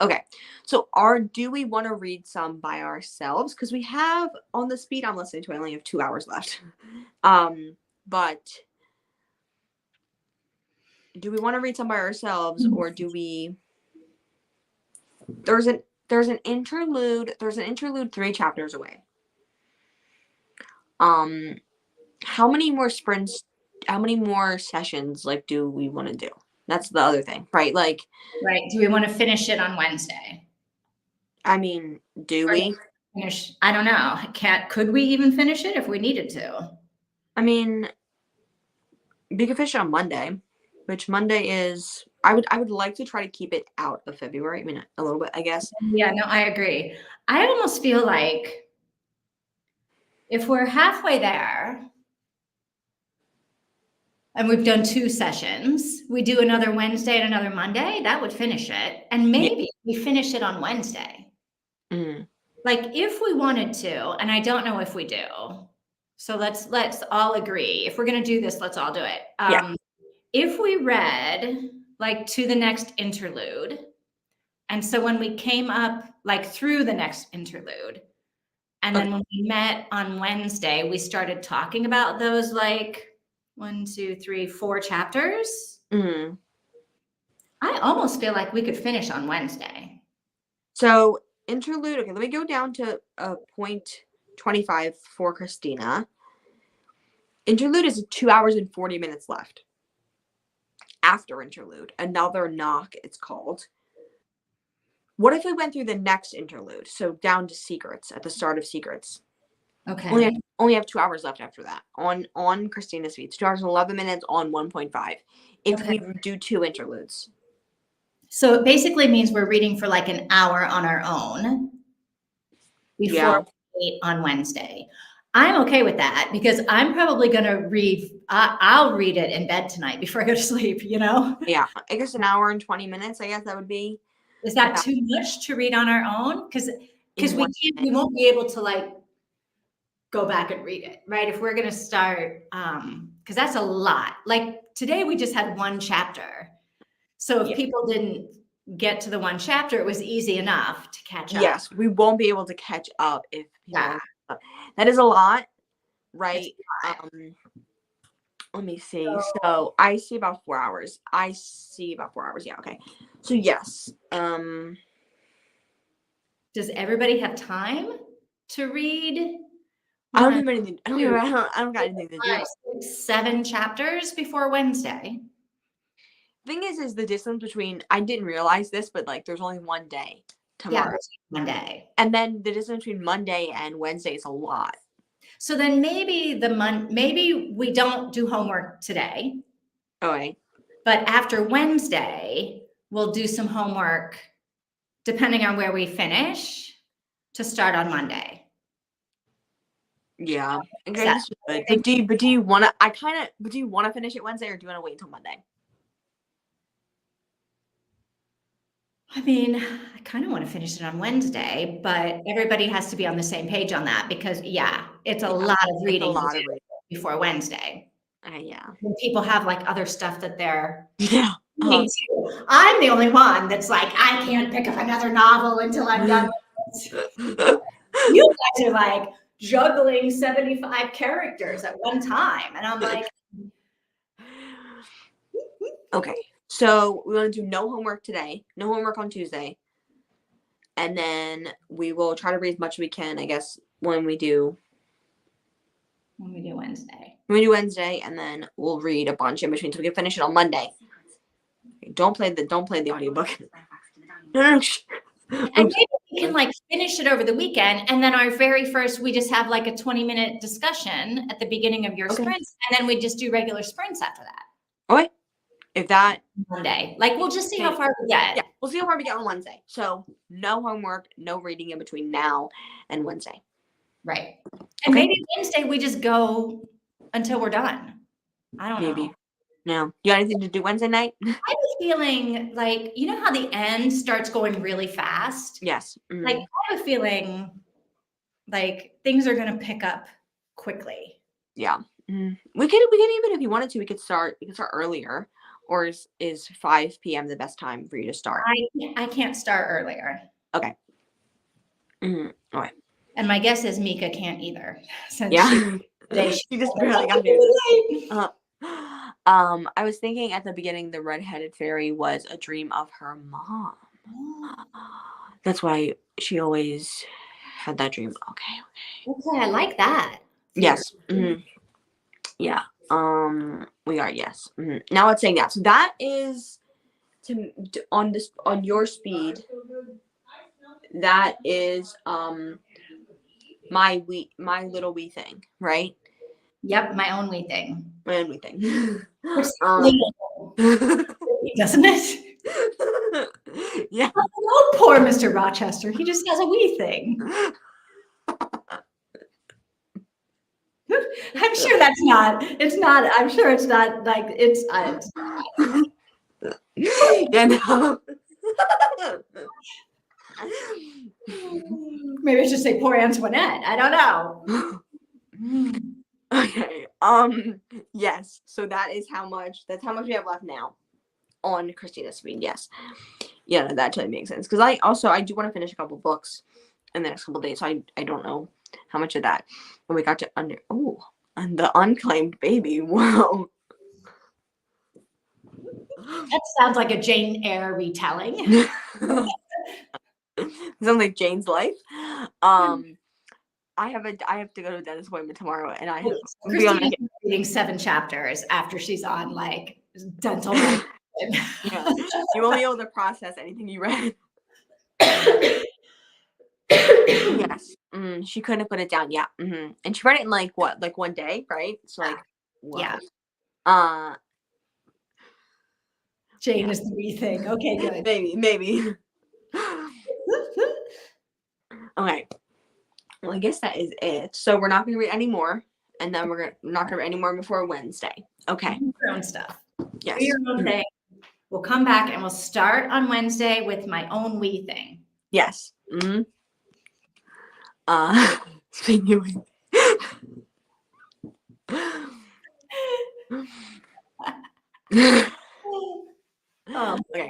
Okay. So, do we want to read some by ourselves? Because we have on the speed I'm listening to, I only have 2 hours left. But do we want to read some by ourselves, or do we? There's an interlude. There's an interlude 3 chapters away. How many more sprints? How many more sessions like do we want to do? That's the other thing, right? Like, Right. Do we want to finish it on Wednesday? I mean, do Or we? finish? I don't know. Could we even finish it if we needed to? I mean, we could finish it on Monday, which Monday is. I would like to try to keep it out of February. I mean, a little bit, I guess. Yeah, no, I agree. I almost feel like if we're halfway there and we've done 2 sessions, we do another Wednesday and another Monday, that would finish it. And Yeah. maybe we finish it on Wednesday. Mm. Like if we wanted to, and I don't know if we do. So let's all agree. If we're going to do this, let's all do it. Yeah. If we read like to the next interlude, and so when we came up like through the next interlude, and then when we met on Wednesday, we started talking about those like 1, 2, 3, 4 chapters. Mm. I almost feel like we could finish on Wednesday. So interlude. Okay, let me go down to point 25 for Christina. Interlude is 2 hours and 40 minutes left. After interlude, another knock, it's called. What if we went through the next interlude? So down to secrets, at the start of secrets. Okay. Only have 2 hours left after that. On Christina's feed. 2 hours and 11 minutes on 1.5. If we do 2 interludes. So it basically means we're reading for like an hour on our own before we meet on Wednesday. I'm okay with that because I'm probably going to read, I'll read it in bed tonight before I go to sleep, you know? Yeah, I guess an hour and 20 minutes, I guess that would be. Is that too much to read on our own? Because we won't be able to like go back and read it, right? If we're going to start, because that's a lot. Like today we just had 1 chapter. So if people didn't get to the 1 chapter, it was easy enough to catch up. Yes, we won't be able to catch up if people that is a lot, right? Let me see. So I see about 4 hours. Yeah, okay. So yes. Does everybody have time to read? I don't have anything. I don't got anything to do. 5, 6, 7 chapters before Wednesday. Thing is the distance between, I didn't realize this, but like there's only 1 day tomorrow. Yeah, Monday. And then the distance between Monday and Wednesday is a lot. So then maybe maybe we don't do homework today. Okay. But after Wednesday, we'll do some homework depending on where we finish to start on Monday. Yeah. Okay, but do you want to do you want to finish it Wednesday or do you want to wait until Monday? I mean, I kind of want to finish it on Wednesday, but everybody has to be on the same page on that because it's a lot of reading before Wednesday. Yeah. When people have like other stuff that they're Uh-huh. I'm the only one that's like, I can't pick up another novel until I'm done with it. You guys are like juggling 75 characters at one time. And I'm like, okay. So we want to do no homework today, no homework on Tuesday. And then we will try to read as much as we can, I guess, when we do Wednesday. When we do Wednesday, and then we'll read a bunch in between so we can finish it on Monday. Okay, don't play the audiobook. No. And maybe we can like finish it over the weekend, and then our very first, we just have like a 20-minute discussion at the beginning of your sprints, and then we just do regular sprints after that. Okay. If that Monday, like we'll just see how far we get. Yeah, we'll see how far we get on Wednesday. So no homework, no reading in between now and Wednesday. Right. And maybe Wednesday we just go until we're done. I don't know. No. You got anything to do Wednesday night? I was feeling like, you know how the end starts going really fast? Yes. Mm-hmm. Like I have a feeling like things are going to pick up quickly. Yeah. Mm-hmm. We could even, if you wanted to, we could start earlier. Or is 5 p.m. the best time for you to start? I can't start earlier. Okay. Mm-hmm. All right. And my guess is Mika can't either. Since she just barely got here. I was thinking at the beginning the red-headed fairy was a dream of her mom. That's why she always had that dream. Okay. I like that. Yes. Mm-hmm. Yeah. We are, yes. Now it's saying that. So that is on your speed. That is my little wee thing, right? Yep, my own wee thing. My own wee thing. Doesn't it? Yeah. Oh, poor Mr. Rochester. He just has a wee thing. I'm sure that's not. It's not. I'm sure it's not like it's. Yeah, no. Maybe I should say poor Antoinette. I don't know. Okay. Yes. So that's how much we have left now on Christina's speed. Yes. Yeah, no, that totally makes sense. Because I do want to finish a couple books in the next couple days. So I don't know how much of that. And we got to and the Unclaimed Baby. Wow. That sounds like a Jane Eyre retelling. Sounds like Jane's life. I have to go to a dentist appointment tomorrow, and I have Christina's reading 7 chapters after she's on like dental medicine. Yeah, you won't be able to process anything you read. Yes, she couldn't put it down. Yeah, and she read it in like one day, right? So like, wow. Yeah. Jane is the wee thing. Okay, good. Maybe. Okay. Well, I guess that is it. So we're not going to read any more, and then we're not going to read any more before Wednesday. Okay. Do your own stuff. Yes. Do your own thing. We'll come back and we'll start on Wednesday with my own wee thing. Yes. Speaking okay.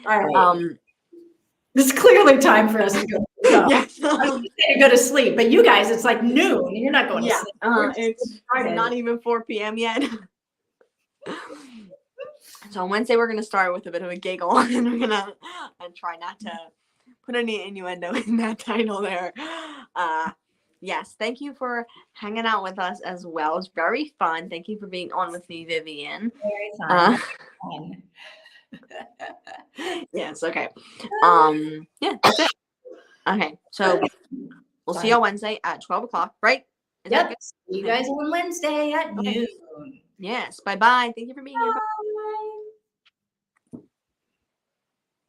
All right. It's clearly time for us to go. Yes. I was going to go to sleep, but you guys, it's like noon and you're not going to sleep. It's not even 4 p.m. yet. So on Wednesday, we're going to start with a bit of a giggle, and we're going to try not to put any innuendo in that title there. Yes, thank you for hanging out with us as well. It's very fun. Thank you for being on with me, Vivian. Very fun. Yes, okay. Yeah, that's it. Okay, so we'll see you on Wednesday at 12 o'clock, right? Yep. See you guys on Wednesday at noon. Yes, bye-bye. Thank you for being here. Bye.